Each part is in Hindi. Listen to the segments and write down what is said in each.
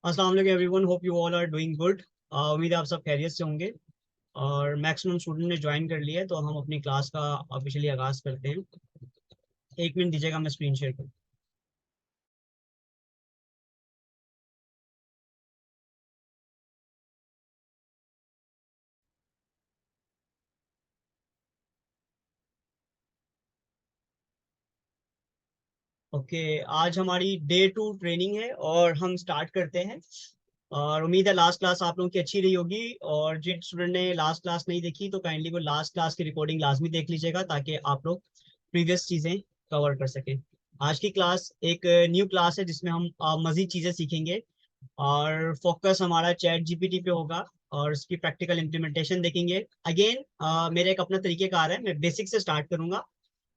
अस्सलाम वालेकुम everyone, hope you all are doing good. उम्मीद है आप सब खैरियत से होंगे और मैक्सिमम स्टूडेंट ने ज्वाइन कर लिया है, तो हम अपनी क्लास का ऑफिशियली आगाज करते हैं। एक मिनट दीजिएगा, मैं स्क्रीन शेयर करूँ। ओके, आज हमारी डे 2 ट्रेनिंग है और हम स्टार्ट करते हैं। और उम्मीद है लास्ट क्लास आप लोगों की अच्छी रही होगी, और जिन स्टूडेंट ने लास्ट क्लास नहीं देखी तो काइंडली वो लास्ट क्लास की रिकॉर्डिंग लाजमी देख लीजिएगा, ताकि आप लोग प्रीवियस चीज़ें कवर कर सकें। आज की क्लास एक न्यू क्लास है जिसमें हम मज़ीद चीज़ें सीखेंगे, और फोकस हमारा चैट जीपीटी पे होगा और इसकी प्रैक्टिकल इम्प्लीमेंटेशन देखेंगे। अगेन मेरा एक अपना तरीकेकार है, मैं बेसिक से स्टार्ट करूंगा।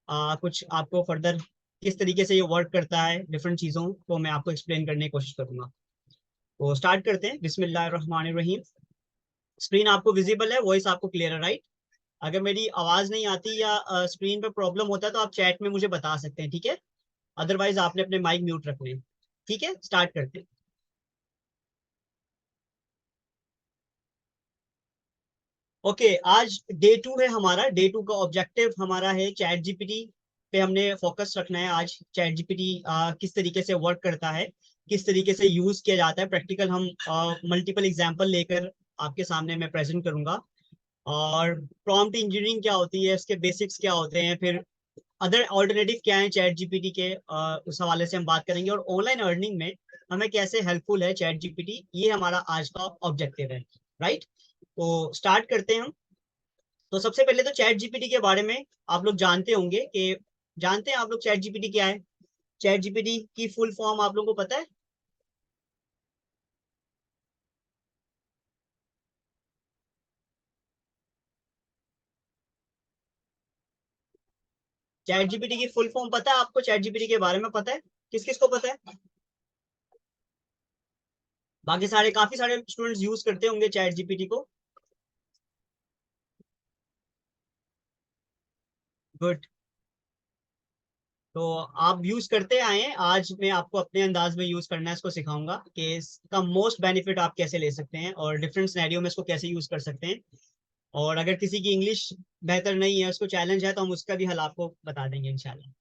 कुछ आपको फर्दर किस तरीके से ये वर्क करता है डिफरेंट चीज़ों को मैं आपको एक्सप्लेन करने की कोशिश करूंगा। तो स्टार्ट करते हैं। बिस्मिल्लाहिर्रहमानिर्रहीम। स्क्रीन आपको विजिबल है, वॉइस आपको क्लियर है, राइट? अगर मेरी आवाज़ नहीं आती या स्क्रीन पे प्रॉब्लम होता है तो आप चैट में मुझे बता सकते हैं, ठीक है? अदरवाइज आपने अपने माइक म्यूट रखने हैं। ठीक है, स्टार्ट करते हैं। ओके, आज डे 2 है हमारा। डे 2 का ऑब्जेक्टिव हमारा है चैट जीपीटी पे हमने फोकस रखना है। आज चैट जीपीटी किस तरीके से वर्क करता है, किस तरीके से यूज किया जाता है, प्रैक्टिकल हम मल्टीपल एग्जांपल लेकर आपके सामने मैं प्रेजेंट करूंगा। और प्रॉम्प्ट इंजीनियरिंग क्या होती है, इसके बेसिक्स क्या होते हैं, फिर अदर ऑल्टरनेटिव क्या है चैट जीपीटी के, उस हवाले से हम बात करेंगे। और ऑनलाइन अर्निंग में हमें कैसे हेल्पफुल है चैट जीपीटी, ये हमारा आज का ऑब्जेक्टिव है, राइट? तो स्टार्ट करते हैं हम। तो सबसे पहले तो चैट जीपीटी के बारे में आप लोग जानते होंगे कि जानते हैं आप लोग चैट जीपीटी क्या है? चैट जीपीटी की फुल फॉर्म आप लोगों को पता है? चैट जीपीटी की फुल फॉर्म पता है आपको? चैट जीपीटी के बारे में पता है? किस किस को पता है? बाकी सारे, काफी सारे स्टूडेंट्स यूज करते होंगे चैट जीपीटी को। गुड। तो आप यूज करते आए हैं, आज मैं आपको अपने अंदाज में यूज करना है इसको सिखाऊंगा कि इसका मोस्ट बेनिफिट आप कैसे ले सकते हैं और डिफरेंट सिनेरियो में इसको कैसे यूज कर सकते हैं। और अगर किसी की इंग्लिश बेहतर नहीं है, उसको चैलेंज है, तो हम उसका भी हल आपको बता देंगे इंशाल्लाह।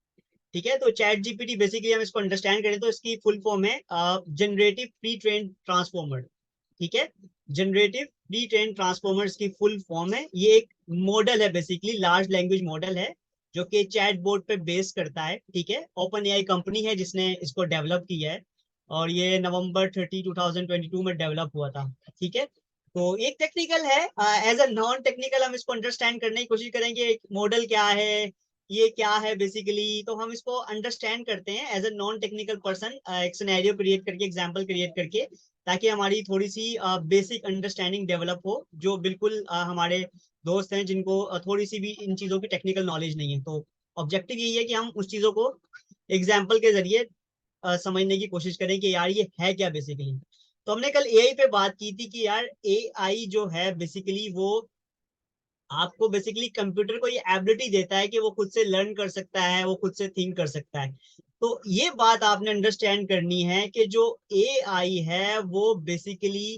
ठीक है, तो चैट जीपीटी बेसिकली हम इसको अंडरस्टैंड करें तो इसकी फुल फॉर्म है जनरेटिव प्री ट्रेन ट्रांसफॉर्मर। ठीक है, जनरेटिव प्री ट्रेन ट्रांसफॉर्मर्स की फुल फॉर्म है। ये एक मॉडल है, बेसिकली लार्ज लैंग्वेज मॉडल है जो कि चैट बोर्ड पे बेस करता है। ठीक है, ओपन एआई कंपनी है जिसने इसको डेवलप किया है, और ये नवंबर 30 2022 में डेवलप हुआ था। ठीक है, तो एक टेक्निकल है, एज अ नॉन टेक्निकल हम इसको अंडरस्टैंड करने की कोशिश करेंगे। मॉडल क्या है, ये क्या है बेसिकली, तो हम इसको अंडरस्टैंड करते हैं as a non technical person, एक सिनेरियो क्रिएट करके, एग्जांपल क्रिएट करके, ताकि हमारी थोड़ी सी बेसिक अंडरस्टैंडिंग डेवलप हो, जो बिल्कुल हमारे दोस्त हैं जिनको थोड़ी सी भी इन चीज़ों की टेक्निकल नॉलेज नहीं है। तो ऑब्जेक्टिव यही है कि हम उस चीज़ों को एग्जाम्पल के जरिए समझने की कोशिश करें कि यार ये है क्या बेसिकली। तो हमने कल एआई पे बात की थी कि यार एआई जो है बेसिकली वो आपको बेसिकली कंप्यूटर को ये एबिलिटी देता है कि वो खुद से लर्न कर सकता है, वो खुद से थिंक कर सकता है। तो ये बात आपने अंडरस्टैंड करनी है कि जो एआई है वो basically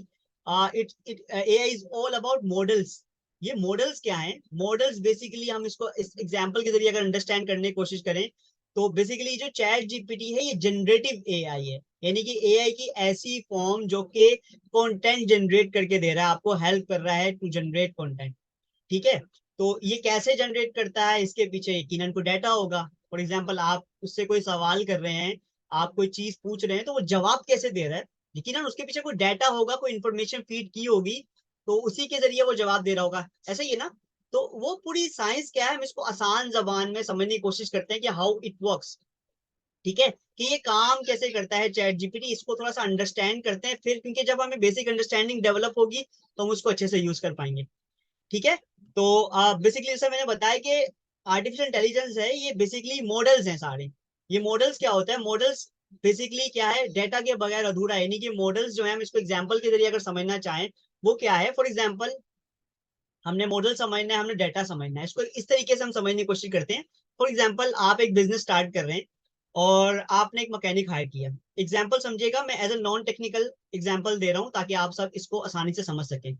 it it AI is all about models. ये मॉडल्स क्या हैं? मॉडल्स बेसिकली हम इसको इस एग्जांपल के जरिए अगर अंडरस्टैंड करने की कोशिश करें, तो बेसिकली जो चैट जीपीटी है ये जनरेटिव एआई है, यानी कि एआई की ऐसी फॉर्म जो कि कंटेंट जनरेट करके दे रहा है, आपको हेल्प कर रहा है टू जनरेट कंटेंट। ठीक है, तो ये कैसे जनरेट करता है, इसके पीछे यकीनन कोई डाटा होगा। फॉर एग्जाम्पल, आप उससे कोई सवाल कर रहे हैं, आप कोई चीज पूछ रहे हैं, तो वो जवाब कैसे दे रहा है, यकीनन उसके पीछे कोई डाटा होगा, कोई इन्फॉर्मेशन फीड की होगी, तो उसी के जरिए वो जवाब दे रहा होगा। ऐसा ही है ना? तो वो पूरी साइंस क्या है, हम इसको आसान जबान में समझने की कोशिश करते हैं कि हाउ इट वर्क्स। ठीक है, कि ये काम कैसे करता है चैट जीपीटी, इसको थोड़ा सा अंडरस्टैंड करते हैं फिर, क्योंकि जब हमें बेसिक अंडरस्टैंडिंग डेवलप होगी तो हम उसको अच्छे से यूज कर पाएंगे। ठीक है, तो बेसिकली जैसे मैंने बताया कि आर्टिफिशियल इंटेलिजेंस है, ये बेसिकली मॉडल्स हैं सारे। ये मॉडल्स क्या होता है? मॉडल्स बेसिकली क्या है, डेटा के बगैर अधूरा है, यानी कि मॉडल्स जो है, हम इसको एग्जांपल के जरिए अगर समझना चाहें, वो क्या है? फॉर एग्जांपल, हमने मॉडल समझना है, हमने डाटा समझना है, इसको इस तरीके से हम समझने की कोशिश करते हैं। फॉर एग्जांपल, आप एक बिजनेस स्टार्ट कर रहे हैं और आपने एक मैकेनिक हायर किया। एग्जाम्पल समझिएगा, मैं as a non technical example दे रहा हूँ ताकि आप सब इसको आसानी से समझ सकें।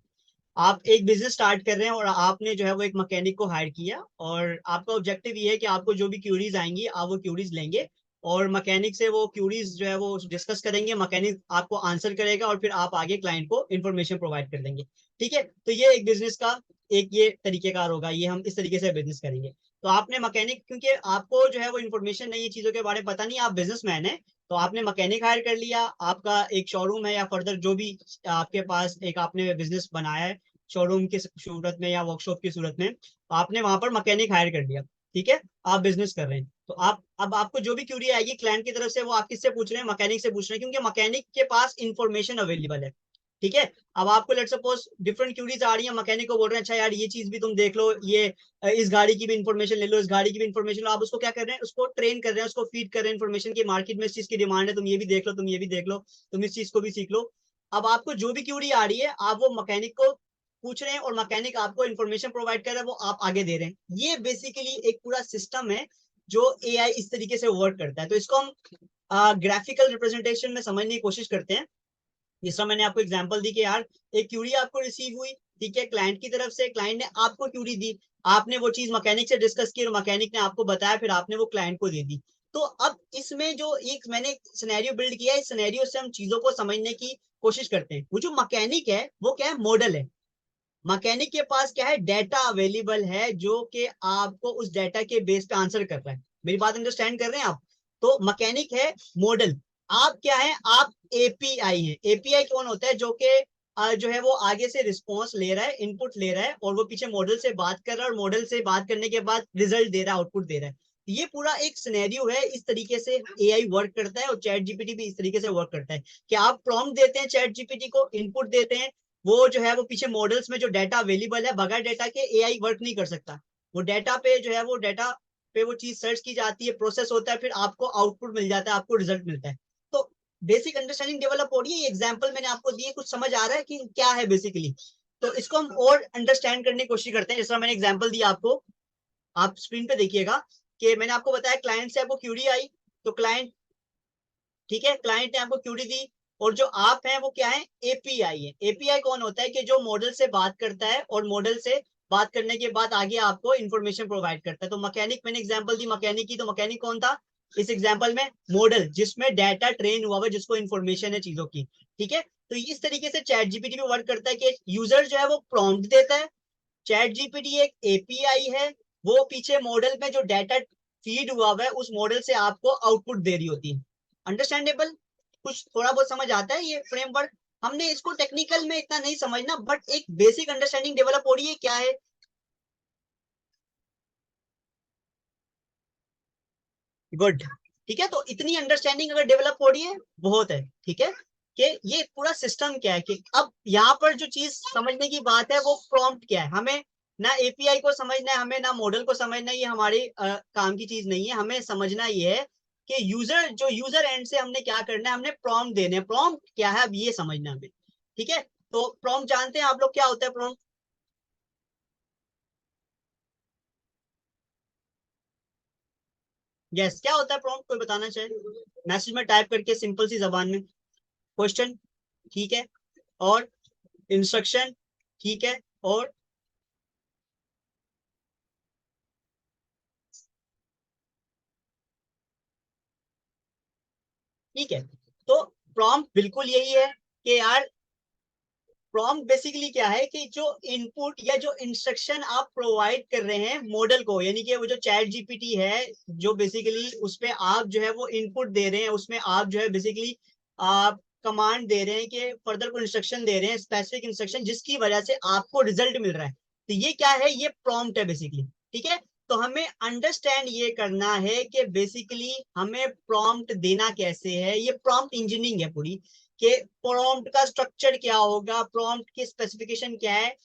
आप एक बिजनेस स्टार्ट कर रहे हैं और आपने जो है वो एक मैकेनिक को हायर किया, और आपका ऑब्जेक्टिव ये है कि आपको जो भी क्यूरीज आएंगी आप वो क्यूरीज लेंगे और मैकेनिक से वो क्यूरीज जो है वो डिस्कस करेंगे, मैकेनिक आपको आंसर करेगा और फिर आप आगे क्लाइंट को इन्फॉर्मेशन प्रोवाइड कर देंगे। ठीक है, तो ये एक बिजनेस का एक ये तरीकेकार होगा, ये हम इस तरीके से बिजनेस करेंगे। तो आपने मैकेनिक, क्योंकि आपको जो है वो इन्फॉर्मेशन नहीं है, चीजों के बारे में पता नहीं, आप बिजनेसमैन है, तो आपने मैकेनिक हायर कर लिया, आपका एक शोरूम है या फर्दर जो भी आपके पास एक आपने बिजनेस बनाया है शोरूम की सूरत में या वर्कशॉप की सूरत में, आपने वहां पर मैकेनिक हायर कर लिया। ठीक है, आप बिजनेस कर रहे हैं, तो आप अब आपको जो भी क्यूरी आएगी क्लाइंट की तरफ से वो आप किससे पूछ रहे हैं, मैकेनिक से पूछ रहे हैं, क्योंकि मैकेनिक के पास इंफॉर्मेशन अवेलेबल है। ठीक है, अब आपको लेट सपोज डिफरेंट क्यूरीज आ रही है, मैकेनिक को बोल रहे हैं अच्छा यार ये चीज भी तुम देख लो, ये इस गाड़ी की भी इन्फॉर्मेशन ले लो, इस गाड़ी की भी इन्फॉर्मेशन लो। आप उसको क्या कर रहे हैं, उसको ट्रेन कर रहे हैं, उसको फीड कर रहे हैं इन्फॉर्मेशन की, मार्केट में इस चीज की डिमांड है, तुम ये भी देख लो, तुम ये भी देख लो, तुम इस चीज को भी सीख लो। अब आपको जो भी क्यूरी आ रही है आप वो मैकेनिक को पूछ रहे हैं और मैकेनिक आपको इन्फॉर्मेशन प्रोवाइड कर रहा है, वो आप आगे दे रहे हैं। ये बेसिकली एक पूरा सिस्टम है जो एआई इस तरीके से वर्क करता है। तो इसको हम ग्राफिकल रिप्रेजेंटेशन में समझने की कोशिश करते हैं। जिस तरह मैंने आपको एग्जांपल दी कि यार एक क्यूरी आपको रिसीव हुई, ठीक है, क्लाइंट की तरफ से, क्लाइंट ने आपको क्यूरी दी, आपने वो चीज मैकेनिक से डिस्कस की और मैकेनिक ने आपको बताया, फिर आपने वो क्लाइंट को दे दी। तो अब इसमें जो एक मैंने सिनेरियो बिल्ड किया है, इस सिनेरियो से हम चीजों को समझने की कोशिश करते हैं। वो जो मैकेनिक है वो क्या है, मॉडल है। मैकेनिक के पास क्या है, डेटा अवेलेबल है जो कि आपको उस डेटा के बेस पे आंसर कर रहा है। मेरी बात अंडरस्टैंड कर रहे हैं आप? तो मैकेनिक है, मॉडल। आप क्या है, आप एपीआई है। एपीआई कौन होता है, जो कि जो है वो आगे से रिस्पॉन्स ले रहा है, इनपुट ले रहा है और वो पीछे मॉडल से बात कर रहा है और मॉडल से बात करने के बाद रिजल्ट दे रहा है, आउटपुट दे रहा है। ये पूरा एक सिनेरियो है, इस तरीके से एआई वर्क करता है और चैट जीपीटी भी इस तरीके से वर्क करता है कि आप प्रॉम्प्ट देते हैं चैट जीपीटी को, इनपुट देते हैं, वो जो है वो पीछे मॉडल्स में जो डाटा अवेलेबल है, बगैर डाटा के एआई वर्क नहीं कर सकता। वो डाटा पे जो है वो डाटा पे वो चीज सर्च की जाती है, प्रोसेस होता है, फिर आपको आउटपुट मिल जाता है, आपको रिजल्ट मिलता है। तो बेसिक अंडरस्टैंडिंग डेवलप हो रही है। ये एग्जाम्पल मैंने आपको दिए, कुछ समझ आ रहा है कि क्या है बेसिकली? तो इसको हम और अंडरस्टैंड करने की कोशिश करते हैं। जिस तरह मैंने एग्जाम्पल दिया आपको, आप स्क्रीन पे देखिएगा कि मैंने आपको बताया क्लाइंट से आपको क्यूरी आई, तो क्लाइंट, ठीक है, क्लाइंट ने आपको क्यूरी दी, और जो आप हैं वो क्या है, एपीआई है। एपीआई कौन होता है कि जो मॉडल से बात करता है और मॉडल से बात करने के बाद आगे आपको इंफॉर्मेशन प्रोवाइड करता है। तो मैकेनिक, मैंने एग्जांपल दी मैकेनिक की, तो मैकेनिक कौन था इस एग्जांपल में, मॉडल, जिसमें डाटा ट्रेन हुआ है, जिसको इंफॉर्मेशन है चीजों की। ठीक है, तो इस तरीके से चैट जीपीटी में वर्क करता है कि यूजर जो है वो प्रॉम्प्ट देता है, चैट जीपीटी एक एपीआई है, वो पीछे मॉडल में जो डाटा फीड हुआ है उस मॉडल से आपको आउटपुट दे रही होती है। अंडरस्टैंडेबल? कुछ थोड़ा बहुत समझ आता है ये फ्रेमवर्क? हमने इसको टेक्निकल में इतना नहीं समझना, बट एक बेसिक अंडरस्टैंडिंग डेवलप हो रही है क्या है। गुड। ठीक है, तो इतनी अंडरस्टैंडिंग अगर डेवलप हो रही है, बहुत है। ठीक है, कि ये पूरा सिस्टम क्या है, कि अब यहाँ पर जो चीज समझने की बात है वो प्रॉम्प्ट क्या है। हमें ना एपीआई को समझना है, हमें ना मॉडल को समझना है, ये हमारी काम की चीज नहीं है। हमें समझना ये है कि यूजर, जो यूजर एंड से हमने क्या करना है, हमने प्रॉम्प्ट देने हैं। प्रॉम्प्ट क्या है अब ये समझना है हमें। ठीक है, तो प्रॉम्प्ट जानते हैं आप लोग क्या होता है प्रॉम्प्ट? यस, क्या होता है प्रॉम्प्ट, कोई बताना चाहे? मैसेज में टाइप करके सिंपल सी जबान में क्वेश्चन, ठीक है, और इंस्ट्रक्शन, ठीक है, और ठीक है। तो प्रॉम्प्ट बिल्कुल यही है कि यार, प्रॉम्प्ट बेसिकली क्या है कि जो इनपुट या जो इंस्ट्रक्शन आप प्रोवाइड कर रहे हैं मॉडल को, यानी कि वो जो चैट जीपीटी है, जो बेसिकली उस पे आप जो है वो इनपुट दे रहे हैं, उसमें आप जो है बेसिकली आप कमांड दे रहे हैं कि फर्दर को इंस्ट्रक्शन दे रहे हैं, स्पेसिफिक इंस्ट्रक्शन, जिसकी वजह से आपको रिजल्ट मिल रहा है। तो ये क्या है, ये प्रॉम्प्ट है बेसिकली। ठीक है, तो हमें अंडरस्टैंड ये करना है कि बेसिकली हमें प्रॉम्प्ट देना कैसे है। ये प्रॉम्प्ट इंजीनियरिंग है पूरी, कि प्रॉम्प्ट का स्ट्रक्चर क्या होगा, प्रॉम्प्ट की स्पेसिफिकेशन क्या है,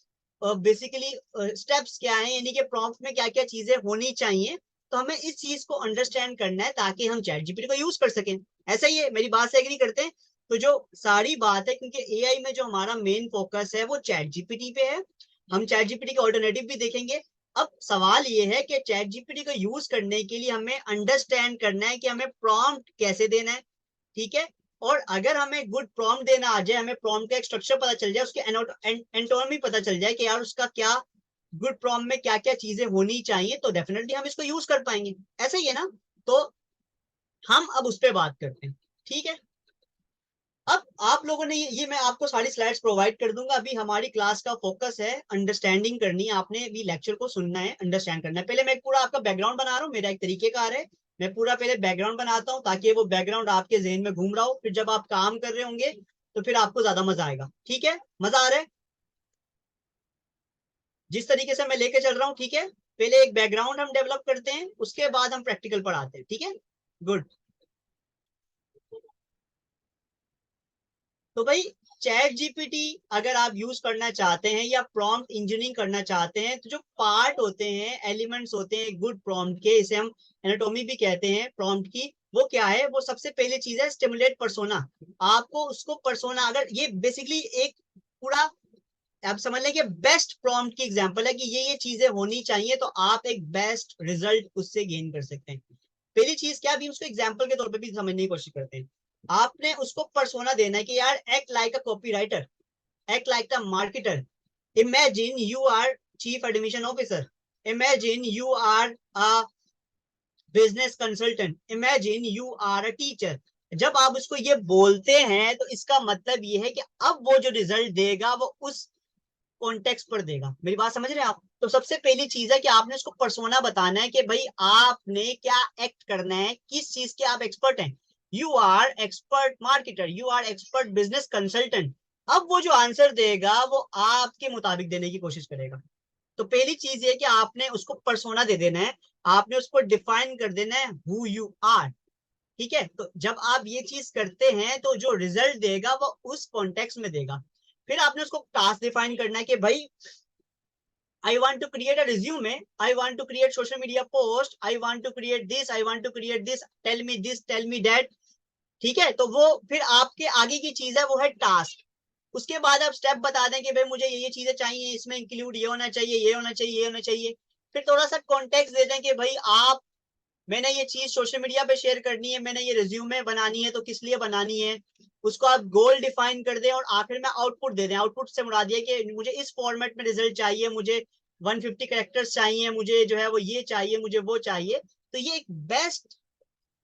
बेसिकली स्टेप्स क्या है, यानी कि प्रॉम्प्ट में क्या क्या चीजें होनी चाहिए। तो हमें इस चीज को अंडरस्टैंड करना है ताकि हम चैट जीपीटी को यूज कर सकें। ऐसा ही है, मेरी बात से एग्री करते हैं? तो जो सारी बात है, क्योंकि एआई में जो हमारा मेन फोकस है वो चैट जीपीटी पे है, हम चैट जीपीटी के ऑल्टरनेटिव भी देखेंगे, अब सवाल ये है कि चैट जीपीटी को यूज करने के लिए हमें अंडरस्टैंड करना है कि हमें प्रॉम्प्ट कैसे देना है, ठीक है। और अगर हमें गुड प्रॉम्प्ट देना आ जाए, हमें प्रॉम्प्ट का एक स्ट्रक्चर पता चल जाए, उसके एंटोनमी पता चल जाए कि यार उसका क्या गुड प्रॉम्प्ट में क्या क्या चीजें होनी चाहिए, तो डेफिनेटली हम इसको यूज कर पाएंगे। ऐसा ही है ना। तो हम अब उस पर बात करते हैं, ठीक है। अब आप लोगों ने ये मैं आपको सारी स्लाइड्स प्रोवाइड कर दूंगा। अभी हमारी क्लास का फोकस है अंडरस्टैंडिंग करनी है, आपने भी लेक्चर को सुनना है, अंडरस्टैंड करना है। पहले मैं पूरा आपका बैकग्राउंड बना रहा हूँ, मेरा एक तरीकेकार है, मैं पूरा पहले बैकग्राउंड बनाता हूँ ताकि वो बैकग्राउंड आपके जहन में घूम रहा हो, फिर जब आप काम कर रहे होंगे तो फिर आपको ज्यादा मजा आएगा, ठीक है। मजा आ रहा है जिस तरीके से मैं लेके चल रहा हूँ, ठीक है। पहले एक बैकग्राउंड हम डेवलप करते हैं, उसके बाद हम प्रैक्टिकल पर आते हैं, ठीक है। गुड। तो भाई चैट जीपीटी अगर आप यूज करना चाहते हैं या प्रॉम्प्ट इंजीनियरिंग करना चाहते हैं, तो जो पार्ट होते हैं, एलिमेंट्स होते हैं गुड प्रॉम्प्ट के, इसे हम एनाटॉमी भी कहते हैं प्रॉम्प्ट की, वो क्या है? वो सबसे पहली चीज है स्टिमुलेट पर्सोना। आपको उसको पर्सोना, अगर ये बेसिकली एक पूरा आप समझ लें कि बेस्ट प्रॉम्प्ट की एग्जांपल है कि ये चीजें होनी चाहिए, तो आप एक बेस्ट रिजल्ट उससे गेन कर सकते हैं। पहली चीज क्या, अभी उसको एग्जांपल के तौर पे भी समझने की कोशिश करते हैं। आपने उसको पर्सोना देना है कि यार act like a copywriter, act like a marketer, imagine you are chief admission officer, imagine you are a business consultant, imagine you are a teacher. जब आप उसको ये बोलते हैं तो इसका मतलब ये है कि अब वो जो रिजल्ट देगा वो उस कॉन्टेक्स्ट पर देगा। मेरी बात समझ रहे हैं आप? तो सबसे पहली चीज है कि आपने उसको पर्सोना बताना है कि भाई आपने क्या एक्ट करना है, किस चीज के आप एक्सपर्ट हैं। You are expert marketer, you are expert business consultant. अब वो जो आंसर देगा वो आपके मुताबिक देने की कोशिश करेगा। तो पहली चीज ये कि आपने उसको पर्सोना दे देना है, आपने उसको डिफाइन कर देना है हु यू आर, ठीक है। तो जब आप ये चीज करते हैं तो जो रिजल्ट देगा वो उस कॉन्टेक्स्ट में देगा। फिर आपने उसको टास्क डिफाइन करना है कि भाई I want to create a resume, I want to create social media post, I want to create this, I want to create this, tell me this, tell me that, ठीक है। तो वो फिर आपके आगे की चीज है, वो है टास्क। उसके बाद आप स्टेप बता दें कि भाई मुझे ये चीजें चाहिए, इसमें इंक्लूड ये होना चाहिए, ये होना चाहिए, ये होना चाहिए। फिर थोड़ा सा कॉन्टेक्स्ट दे दें कि भाई आप, मैंने ये चीज सोशल मीडिया पे शेयर करनी है, मैंने ये रिज्यूमे बनानी है, तो किस लिए बनानी है, उसको आप गोल डिफाइन कर दें और आखिर में आउटपुट दे दें। आउटपुट से मुराद ये कि मुझे इस फॉर्मेट में रिजल्ट चाहिए, मुझे 150 कैरेक्टर्स चाहिए, मुझे जो है वो ये चाहिए, मुझे वो चाहिए। तो ये एक बेस्ट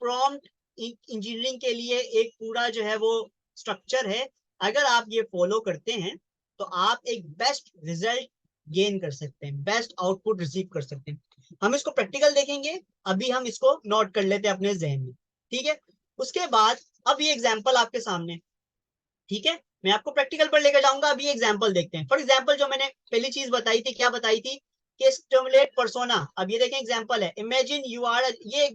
प्रॉम्प्ट इंजीनियरिंग के लिए एक पूरा जो है वो स्ट्रक्चर है। अगर आप ये फॉलो करते हैं तो आप एक बेस्ट रिजल्ट गेन कर सकते हैं, बेस्ट आउटपुट रिसीव कर सकते हैं। हम इसको प्रैक्टिकल देखेंगे, अभी हम इसको नोट कर लेते हैं अपने जहन में, ठीक है। उसके बाद अब ये एग्जाम्पल आपके सामने, ठीक है, मैं आपको प्रैक्टिकल पर लेकर जाऊंगा। अभी एग्जाम्पल देखते हैं। फॉर एग्जाम्पल जो मैंने पहली चीज बताई थी, क्या बताई थी कि स्टिमुलेट पर्सोना। अब ये देखें एग्जाम्पल है, इमेजिन यू आर, ये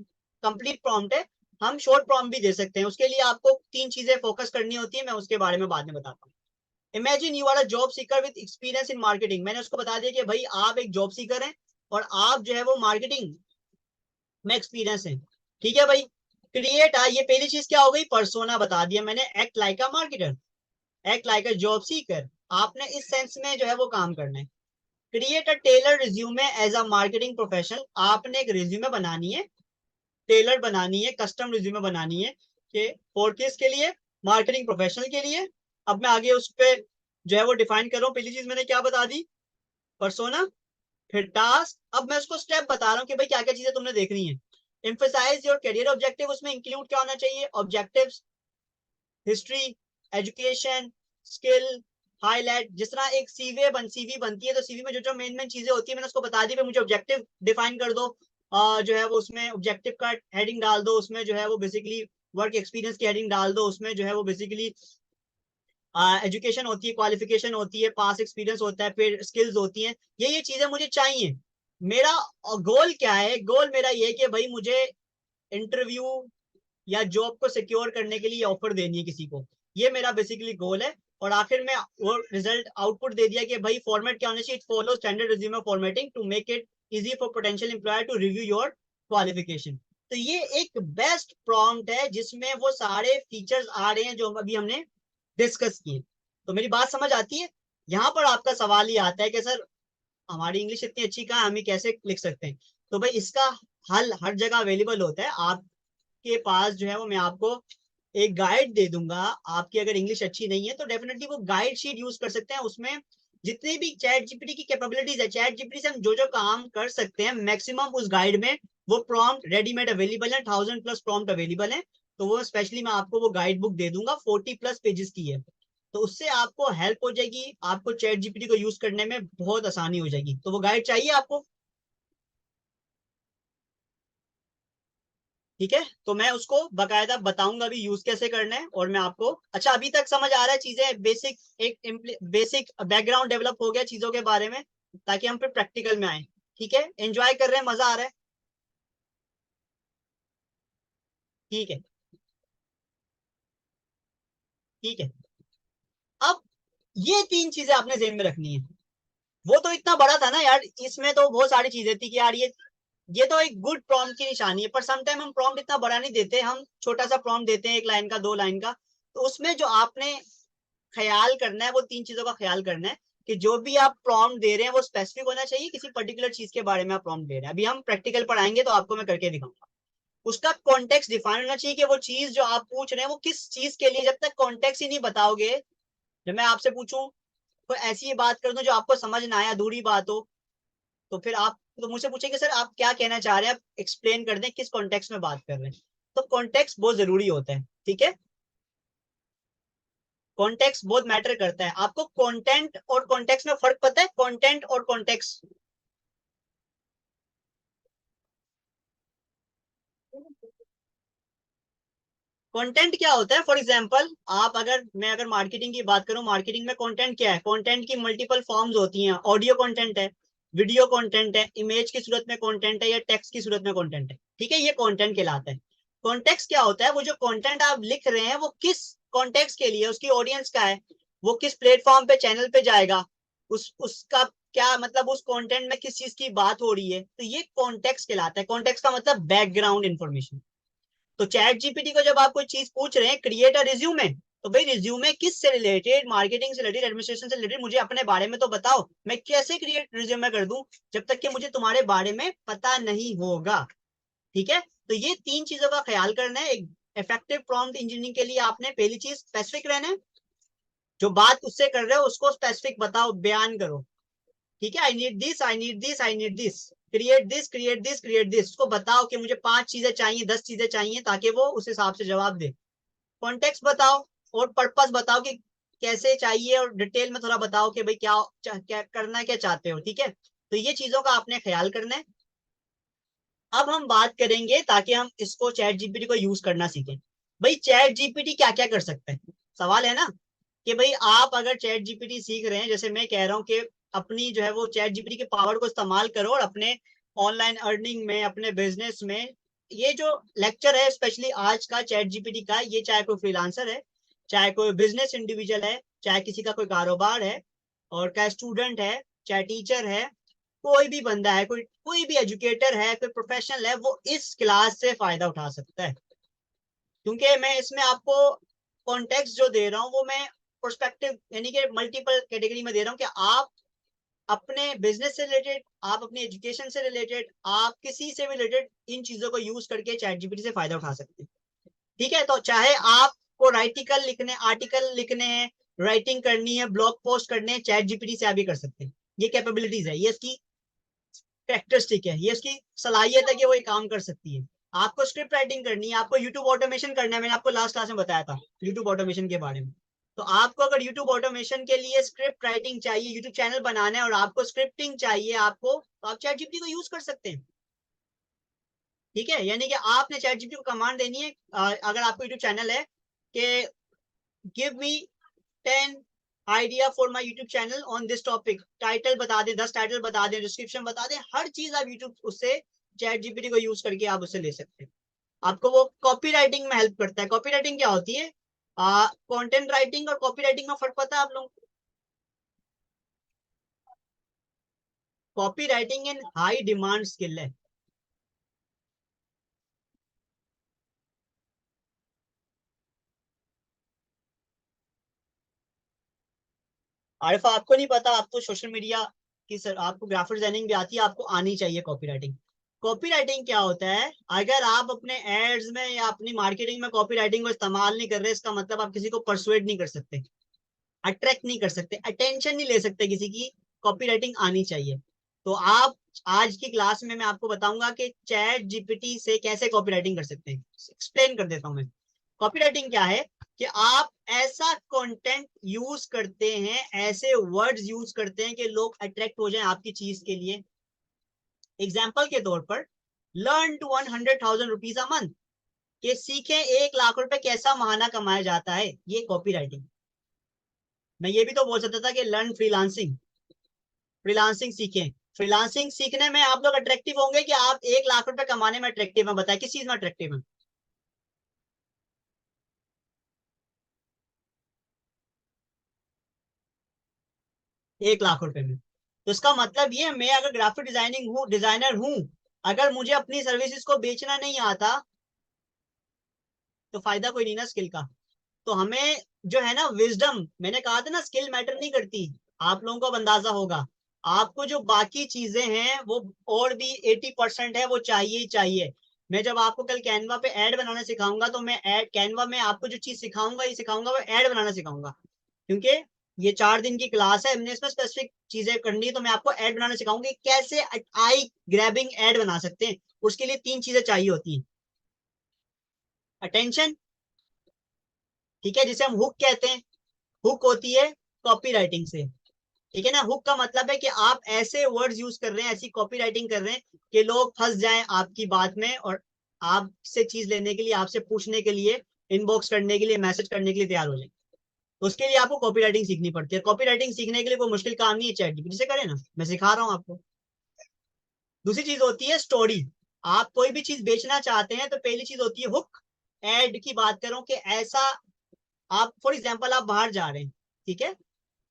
कंप्लीट प्रॉम्प्ट है। हम शॉर्ट प्रॉम्प्ट भी दे सकते हैं, उसके लिए आपको तीन चीजें फोकस करनी होती है, मैं उसके बारे में बाद में बताता हूँ। Imagine you are a job seeker with experience in marketing. मैंने उसको बता दिया कि भाई आप एक जॉब सीकर हैं और आप जो है वो मार्केटिंग में एक्सपीरियंस है, ठीक है भाई। क्रिएट, ये पहली चीज क्या हो गई, पर्सोना बता दिया मैंने। Act like a marketer, act like a job Sikar, आपने इस सेंस में जो है वो काम करना है। Create a tailor resume as a marketing professional, आपने एक रिज्यूमे बनानी है, टेलर बनानी है, कस्टम रिज्यूमे बनानी है कि फॉर किसके लिए, मार्केटिंग प्रोफेशनल के लिए। अब मैं आगे उस पर जो है वो डिफाइन कर रहा हूँ। पहली चीज मैंने क्या बता दी, पर्सोना, फिर टास्क। अब मैं उसको स्टेप बता रहा हूँ कि भाई क्या क्या चीजें तुमने देखनी है। एम्फेसाइज योर करियर ऑब्जेक्टिव, उसमें इंक्लूड क्या होना चाहिए, objectives, history, education, skill, highlight. जिस तरह एक सीवी बनती है, तो सीवी में जो जो मेन मेन चीजें होती है मैंने उसको बता दी। मुझे ऑब्जेक्टिव डिफाइन कर दो, जो है वो उसमें ऑब्जेक्टिव का हेडिंग डाल दो, उसमें जो है वो बेसिकली वर्क एक्सपीरियंस की हेडिंग डाल दो, उसमें जो है वो बेसिकली एजुकेशन होती है, क्वालिफिकेशन होती है, पास एक्सपीरियंस होता है, फिर स्किल्स होती हैं। ये चीजें मुझे चाहिए। मेरा गोल क्या है, गोल मेरा ये है कि भाई मुझे इंटरव्यू या जॉब को सिक्योर करने के लिए ऑफर देनी है किसी को, ये मेरा बेसिकली गोल है। और आखिर में वो रिजल्ट आउटपुट दे दिया कि भाई फॉर्मेट क्या होना चाहिए, follow standard resume formatting to make it easy for potential employer to review your qualification. तो ये एक बेस्ट प्रॉम्प्ट है जिसमें वो सारे फीचर्स आ रहे हैं जो अभी हमने डिस्कस किए। तो मेरी बात समझ आती है? यहाँ पर आपका सवाल ये आता है कि सर हमारी इंग्लिश इतनी अच्छी कहाँ है, हम ही कैसे लिख सकते हैं। तो भाई इसका हल हर जगह अवेलेबल होता है। आपके पास जो है वो मैं आपको एक गाइड दे दूंगा। आपकी अगर इंग्लिश अच्छी नहीं है तो डेफिनेटली वो गाइड शीट यूज कर सकते हैं। उसमें जितनी भी चैट जीपीटी की कैपेबिलिटीज है, चैट जीपीटी से हम जो जो काम कर सकते हैं मैक्सिमम उस गाइड में वो प्रॉम्प्ट रेडीमेड अवेलेबल है। 1000+ प्रॉम्प्ट अवेलेबल है। तो वो स्पेशली मैं आपको वो गाइड बुक दे दूंगा, 40+ पेजेस की है। तो उससे आपको हेल्प हो जाएगी, आपको चैट जीपीटी को यूज करने में बहुत आसानी हो जाएगी। तो वो गाइड चाहिए आपको? ठीक है, तो मैं उसको बकायदा बताऊंगा भी यूज कैसे करना है। और मैं आपको, अच्छा अभी तक समझ आ रहा है चीजें, बेसिक एक बेसिक बैकग्राउंड डेवलप हो गया चीजों के बारे में, ताकि हम फिर प्रैक्टिकल में आए। ठीक है, एंजॉय कर रहे हैं, मजा आ रहा है? ठीक है। ठीक है, अब ये तीन चीजें आपने जेहन में रखनी है। वो तो इतना बड़ा था ना यार, इसमें तो बहुत सारी चीजें थी कि यार ये तो एक गुड प्रॉम्प्ट की निशानी है। पर समटाइम हम प्रॉम्प्ट इतना बड़ा नहीं देते, हम छोटा सा प्रॉम्प्ट देते हैं, 1 लाइन का, 2 लाइन का। तो उसमें जो आपने ख्याल करना है वो तीन चीजों का ख्याल करना है कि जो भी आप प्रॉम्प्ट दे रहे हैं वो स्पेसिफिक होना चाहिए, किसी पर्टिकुलर चीज के बारे में आप प्रॉम्प्ट दे रहे हैं। अभी हम प्रैक्टिकल पढ़ाएंगे तो आपको मैं करके दिखाऊंगा। उसका कॉन्टेक्स्ट डिफाइन होना चाहिए कि वो चीज जो आप पूछ रहे हैं वो किस चीज के लिए। जब तक कॉन्टेक्स्ट ही नहीं बताओगे, जब मैं आपसे पूछूं कोई ऐसी बात कर दूं जो आपको समझ ना आए, अधूरी बात हो, तो फिर आप तो मुझसे पूछेंगे सर आप क्या कहना चाह रहे हैं, आप एक्सप्लेन कर दें किस कॉन्टेक्स्ट में बात कर रहे हैं। तो कॉन्टेक्स्ट बहुत जरूरी होता है। ठीक है, कॉन्टेक्स्ट बहुत मैटर करता है। आपको कंटेंट और कॉन्टेक्स्ट में फर्क पता है? कंटेंट और कॉन्टेक्स्ट, कंटेंट क्या होता है? फॉर एग्जांपल आप अगर, मैं अगर मार्केटिंग की बात करूं, मार्केटिंग में कंटेंट क्या है? कंटेंट की मल्टीपल फॉर्म्स होती हैं। ऑडियो कंटेंट है, वीडियो कंटेंट है, इमेज की सूरत में कंटेंट है, या टेक्स्ट की सूरत में कंटेंट है। ठीक है, ये कंटेंट कहलाता है। कॉन्टेक्स्ट क्या होता है? वो जो कंटेंट आप लिख रहे हैं वो किस कॉन्टेक्स्ट के लिए, उसकी ऑडियंस का है, वो किस प्लेटफॉर्म पे, चैनल पे जाएगा, उसका क्या मतलब, उस कंटेंट में किस चीज की बात हो रही है। तो ये कॉन्टेक्स्ट कहलाता है। कॉन्टेक्स्ट का मतलब बैकग्राउंड इन्फॉर्मेशन। तो चैट जीपीटी को जब आप कोई चीज पूछ रहे हैं, क्रिएट अ रिज्यूमे, तो भाई रिज्यूमे किस से रिलेटेड, मार्केटिंग से रिलेटेड, एडमिनिस्ट्रेशन से रिलेटेड, मुझे अपने बारे में तो बताओ। मैं कैसे क्रिएट रिज्यूमे कर दूं जब तक कि मुझे तुम्हारे बारे में पता नहीं होगा। ठीक है, तो ये तीन चीजों का ख्याल करना है। एक इफेक्टिव प्रॉम्प्ट इंजीनियरिंग के लिए आपने पहली चीज स्पेसिफिक रहना है। जो बात उससे कर रहे हो उसको स्पेसिफिक बताओ, बयान करो। ठीक है, I need this, I need this, I need this, create this, create this, create this. उसको बताओ कि मुझे 5 चीजें चाहिए, 10 चीजें चाहिए, ताकि वो उस हिसाब से जवाब दे। कॉन्टेक्स्ट बताओ और पर्पस बताओ कि कैसे चाहिए, और डिटेल में थोड़ा बताओ कि भाई क्या क्या करना है, क्या चाहते हो। ठीक है, तो ये चीजों का आपने ख्याल करना है। अब हम बात करेंगे ताकि हम इसको चैट जीपीटी को यूज करना सीखें। भाई चैट जीपीटी क्या क्या कर सकता है, सवाल है ना। कि भाई आप अगर चैट जीपीटी सीख रहे हैं, जैसे मैं कह रहा हूँ कि अपनी जो है वो चैट जीपीटी के पावर को इस्तेमाल करो और अपने ऑनलाइन अर्निंग में, अपने बिजनेस में, ये जो लेक्चर है स्पेशली आज का चैट जीपीटी का, ये चाहे कोई फ्रीलांसर है, चाहे कोई बिजनेस इंडिविजुअल है, चाहे किसी का कोई कारोबार है, और चाहे स्टूडेंट है, चाहे टीचर है, कोई भी बंदा है, कोई कोई भी एजुकेटर है, कोई प्रोफेशनल है, वो इस क्लास से फायदा उठा सकता है। क्योंकि मैं इसमें आपको कॉन्टेक्स्ट जो दे रहा हूँ वो मैं प्रोस्पेक्टिव यानी कि मल्टीपल कैटेगरी में दे रहा हूँ कि आप अपने बिजनेस से रिलेटेड, आप अपनी एजुकेशन से रिलेटेड, आप किसी से भी रिलेटेड इन चीजों को यूज करके चैट जीपीटी से फायदा उठा सकते हैं। ठीक है, तो चाहे आपको आर्टिकल लिखने हैं, राइटिंग करनी है, ब्लॉग पोस्ट करने हैं, चैट जीपीटी से आप भी कर सकते हैं। ये कैपेबिलिटीज है, ये इसकी कैरेक्टरिस्टिक है, ये उसकी सलाहियत है कि वो ये काम कर सकती है। आपको स्क्रिप्ट राइटिंग करनी है, आपको यूट्यूब ऑटोमेशन करना है, मैंने आपको लास्ट क्लास में बताया था यूट्यूब ऑटोमेशन के बारे में। तो आपको अगर यूट्यूब ऑटोमेशन के लिए स्क्रिप्ट राइटिंग चाहिए, यूट्यूब चैनल बनाना है और आपको स्क्रिप्टिंग चाहिए, आपको, तो आप चैट जीपीटी को यूज कर सकते हैं। ठीक है, यानी कि आपने चैट जीपीटी को कमांड देनी है, अगर आपको यूट्यूब चैनल है, कि give me 10 idea for my YouTube channel on this topic, title बता दें, 10 टाइटल बता दें, डिस्क्रिप्शन बता दें, हर चीज आप यूट्यूब उससे चैट जीपीटी को यूज करके आप उससे ले सकते हैं। आपको वो कॉपी राइटिंग में हेल्प करता है। कॉपी राइटिंग क्या होती है? कंटेंट राइटिंग और कॉपी राइटिंग में फर्क पता है आप लोग? Copy writing in high demand skill है। आरिफ आपको नहीं पता? आप तो सोशल मीडिया कि सर आपको ग्राफिक डिजाइनिंग भी आती है, आपको आनी चाहिए कॉपीराइटिंग। कॉपीराइटिंग क्या होता है? अगर आप अपने एड्स में या अपनी मार्केटिंग में कॉपीराइटिंग को इस्तेमाल नहीं कर रहे, इसका मतलब आप किसी को परसुएड नहीं कर सकते, अट्रैक्ट नहीं कर सकते, अटेंशन नहीं ले सकते किसी की। कॉपीराइटिंग आनी चाहिए। तो आप आज की क्लास में मैं आपको बताऊंगा कि चैट जीपीटी से कैसे कॉपीराइटिंग कर सकते हैं। एक्सप्लेन कर देता हूं मैं। कॉपीराइटिंग क्या है कि आप ऐसा कंटेंट यूज करते हैं, ऐसे वर्ड्स यूज करते हैं कि लोग अट्रैक्ट हो जाएं आपकी चीज के लिए। एग्जाम्पल के तौर पर, learn to 100,000 rupees a month, कि सीखें 1 लाख रुपए कैसा महाना कमाया जाता है, ये कॉपीराइटिंग। मैं ये भी तो बोल सकता था कि लर्न फ्रीलांसिंग, फ्रीलांसिंग सीखें। फ्रीलांसिंग सीखने में आप लोग अट्रैक्टिव होंगे कि आप 1 लाख रुपए कमाने में अट्रैक्टिव है? बताए किस चीज में अट्रैक्टिव है? 1 लाख रुपए में। तो इसका मतलब ये, मैं अगर ग्राफिक डिजाइनिंग हूँ, डिजाइनर हूँ, अगर मुझे अपनी सर्विसेज को बेचना नहीं आता तो फायदा कोई नहीं ना स्किल का। तो हमें जो है ना विजडम, मैंने कहा था ना स्किल मैटर नहीं करती, आप लोगों को अब अंदाजा होगा। आपको जो बाकी चीजें हैं वो और भी 80% है, वो चाहिए ही चाहिए। मैं जब आपको कल कैनवा पे ऐड बनाना सिखाऊंगा तो मैं ऐड कैनवा में आपको जो चीज सिखाऊंगा, ये सिखाऊंगा वो ऐड बनाना सिखाऊंगा। क्योंकि ये 4 दिन की क्लास है, हमने इसमें स्पेसिफिक चीजें करनी है, तो मैं आपको ऐड बनाना सिखाऊंगी कैसे आई ग्रैबिंग ऐड बना सकते हैं। उसके लिए 3 चीजें चाहिए होती हैं। अटेंशन, ठीक है, जिसे हम हुक कहते हैं। हुक होती है कॉपी राइटिंग से, ठीक है ना। हुक का मतलब है कि आप ऐसे वर्ड्स यूज कर रहे हैं, ऐसी कॉपी राइटिंग कर रहे हैं कि लोग फंस जाएं आपकी बात में और आपसे चीज लेने के लिए, आपसे पूछने के लिए, इनबॉक्स करने के लिए, मैसेज करने के लिए तैयार हो जाए। तो उसके लिए आपको कॉपी राइटिंग सीखनी पड़ती है। कॉपी राइटिंग सीखने के लिए कोई मुश्किल काम नहीं है, चैट जीपीटी से करें ना, मैं सिखा रहा हूँ आपको। दूसरी चीज होती है स्टोरी। आप कोई भी चीज बेचना चाहते हैं तो पहली चीज होती है हुक। एड की बात करूं कि ऐसा, आप फॉर एग्जाम्पल आप बाहर जा रहे हैं, ठीक है,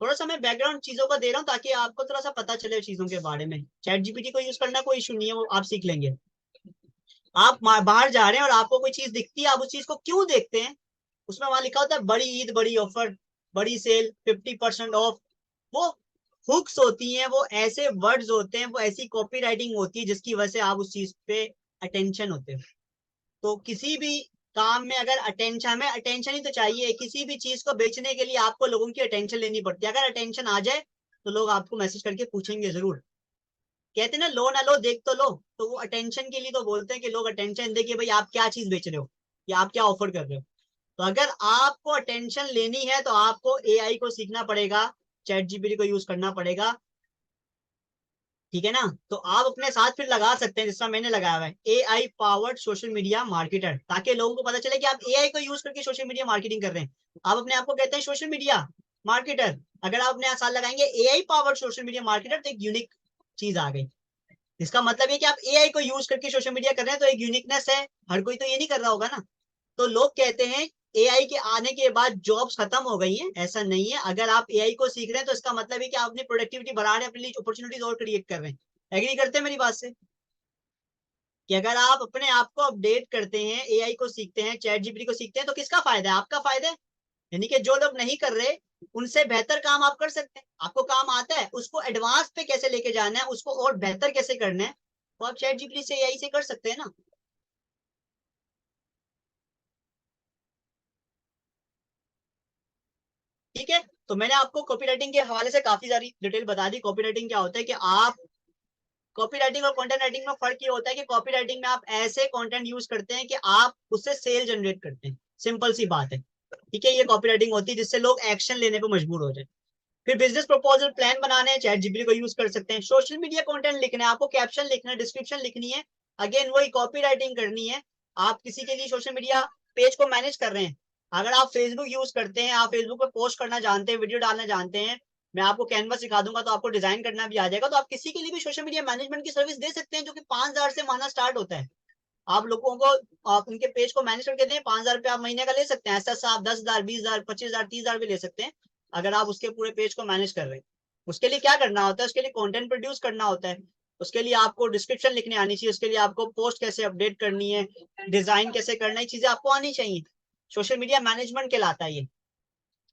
थोड़ा सा मैं बैकग्राउंड चीजों का दे रहा हूँ ताकि आपको थोड़ा सा पता चले चीजों के बारे में। चैट जीपीटी को यूज करना कोई इशू नहीं है, वो आप सीख लेंगे। आप बाहर जा रहे हैं और आपको कोई चीज दिखती है, आप उस चीज को क्यों देखते हैं? उसमें वहां लिखा होता है बड़ी ईद, बड़ी ऑफर, बड़ी सेल, 50% ऑफ। वो हुक्स होती हैं, वो ऐसे वर्ड्स होते हैं, वो ऐसी कॉपी राइटिंग होती है जिसकी वजह से आप उस चीज पे अटेंशन होते हो। तो किसी भी काम में अगर अटेंशन, हमें अटेंशन ही तो चाहिए। किसी भी चीज को बेचने के लिए आपको लोगों की अटेंशन लेनी पड़ती है। अगर अटेंशन आ जाए तो लोग आपको मैसेज करके पूछेंगे जरूर। कहते हैं ना लो ना लो देख तो लो। तो वो अटेंशन के लिए तो बोलते हैं कि लोग अटेंशन दे कि भाई आप क्या चीज बेच रहे हो या आप क्या ऑफर कर रहे हो। तो अगर आपको अटेंशन लेनी है तो आपको एआई को सीखना पड़ेगा, चैट जीपीटी को यूज करना पड़ेगा, ठीक है ना। तो आप अपने साथ फिर लगा सकते हैं, जिसका मैंने लगाया हुआ है AI powered social media marketer, ताकि लोगों को पता चले कि आप एआई को यूज करके सोशल मीडिया मार्केटिंग कर रहे हैं। आप अपने आप को कहते हैं सोशल मीडिया मार्केटर, अगर आप अपने साथ लगाएंगे AI powered social media marketer तो एक यूनिक चीज आ गई। इसका मतलब ये कि आप एआई को यूज करके सोशल मीडिया कर रहे हैं, तो एक यूनिकनेस है। हर कोई तो ये नहीं कर रहा होगा ना। तो लोग कहते हैं एआई के आने के बाद जॉब्स खत्म हो गई हैं, ऐसा नहीं है। अगर आप एआई को सीख रहे हैं तो इसका मतलब है कि आप अपनी प्रोडक्टिविटी बढ़ा रहे हैं, अपने लिए अपॉर्चुनिटीज और क्रिएट कर रहे हैं। एग्री करते हैं मेरी बात से? कि अगर आप अपने आप को अपडेट करते हैं, एआई को सीखते हैं, चैट जीपीटी को सीखते हैं, तो किसका फायदा है? आपका फायदा है। यानी कि जो लोग नहीं कर रहे उनसे बेहतर काम आप कर सकते हैं। आपको काम आता है, उसको एडवांस पे कैसे लेके जाना है, उसको और बेहतर कैसे करना है, तो आप चैट जीपीटी से, एआई से कर सकते हैं ना। ठीक है। तो मैंने आपको कॉपीराइटिंग के हवाले से काफी सारी डिटेल बता दी। कॉपीराइटिंग क्या होता है कि आप, कॉपीराइटिंग और कंटेंट राइटिंग में फर्क ये होता है कि कॉपीराइटिंग में आप ऐसे कंटेंट यूज करते हैं कि आप उससे सेल जनरेट करते हैं। सिंपल सी बात है, ठीक है। ये कॉपीराइटिंग होती है जिससे लोग एक्शन लेने पर मजबूर हो जाए। फिर बिजनेस प्रपोजल प्लान बनाने हैं, चैट जीपीटी को यूज कर सकते हैं। सोशल मीडिया कंटेंट लिखना है, आपको कैप्शन लिखना है, डिस्क्रिप्शन लिखनी है, अगेन वही कॉपी राइटिंग करनी है। आप किसी के लिए सोशल मीडिया पेज को मैनेज कर रहे हैं, अगर आप फेसबुक यूज करते हैं, आप फेसबुक पर पोस्ट करना जानते हैं, वीडियो डालना जानते हैं, मैं आपको कैनवा सिखा दूंगा तो आपको डिजाइन करना भी आ जाएगा। तो आप किसी के लिए भी सोशल मीडिया मैनेजमेंट की सर्विस दे सकते हैं, जो कि 5,000 से महीना स्टार्ट होता है। आप लोगों को, आप उनके पेज को मैनेज करके दें, 5,000 रुपये आप महीने का ले सकते हैं। ऐसा आप 10,000, 20,000, 25,000, 30,000 भी ले सकते हैं, अगर आप उसके पूरे पेज को मैनेज कर रहे हैं। उसके लिए क्या करना होता है? उसके लिए कंटेंट प्रोड्यूस करना होता है। उसके लिए आपको डिस्क्रिप्शन लिखनी आनी चाहिए, उसके लिए आपको पोस्ट कैसे अपडेट करनी है, डिजाइन कैसे करना है, चीजें आपको आनी चाहिए। सोशल मीडिया मैनेजमेंट कहलाता है ये,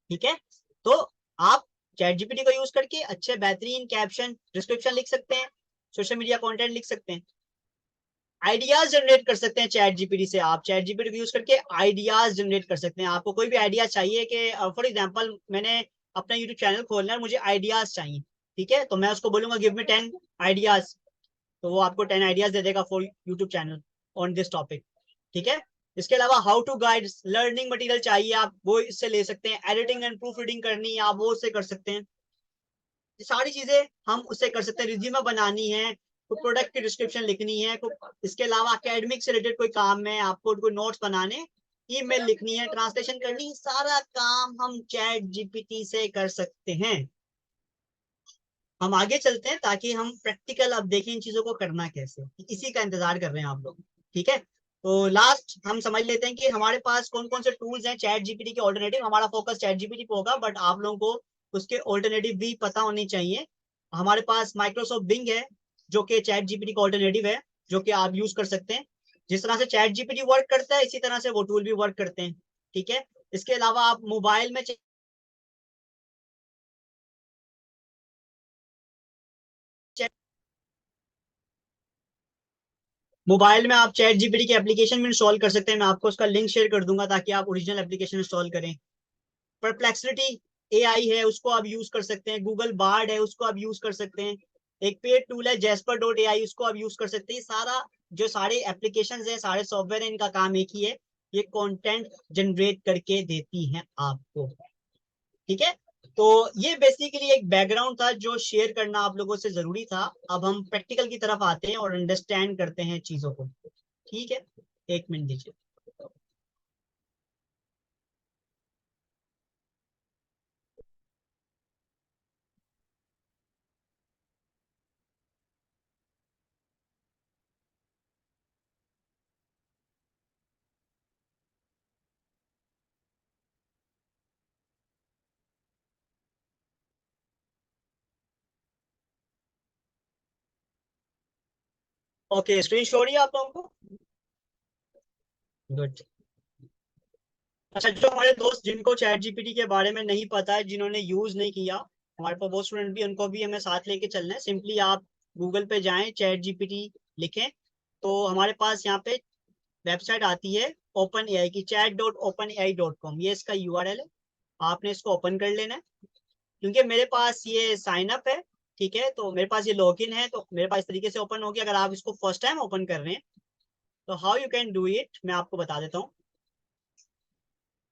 ठीक है। तो आप चैट जीपीटी को यूज करके अच्छे बेहतरीन कैप्शन डिस्क्रिप्शन लिख सकते हैं, सोशल मीडिया कंटेंट लिख सकते हैं, आइडियाज जनरेट कर सकते हैं चैट जीपीटी से। आप चैट जीपीटी को यूज करके आइडियाज जनरेट कर सकते हैं। आपको कोई भी आइडिया चाहिए कि फॉर एग्जांपल मैंने अपना यूट्यूब चैनल खोलना है, मुझे आइडियाज चाहिए, ठीक है, तो मैं उसको बोलूंगा गिव मी 10 आइडियाज, तो वो आपको 10 आइडियाज दे देगा for YouTube channel on this topic, ठीक है। इसके अलावा how to guide learning material चाहिए आप, वो इससे ले सकते हैं। एडिटिंग एंड प्रूफ रीडिंग करनी है आप, वो उससे कर सकते हैं। ये सारी चीजें हम उससे कर सकते हैं। रिज्यूमे बनानी है, कोई प्रोडक्ट की डिस्क्रिप्शन लिखनी है, इसके अलावा एकेडमिक से रिलेटेड कोई काम है, आपको कोई नोट्स बनाने, ईमेल लिखनी है, ट्रांसलेशन करनी, सारा काम हम चैट जीपीटी से कर सकते हैं। हम आगे चलते हैं ताकि हम प्रैक्टिकल अब देखें इन चीजों को करना कैसे, इसी का इंतजार कर रहे हैं आप लोग, ठीक है। तो लास्ट हम समझ लेते हैं कि हमारे पास कौन कौन से टूल्स हैं चैट जीपीटी के ऑल्टरनेटिव। हमारा फोकस चैट जीपीटी पे होगा, बट आप लोगों को उसके ऑल्टरनेटिव भी पता होनी चाहिए। हमारे पास माइक्रोसॉफ्ट बिंग है, जो कि चैट जीपीटी का ऑल्टरनेटिव है, जो कि आप यूज कर सकते हैं। जिस तरह से चैट जीपीटी वर्क करता है, इसी तरह से वो टूल भी वर्क करते हैं, ठीक है। इसके अलावा आप मोबाइल में आप चैट जीपीटी के एप्लीकेशन भी इंस्टॉल कर सकते हैं। मैं आपको उसका लिंक शेयर कर दूंगा ताकि आप ओरिजिनल एप्लीकेशन इंस्टॉल करें। परप्लेक्सिटी एआई है, उसको आप यूज कर सकते हैं। गूगल बार्ड है, उसको आप यूज कर सकते हैं। एक पेड टूल है जेस्पर डॉट एआई, उसको आप यूज कर सकते हैं। सारा जो सारे एप्लीकेशन है, सारे सॉफ्टवेयर है, इनका काम एक ही है, ये कंटेंट जनरेट करके देती हैं आपको, ठीक है। तो ये बेसिकली एक बैकग्राउंड था जो शेयर करना आप लोगों से जरूरी था। अब हम प्रैक्टिकल की तरफ आते हैं और अंडरस्टैंड करते हैं चीजों को, ठीक है। 1 मिनट दीजिए। ओके, स्क्रीन शो रही है आप लोगों को? गुड। अच्छा, जो हमारे दोस्त जिनको चैट जीपीटी के बारे में नहीं पता है, जिन्होंने यूज नहीं किया, हमारे पास वो स्टूडेंट भी, उनको भी हमें साथ लेके चलना है। सिंपली आप गूगल पे जाएं, चैट जीपीटी लिखें, तो हमारे पास यहाँ पे वेबसाइट आती है ओपन एआई की, chat.openeai.com, ये इसका यूआरएल है। आपने इसको ओपन कर लेना है। क्योंकि मेरे पास ये साइन अप है, ठीक है, तो मेरे पास ये लॉगिन है, तो मेरे पास इस तरीके से ओपन हो गया। अगर आप इसको फर्स्ट टाइम ओपन कर रहे हैं तो how you can do it मैं आपको बता देता हूँ।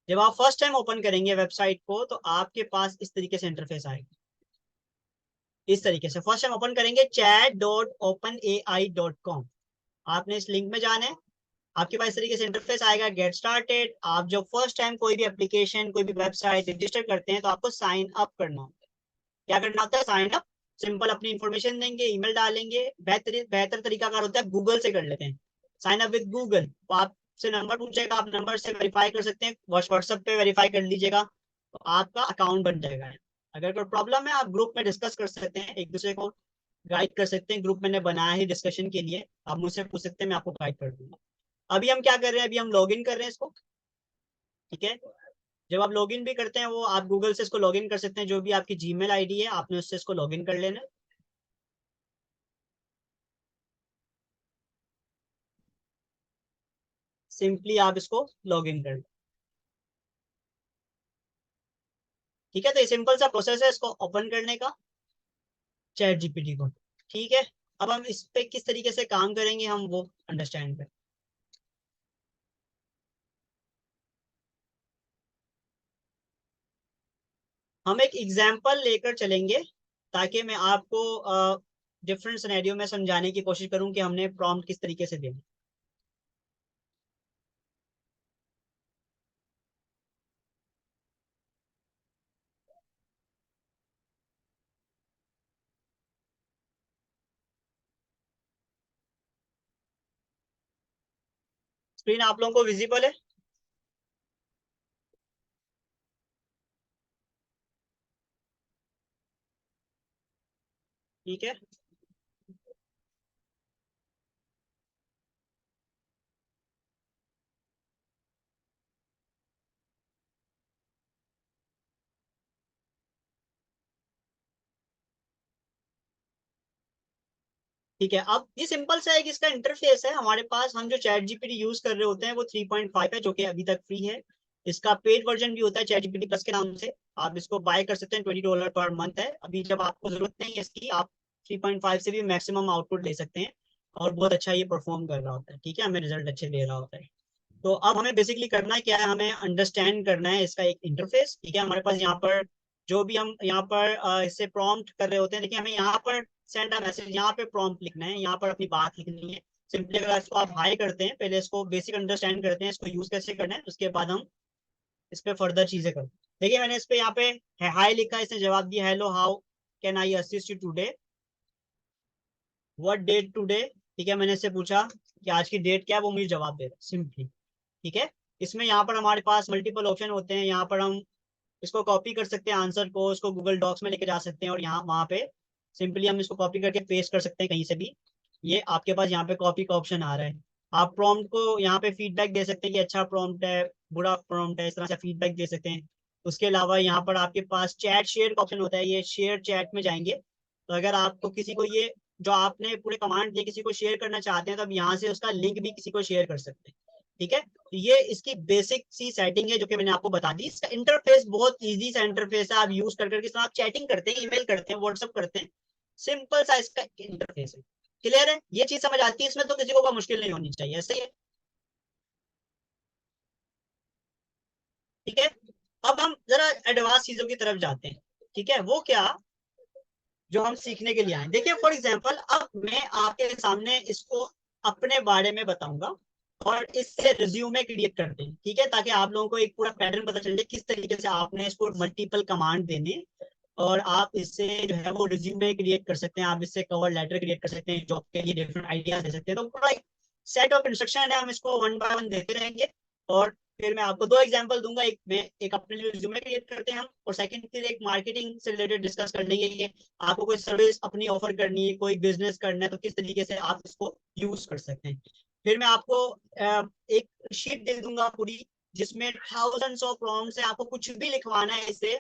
जब आप फर्स्ट टाइम ओपन करेंगे वेबसाइट को, तो आपके पास इस तरीके से इंटरफेस आएगा। इस तरीके से फर्स्ट टाइम ओपन करेंगे chat.openeai.com, आपने इस लिंक में जाना है। आपके पास इस तरीके से इंटरफेस आएगा, गेट स्टार्टेड। आप जब फर्स्ट टाइम कोई भी एप्लीकेशन, कोई भी वेबसाइट रजिस्टर करते हैं, तो आपको साइन अप करना होता है। क्या करना होता है? Sign up. सिंपल अपनी इंफॉर्मेशन देंगे, ईमेल डालेंगे। बेहतर बेहतर तरीका कार होता है गूगल से कर लेते हैं, साइन अप विद गूगल। तो आपसे नंबर पूछेगा, आप नंबर से वेरीफाई कर सकते हैं, व्हाट्सएप पे वेरीफाई कर लीजिएगा, तो आपका अकाउंट बन जाएगा। अगर कोई प्रॉब्लम है, आप ग्रुप में डिस्कस कर सकते हैं, एक दूसरे को गाइड कर सकते हैं। ग्रुप मैंने बनाया है डिस्कशन के लिए, आप मुझसे पूछ सकते हैं, मैं आपको गाइड कर दूंगा। अभी हम क्या कर रहे हैं? अभी हम लॉग इन कर रहे हैं इसको, ठीक है। जब आप लॉगिन भी करते हैं, वो आप गूगल से इसको लॉगिन कर सकते हैं। जो भी आपकी जीमेल आईडी है, आपने उससे इसको लॉगिन कर लेना है। सिंपली आप इसको लॉगिन कर, ठीक है। तो ये सिंपल सा प्रोसेस है इसको ओपन करने का, चैट जीपीटी को, ठीक है। अब हम इस पे किस तरीके से काम करेंगे, हम वो अंडरस्टैंड करें। हम एक एग्जाम्पल लेकर चलेंगे ताकि मैं आपको डिफरेंट सिनेरियो में समझाने की कोशिश करूं कि हमने प्रॉम्प्ट किस तरीके से देना। स्क्रीन आप लोगों को विजिबल है? ठीक है। ठीक है, अब ये सिंपल सा है कि इसका इंटरफेस है हमारे पास। हम जो चैट जीपीटी यूज कर रहे होते हैं वो 3.5 है, जो कि अभी तक फ्री है। इसका पेड वर्जन भी होता है चैट जीपीटी प्लस के नाम से। आप इसको बाय कर सकते हैं, $20 पर मंथ है। अभी जब आपको जरूरत नहीं है इसकी, आप 3.5 से भी मैक्सिमम आउटपुट ले सकते हैं। और बहुत अच्छा ये परफॉर्म कर रहा होता है, ठीक है, हमें रिजल्ट अच्छे दे रहा होता है। तो अब हमें बेसिकली करना क्या है, हमें अंडरस्टैंड करना है इसका एक इंटरफेस। ठीक है, हमारे पास यहाँ पर जो भी हम यहाँ पर इससे प्रॉम्प्ट कर रहे होते हैं, देखिए हमें यहाँ पर सेंड अ मैसेज, यहाँ पे प्रॉम्प्ट लिखना है, यहाँ पर अपनी बात लिखनी है। सिंपली अगर इसको आप हाई करते हैं, पहले इसको बेसिक अंडरस्टैंड करते हैं इसको यूज कैसे करना है, उसके बाद हम इस पे फर्दर चीजें करते हैं। देखिए मैंने इस पे यहाँ पे हाई लिखा, इसने जवाब दिया, hello how can I assist you today, what date today. ठीक है, मैंने इससे पूछा कि आज की डेट क्या है, वो मुझे जवाब दे रहा है सिंपली। ठीक है, इसमें यहाँ पर हमारे पास मल्टीपल ऑप्शन होते हैं। यहाँ पर हम इसको कॉपी कर सकते हैं आंसर को, उसको गूगल डॉक्स में लेके जा सकते हैं, और यहाँ वहाँ पे सिंपली हम इसको कॉपी करके पेस्ट कर सकते हैं कहीं से भी। ये आपके पास यहाँ पे कॉपी का ऑप्शन आ रहा है। आप प्रॉम्प्ट को यहाँ पे फीडबैक दे सकते हैं कि अच्छा प्रॉम्प्ट है, बुरा प्रॉम्प्ट है, इस तरह से फीडबैक दे सकते हैं। उसके अलावा यहाँ पर आपके पास चैट शेयर का ऑप्शन होता है, ये शेयर चैट में जाएंगे। तो अगर आपको किसी को ये जो आपने पूरे कमांड दिए किसी को शेयर करना चाहते हैं, तो अब यहाँ से उसका लिंक भी किसी को शेयर कर सकते हैं। ठीक है, तो ये इसकी बेसिक सी सेटिंग है जो कि मैंने आपको बता दी। इसका इंटरफेस बहुत इजी सा इंटरफेस है, आप यूज कर करके आप चैटिंग करते हैं, ईमेल करते हैं, व्हाट्सअप करते हैं। सिंपल सा इसका इंटरफेस है। क्लियर है, ये चीज समझ आती है इसमें, तो किसी को मुश्किल नहीं होनी चाहिए, सही है। ठीक है, अब हम जरा एडवांस चीजों की तरफ जाते हैं। ठीक है, वो क्या जो हम सीखने के लिए आए। देखिए फॉर एग्जाम्पल, अब मैं आपके सामने इसको अपने बारे में बताऊंगा, और इससे रिज्यूमे क्रिएट करते हैं। ठीक है, ताकि आप लोगों को एक पूरा पैटर्न पता चल जाए किस तरीके से आपने इसको मल्टीपल कमांड देने, और आप इससे जो है वो रिज्यूमे क्रिएट कर सकते हैं, आप इससे कवर लेटर क्रिएट कर सकते हैं, जॉब के लिए डिफरेंट आइडियाज दे सकते हैं। तो पूरा एक सेट ऑफ इंस्ट्रक्शन है, हम इसको वन बाय वन देते रहेंगे। और फिर मैं आपको दो एग्जांपल दूंगा, एक में एक अपने लिए रिज्यूमे क्रिएट करते हैं हम, और सेकंड फिर एक मार्केटिंग से रिलेटेड डिस्कस कर लेंगे कि आपको कोई सर्विस अपनी ऑफर करनी है, कोई बिजनेस करना है, तो किस तरीके से आप इसको यूज कर सकते हैं। फिर मैं आपको एक शीट दे दूंगा पूरी, जिसमें थाउजेंड्स ऑफ प्रॉम्प्ट्स है, आपको कुछ भी लिखवाना है इसे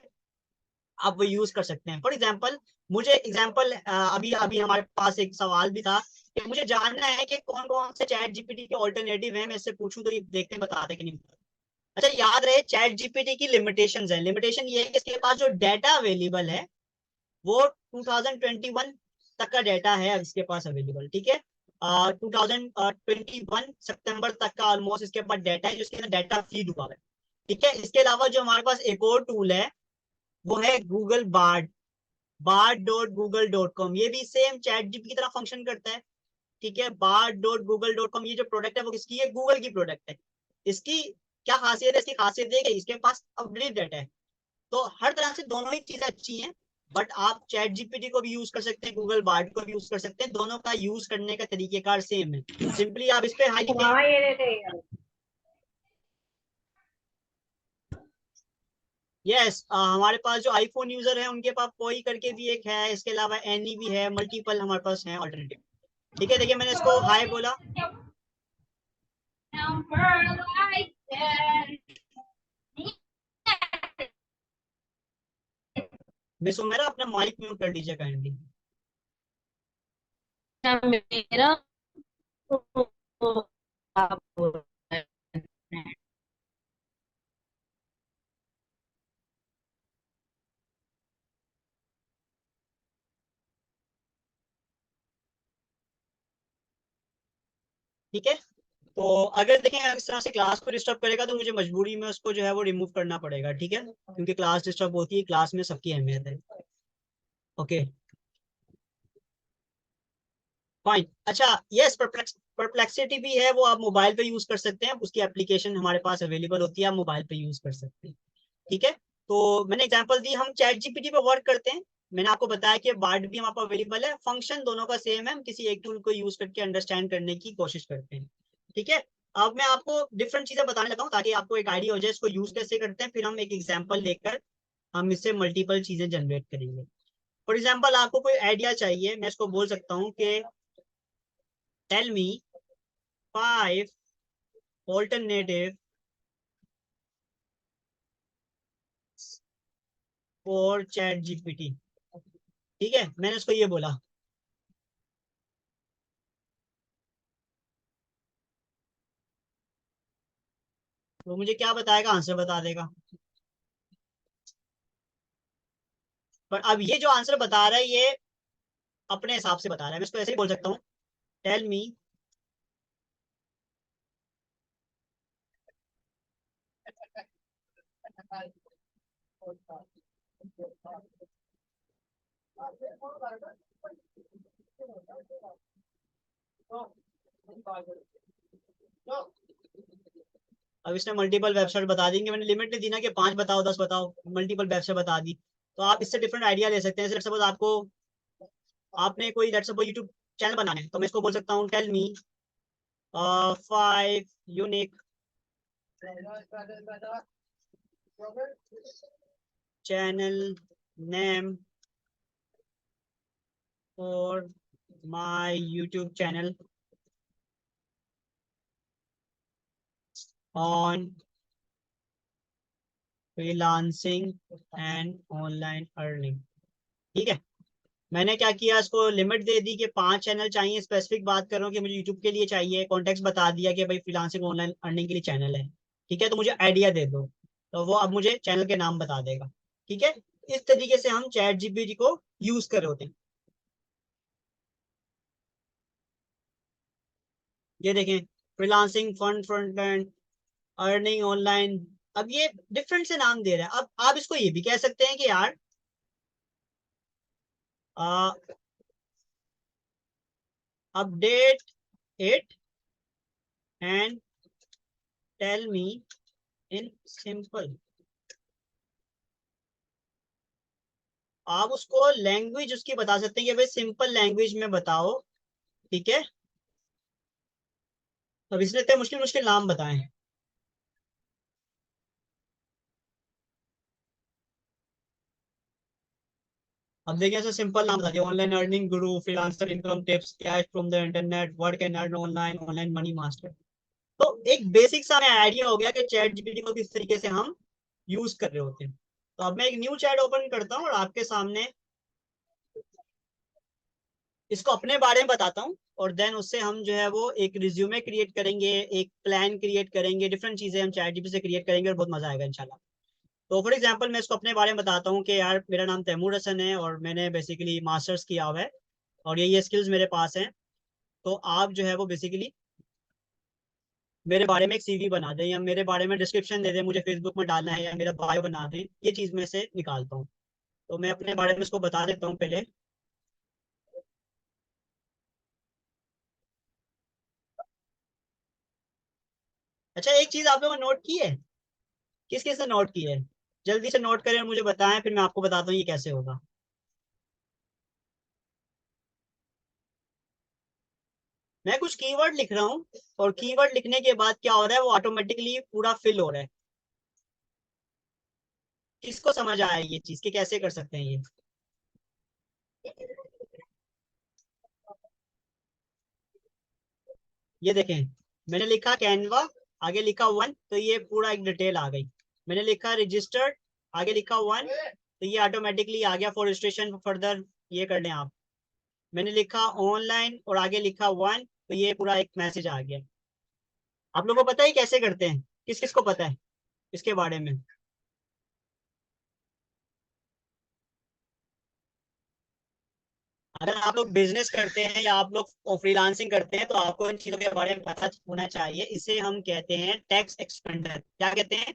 आप वो यूज कर सकते हैं। फॉर एग्जाम्पल, मुझे एग्जाम्पल अभी अभी हमारे पास एक सवाल भी था कि मुझे जानना है कि कौन कौन से चैट जीपीटी के ऑल्टरनेटिव हैं, मैं इससे पूछूं तो ये देखते हैं बताते कि नहीं। अच्छा, याद रहे चैट जीपीटी की लिमिटेशंस है। लिमिटेशन ये है कि इसके पास जो डाटा अवेलेबल है वो 2021 तक का डाटा है अब इसके पास अवेलेबल। ठीक है, 2021 सितंबर तक का ऑलमोस्ट इसके पास डाटा है, जिसके अंदर डाटा फीड हुआ है। ठीक है, इसके अलावा जो हमारे पास एक और टूल है वो है गूगल बार्ड, bard.google.com। ये भी सेम चैट जीपीटी की तरह फंक्शन करता है। ठीक है, bard.google.com ये जो प्रोडक्ट है वो किसकी है, गूगल की प्रोडक्ट है। इसकी क्या खासियत है, इसकी खासियत है कि इसके पास अपडेट डाटा है। तो हर तरह से दोनों ही चीजें अच्छी हैं। बट आप चैट जीपीटी को भी यूज कर सकते हैं, गूगल बार्ड को भी यूज कर सकते हैं, दोनों का यूज करने का तरीकेकार सेम है। सिंपली आप इस पे हाई लिखें। हाँ ये रहते हैं। यस, हमारे पास जो आईफोन यूजर है उनके पास कोई करके भी एक है, इसके अलावा एनी भी है, मल्टीपल हमारे पास है ऑल्टरनेटिव। ठीक है, देखिए मैंने इसको हाई बोला। मिस मेरा अपना माइक म्यूट कर लीजिए काइंडली। मेरा तो आप बोल रहे हैं। ठीक है, तो अगर देखें अगर इस तरह से क्लास को डिस्टर्ब करेगा तो मुझे मजबूरी में उसको जो है वो रिमूव करना पड़ेगा। ठीक है, क्योंकि क्लास डिस्टर्ब होती है, क्लास में सबकी अहमियत है। Okay fine. अच्छा, यस, परप्लेक्सिटी भी है, वो आप मोबाइल पे यूज कर सकते हैं, उसकी एप्लीकेशन हमारे पास अवेलेबल होती है, आप मोबाइल पे यूज कर सकते हैं। ठीक है, तो मैंने एग्जांपल दी, हम चैट जीपीटी पे वर्क करते हैं। मैंने आपको बताया कि बार्ड भी हमारे पास अवेलेबल है, फंक्शन दोनों का सेम है, हम किसी एक टूल को यूज करके अंडरस्टैंड करने की कोशिश करते हैं। ठीक है, अब मैं आपको डिफरेंट चीजें बताने लगा हूँ ताकि आपको एक आइडिया हो जाए इसको यूज कैसे करते हैं, फिर हम एक एग्जाम्पल लेकर हम इससे मल्टीपल चीजें जनरेट करेंगे। फॉर एग्जाम्पल, आपको कोई आइडिया चाहिए, मैं इसको बोल सकता हूँ कि tell me 5 alternative for chat GPT. ठीक है, मैंने उसको ये बोला। वो मुझे क्या बताएगा, आंसर बता देगा। पर अब ये जो आंसर बता रहा है ये अपने हिसाब से बता रहा है, मैं इसको ऐसे ही बोल सकता हूँ, टेल मी अब इसने मल्टीपल वेबसाइट बता देंगे, मैंने लिमिट नहीं दी ना कि 5 बताओ 10 बताओ, मल्टीपल वेबसाइट बता दी। तो आप इससे डिफरेंट आइडिया ले सकते हैं। जैसे सपोज आपको, आपने कोई लेट्स सपोज यूट्यूब चैनल बनाना है, तो मैं इसको बोल सकता हूँ tell me 5 unique channel name for my YouTube channel on freelancing and online earning. ठीक है, मैंने क्या किया, इसको लिमिट दे दी कि 5 चैनल चाहिए, स्पेसिफिक बात कर रहा हूँ कि मुझे यूट्यूब के लिए चाहिए, कॉन्टेक्स्ट बता दिया कि भाई फ्रीलांसिंग ऑनलाइन अर्निंग के लिए चैनल है। ठीक है, तो मुझे आइडिया दे दो, तो वो अब मुझे चैनल के नाम बता देगा। ठीक है, इस तरीके से हम चैट जीपीटी को यूज कर रहे होते हैं। ये देखें, freelancing, fund, front end, earning online. अब ये डिफरेंट से नाम दे रहा है। अब आप इसको ये भी कह सकते हैं कि यार update it and tell me in simple. आप उसको लैंग्वेज उसकी बता सकते हैं कि भाई सिंपल लैंग्वेज में बताओ। ठीक है, अब इसने इतने मुश्किल मुश्किल नाम बताए। अब देखिए, ऐसे सिंपल नाम बता दिया, online earning Guru, freelancer, income tips, cash from the internet, work and earn online, online money master. तो एक बेसिक सा हमें आइडिया हो गया कि चैट जीपीटी को किस तरीके से हम यूज कर रहे होते हैं। तो अब मैं एक न्यू चैट ओपन करता हूँ और आपके सामने इसको अपने बारे में बताता हूँ, और देन उससे हम जो है वो एक रिज्यूमे क्रिएट करेंगे, एक प्लान क्रिएट करेंगे, डिफरेंट चीजें हम चैट जीपीटी से क्रिएट करेंगे और बहुत मजा आएगा इंशाल्लाह। तो फॉर एग्जांपल मैं इसको अपने बारे में बताता हूँ कि यार मेरा नाम तैमूर हसन है और मैंने बेसिकली मास्टर्स किया हुआ है और ये स्किल्स मेरे पास हैं। तो आप जो है वो बेसिकली मेरे बारे में एक सीवी बना दें या मेरे बारे में डिस्क्रिप्शन दे दें, मुझे फेसबुक में डालना है या मेरा बायो बना दें, ये चीज़ में से निकालता हूँ। तो मैं अपने बारे में इसको बता देता हूँ पहले। अच्छा, एक चीज़ आप लोगों ने नोट की है, किस किस ने नोट की है? जल्दी से नोट करें और मुझे बताएं, फिर मैं आपको बताता हूँ ये कैसे होगा। मैं कुछ कीवर्ड लिख रहा हूँ और कीवर्ड लिखने के बाद क्या हो रहा है, वो ऑटोमेटिकली पूरा फिल हो रहा है। किसको समझ आया ये चीज़ कि कैसे कर सकते हैं ये? ये देखें, मैंने लिखा कैनवा, आगे लिखा 1, तो ये पूरा एक डिटेल आ गई। मैंने लिखा रजिस्टर्ड, आगे लिखा 1, तो ये ऑटोमेटिकली आ गया फॉर रजिस्ट्रेशन फर्दर, ये कर लें आप। मैंने लिखा ऑनलाइन और आगे लिखा 1, तो ये पूरा एक मैसेज आ गया। आप लोगों को पता है कैसे करते हैं? किस किस को पता है इसके बारे में? अगर आप लोग बिजनेस करते हैं या आप लोग फ्रीलांसिंग करते हैं तो आपको इन चीजों के बारे में पता होना चाहिए। इसे हम कहते हैं टैक्स एक्सपेंडर। क्या कहते हैं?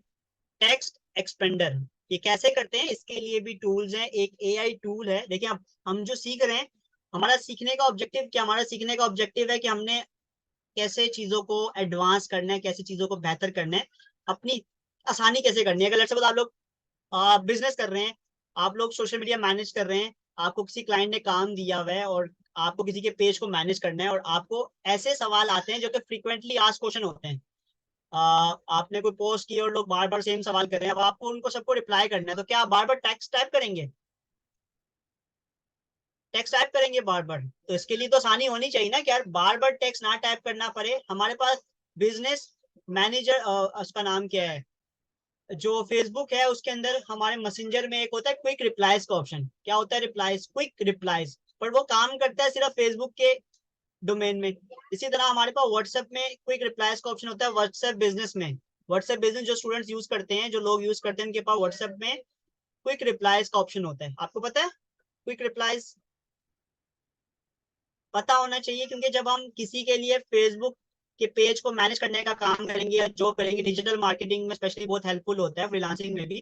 Text expander. ये कैसे करते हैं, इसके लिए भी टूल्स हैं। एक एआई टूल है। देखिए, अब हम जो सीख रहे हैं, हमारा सीखने का ऑब्जेक्टिव क्या, हमारा सीखने का ऑब्जेक्टिव है कि हमने कैसे चीजों को एडवांस करना है, कैसे चीजों को बेहतर करना है, अपनी आसानी कैसे करनी है। अगर लेट्स सपोज आप लोग बिजनेस कर रहे हैं, आप लोग सोशल मीडिया मैनेज कर रहे हैं, आपको किसी क्लाइंट ने काम दिया हुआ है और आपको किसी के पेज को मैनेज करना है, और आपको ऐसे सवाल आते हैं जो कि फ्रीक्वेंटली आस्क क्वेश्चन होते हैं। आपने कोई पोस्ट की और लोग बार बार सेम सवाल कर रहे हैं, अब आपको उनको सबको रिप्लाई करना है, तो क्या आप बार बार टेक्स्ट टाइप करेंगे? टेक्स्ट टाइप करेंगे बार बार? तो इसके लिए तो आसानी होनी चाहिए ना कि यार बार बार टेक्स्ट ना टाइप करना पड़े। हमारे पास बिजनेस मैनेजर, उसका नाम क्या है, जो फेसबुक है उसके अंदर हमारे मैसेंजर में एक होता है क्विक रिप्लाईज का ऑप्शन। क्या होता है? Replies, quick replies. पर वो काम करता है सिर्फ फेसबुक के डोमेन में। इसी तरह हमारे पास व्हाट्सएप में क्विक रिप्लाईज का ऑप्शन होता है, व्हाट्सएप बिजनेस में। व्हाट्सएप बिजनेस जो स्टूडेंट्स यूज करते हैं, जो लोग यूज करते हैं, उनके पास व्हाट्सएप में क्विक रिप्लाईज का ऑप्शन होता है। आपको पता है क्विक रिप्लाईज? पता होना चाहिए, क्योंकि जब हम किसी के लिए फेसबुक के पेज को मैनेज करने का काम करेंगे या जो करेंगे, डिजिटल मार्केटिंग में स्पेशली बहुत हेल्पफुल होता है, फ्रीलांसिंग में भी,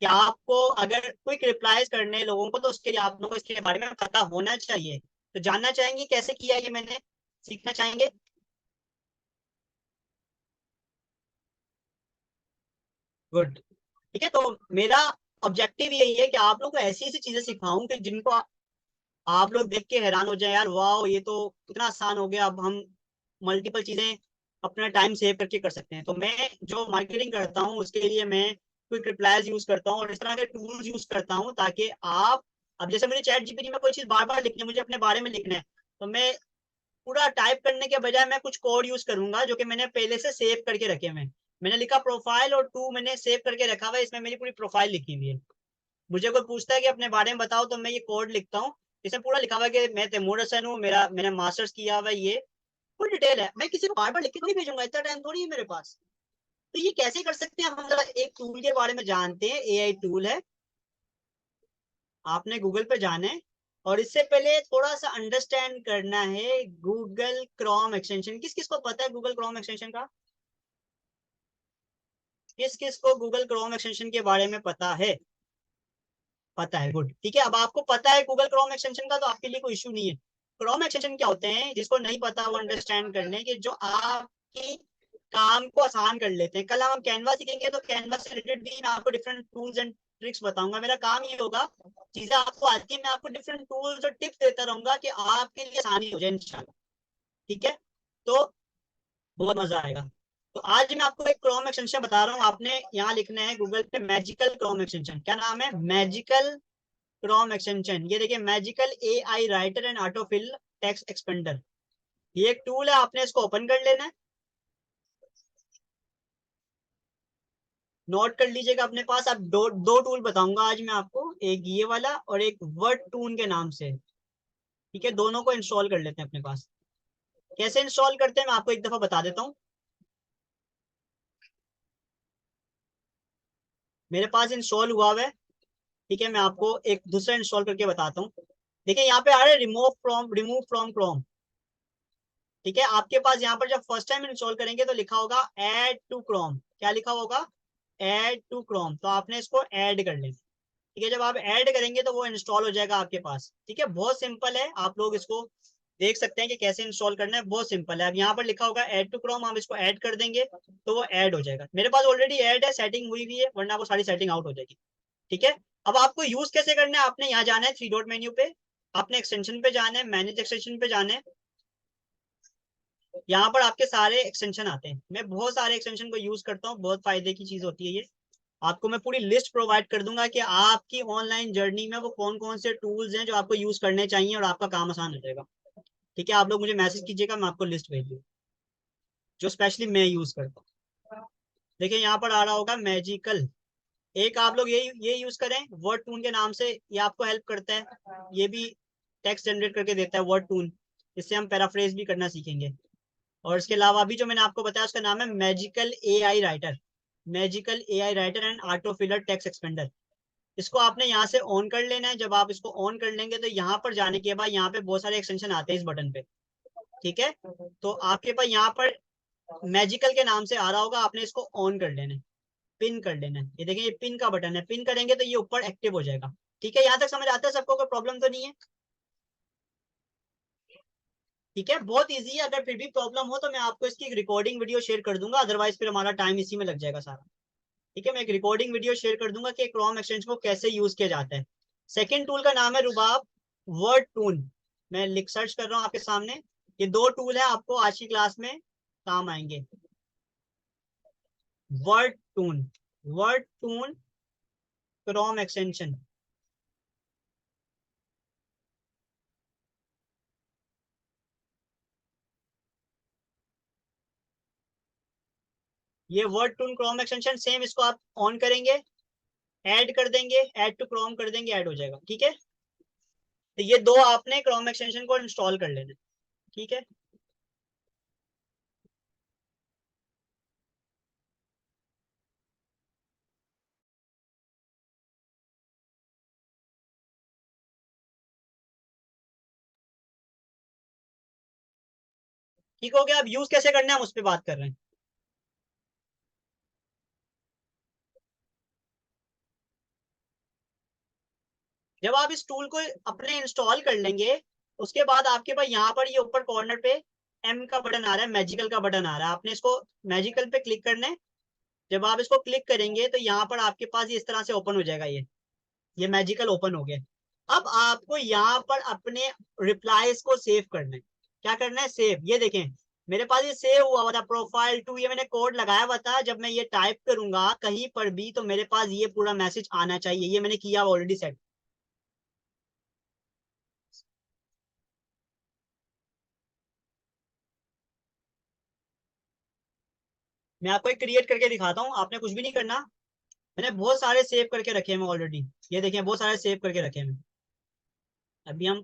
कि आपको अगर क्विक रिप्लाईज करने लोगों को, तो उसके लिए आप लोगों को इसके बारे में पता होना चाहिए। तो जानना चाहेंगे कैसे किया ये मैंने, सीखना चाहेंगे? गुड। ठीक है, तो मेरा ऑब्जेक्टिव यही है कि आप लोग को ऐसी ऐसी चीजें सिखाऊं कि जिनको आप लोग देख के हैरान हो जाए, यार वाह ये तो कितना आसान हो गया, अब हम मल्टीपल चीजें अपना टाइम सेव करके कर सकते हैं। तो मैं जो मार्केटिंग करता हूँ उसके लिए मैं क्विक रिप्लाईज यूज करता हूँ और इस तरह के टूल्स यूज करता हूँ, ताकि आप, अब जैसे मुझे चैट जीपीटी में कोई चीज बार बार लिखनी है, मुझे अपने बारे में लिखना है, तो मैं पूरा टाइप करने के बजाय मैं कुछ कोड यूज करूंगा जो कि मैंने पहले से सेव करके रखे हुए हैं। मैंने लिखा प्रोफाइल और टू मैंने सेव करके रखा हुआ है, इसमें मेरी पूरी प्रोफाइल लिखी हुई है। मुझे कोई पूछता है कि अपने बारे में बताओ, तो मैं ये कोड लिखता हूँ, इसमें पूरा लिखा हुआ है कि मैं तैमूर हसन हूँ, मेरा मैंने मास्टर्स किया हुआ है, ये फुल डिटेल है। मैं किसी को बार बार लिख के थोड़ी भेजूंगा, इतना टाइम थोड़ी है मेरे पास। तो ये कैसे कर सकते हैं हम, जरा एक टूल के बारे में जानते हैं। एआई टूल है, आपने गूगल पे जाना है, और इससे पहले थोड़ा सा अंडरस्टैंड करना है गूगल क्रोम एक्सटेंशन। किस किस को पता है गूगल क्रोम एक्सटेंशन का? किस किस को गूगल क्रोम एक्सटेंशन के बारे में पता है? पता है, गुड। ठीक है, अब आपको पता है गूगल क्रोम एक्सटेंशन का, तो आपके लिए कोई इश्यू नहीं है। क्रोम एक्सटेंशन क्या होते हैं, जिसको नहीं पता वो अंडरस्टैंड कर लें, कि जो आपकी काम को आसान कर लेते हैं। कल हम कैनवा सीखेंगे, तो कैनवा से रिलेटेड भी मैं आपको डिफरेंट टूल्स एंड ट्रिक्स बताऊंगा। मेरा काम ये होगा, चीजें आपको आती है, मैं आपको डिफरेंट टूल्स और टिप्स देता रहूंगा कि आपके लिए आसानी हो जाए इंशाल्लाह। ठीक है, तो बहुत मजा आएगा। तो आज मैं आपको एक क्रोम एक्सटेंशन बता रहा हूँ, आपने यहाँ लिखना है गूगल पे मैजिकल क्रोम एक्सटेंशन। क्या नाम है? Magical Chrome extension. ये देखिए, magical A I writer and autofill text expander, ये एक टूल है, आपने इसको ओपन कर लेना है। नोट कर लीजिएगा अपने पास। अब दो टूल बताऊंगा आज मैं आपको, एक ये वाला और एक वर्ड टून के नाम से। ठीक है, दोनों को इंस्टॉल कर लेते हैं अपने पास। कैसे इंस्टॉल करते हैं मैं आपको एक दफा बता देता हूँ। मेरे पास इंस्टॉल हुआ हुआ है, ठीक है, मैं आपको एक दूसरा इंस्टॉल करके बताता हूँ। देखिए यहाँ पे आ रहा है रिमूव फ्रॉम क्रोम। ठीक है, आपके पास यहाँ पर जब फर्स्ट टाइम इंस्टॉल करेंगे तो लिखा होगा ऐड टू क्रोम। क्या लिखा होगा? Add to Chrome. तो आपने इसको ऐड कर लें। ठीक है, जब आप ऐड करेंगे तो वो इंस्टॉल हो जाएगा आपके पास। ठीक है, बहुत सिंपल है, आप लोग इसको देख सकते हैं कि कैसे इंस्टॉल करना है, बहुत सिंपल है। अब यहाँ पर लिखा होगा ऐड टू क्रोम, हम इसको ऐड कर देंगे तो वो ऐड हो जाएगा। मेरे पास ऑलरेडी ऐड है, सेटिंग हुई हुई है, वरना वो सारी सेटिंग आउट हो जाएगी। ठीक है, अब आपको यूज कैसे करना है, आपने यहाँ जाना है थ्री डॉट मेन्यू पे, आपने एक्सटेंशन पे जाना है, मैनेज एक्सटेंशन पे जाना है। यहाँ पर आपके सारे एक्सटेंशन आते हैं, मैं बहुत सारे एक्सटेंशन को यूज करता हूँ, बहुत फायदे की चीज होती है ये। आपको मैं पूरी लिस्ट प्रोवाइड कर दूंगा कि आपकी ऑनलाइन जर्नी में वो कौन कौन से टूल्स हैं जो आपको यूज करने चाहिए, और आपका काम आसान हो जाएगा। ठीक है, आप लोग मुझे मैसेज कीजिएगा, मैं आपको लिस्ट भेज दूँ जो स्पेशली मैं यूज करता हूँ। देखिए यहाँ पर आ रहा होगा मैजिकल। एक आप लोग ये यूज करें वर्ड टून के नाम से, ये आपको हेल्प करता है, ये भी टेक्स्ट जनरेट करके देता है वर्ड टून। इससे हम पैराफ्रेज भी करना सीखेंगे। और इसके अलावा अभी जो मैंने आपको बताया उसका नाम है magical A I writer. Magical A I writer and auto filler text expander. इसको आपने यहाँ से ऑन कर लेना है। जब आप इसको ऑन कर लेंगे तो यहाँ पर जाने के बाद यहाँ पे बहुत सारे एक्सटेंशन आते हैं इस बटन पे। ठीक है, तो आपके पास यहाँ पर मैजिकल के नाम से आ रहा होगा, आपने इसको ऑन कर लेना है, पिन कर लेना है। ये देखिए, ये पिन का बटन है, पिन करेंगे तो ये ऊपर एक्टिव हो जाएगा। ठीक है, यहाँ तक समझ आता है सबको? कोई प्रॉब्लम तो नहीं है? ठीक है, बहुत इजी है। अगर फिर भी प्रॉब्लम हो तो मैं आपको इसकी रिकॉर्डिंग वीडियो शेयर कर दूंगा, अदरवाइज फिर हमारा टाइम इसी में लग जाएगा सारा। ठीक है, मैं एक रिकॉर्डिंग वीडियो शेयर कर दूंगा कि क्रोम एक्सटेंशन को कैसे यूज किया जाता है। सेकेंड टूल का नाम है रुबाब वर्ड टून। मैं लिख सर्च कर रहा हूँ आपके सामने। ये दो टूल है, आपको आज की क्लास में काम आएंगे। Wordtune, Wordtune Chrome extension. ये Wordtune Chrome extension same, इसको आप ऑन करेंगे, ऐड कर देंगे, ऐड टू क्रोम कर देंगे, ऐड हो जाएगा। ठीक है, तो ये दो आपने क्रोम एक्सटेंशन को इंस्टॉल कर लेना। ठीक है, ठीक हो गया। अब यूज कैसे करना है हम उस पर बात कर रहे हैं। जब आप इस टूल को अपने इंस्टॉल कर लेंगे, उसके बाद आपके पास यहाँ पर ये ऊपर कॉर्नर पे एम का बटन आ रहा है, मैजिकल का बटन आ रहा है, आपने इसको मैजिकल पे क्लिक करना है। जब आप इसको क्लिक करेंगे तो यहाँ पर आपके पास ये इस तरह से ओपन हो जाएगा। ये मैजिकल ओपन हो गया। अब आपको यहाँ पर अपने रिप्लाईज को सेव करना है। क्या करना है? सेव। ये देखें, मेरे पास ये सेव हुआ हुआ था प्रोफाइल टू, ये मैंने कोड लगाया हुआ था। जब मैं ये टाइप करूंगा कहीं पर भी तो मेरे पास ये पूरा मैसेज आना चाहिए। ये मैंने किया ऑलरेडी सेट। मैं आपको एक क्रिएट करके दिखाता हूँ, आपने कुछ भी नहीं करना। मैंने बहुत सारे सेव करके रखे हैं ऑलरेडी। ये देखिए, बहुत सारे सेव करके रखे हैं। अभी हम,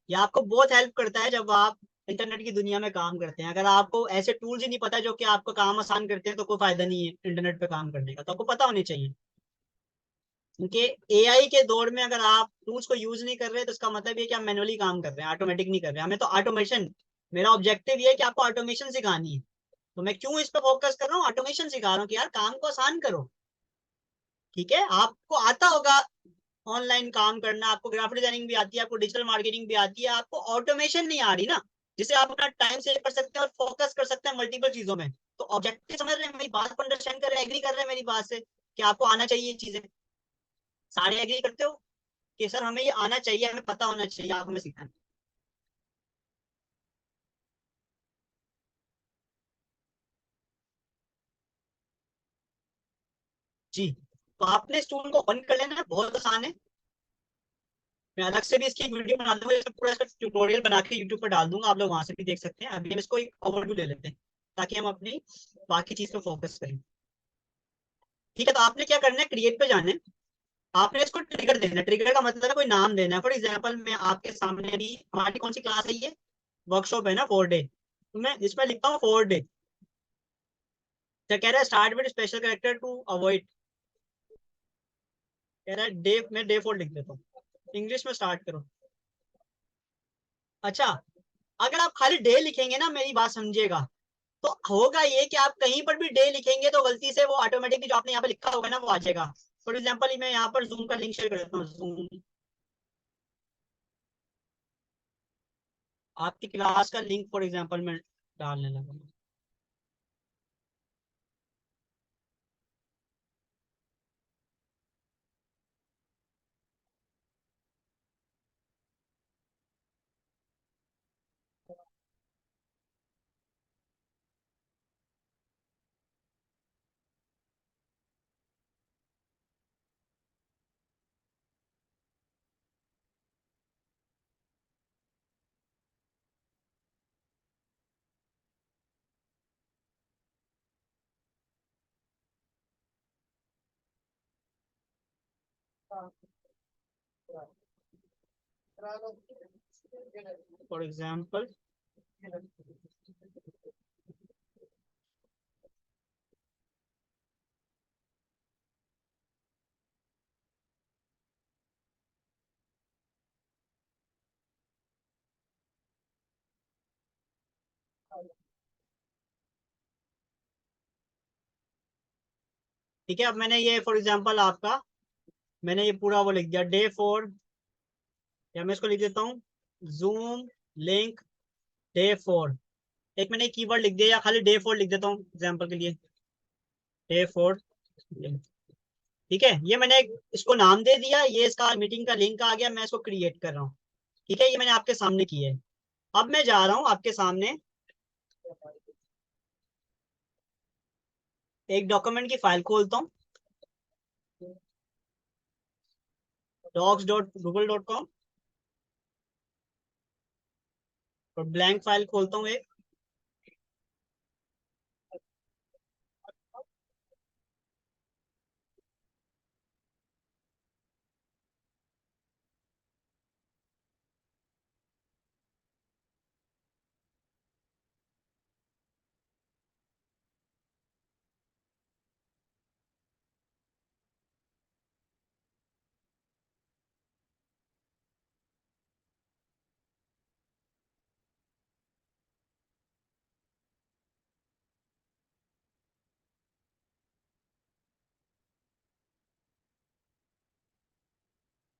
ये आपको बहुत हेल्प करता है जब आप इंटरनेट की दुनिया में काम करते हैं। अगर आपको ऐसे टूल्स ही नहीं पता जो कि आपका काम आसान करते हैं तो कोई फायदा नहीं है इंटरनेट पे काम करने का। तो आपको पता होनी चाहिए, क्योंकि एआई के दौर में अगर आप टूल्स को यूज नहीं कर रहे तो इसका मतलब ये कि आप मैनुअली काम कर रहे हैं, ऑटोमेटिक नहीं कर रहे हैं। हमें तो ऑटोमेशन, मेरा ऑब्जेक्टिव ये है कि आपको ऑटोमेशन सिखानी है। तो मैं क्यों इस पर फोकस कर रहा हूँ, ऑटोमेशन सिखा रहा हूँ कि यार काम को आसान करो। ठीक है, आपको आता होगा ऑनलाइन काम करना, आपको ग्राफिक डिजाइनिंग भी आती है, आपको डिजिटल मार्केटिंग भी आती है, आपको ऑटोमेशन नहीं आ रही ना, जिसे आप अपना टाइम सेव कर सकते हैं और फोकस कर सकते हैं मल्टीपल चीजों में। तो ऑब्जेक्टिव समझ रहे हैं मेरी बात को, अंडरस्टैंड कर रहे हैं, एग्री कर रहे हैं मेरी बात से कि आपको आना चाहिए ये चीजें। सारे एग्री करते हो कि सर हमें ये आना चाहिए, हमें पता होना चाहिए, आप हमें सिखाना। जी। तो आपने इस टूल को ओपन कर लेना है, बहुत आसान है। मैं अलग से भी इसकी एक वीडियो बना दूंगा, इसका पूरा इसका ट्यूटोरियल बना के यूट्यूब पर डाल दूंगा, आप लोग वहां से भी देख सकते हैं। अभी हम इसको एक ओवरव्यू ले लेते हैं ताकि हम अपनी बाकी चीज पे फोकस करें। ठीक है, तो आपने क्या करना है, क्रिएट पे जाना है। आपने इसको ट्रिगर देना है। ट्रिगर का मतलब है कोई नाम देना है। फॉर एग्जाम्पल मैं आपके सामने अभी, हमारी कौन सी क्लास है ये, वर्कशॉप है ना 4 डे, तो मैं इसमें लिखता हूँ 4 डे। क्या कह रहा है, start with special character to avoid. कह रहा है डे, मैं डे 4 लिख देता हूँ, इंग्लिश में स्टार्ट करो। अच्छा, अगर आप खाली डे लिखेंगे ना, मेरी बात समझिएगा, तो होगा ये कि आप कहीं पर भी डे लिखेंगे तो गलती से वो ऑटोमेटिकली जो आपने यहाँ पे लिखा होगा ना वो आ जाएगा। फॉर एग्जाम्पल मैं यहाँ पर जूम का लिंक शेयर कर देता हूँ, जूम। आपकी क्लास का लिंक फॉर एग्जाम्पल मैं डालने लगा। फॉर एग्जाम्पल, ठीक है। अब मैंने ये फॉर एग्जाम्पल आपका, मैंने ये पूरा वो लिख दिया डे 4, या मैं इसको लिख देता हूँ जूम लिंक डे 4। एक मैंने कीवर्ड लिख दिया, या खाली डे 4 लिख देता हूँ एग्जाम्पल के लिए, डे 4। ठीक है, ये मैंने इसको नाम दे दिया, ये इसका मीटिंग का लिंक आ गया, मैं इसको क्रिएट कर रहा हूँ। ठीक है, ये मैंने आपके सामने किया है। अब मैं जा रहा हूँ आपके सामने एक डॉक्यूमेंट की फाइल खोलता हूँ, docs.google.com, और ब्लैंक फाइल खोलता हूँ एक।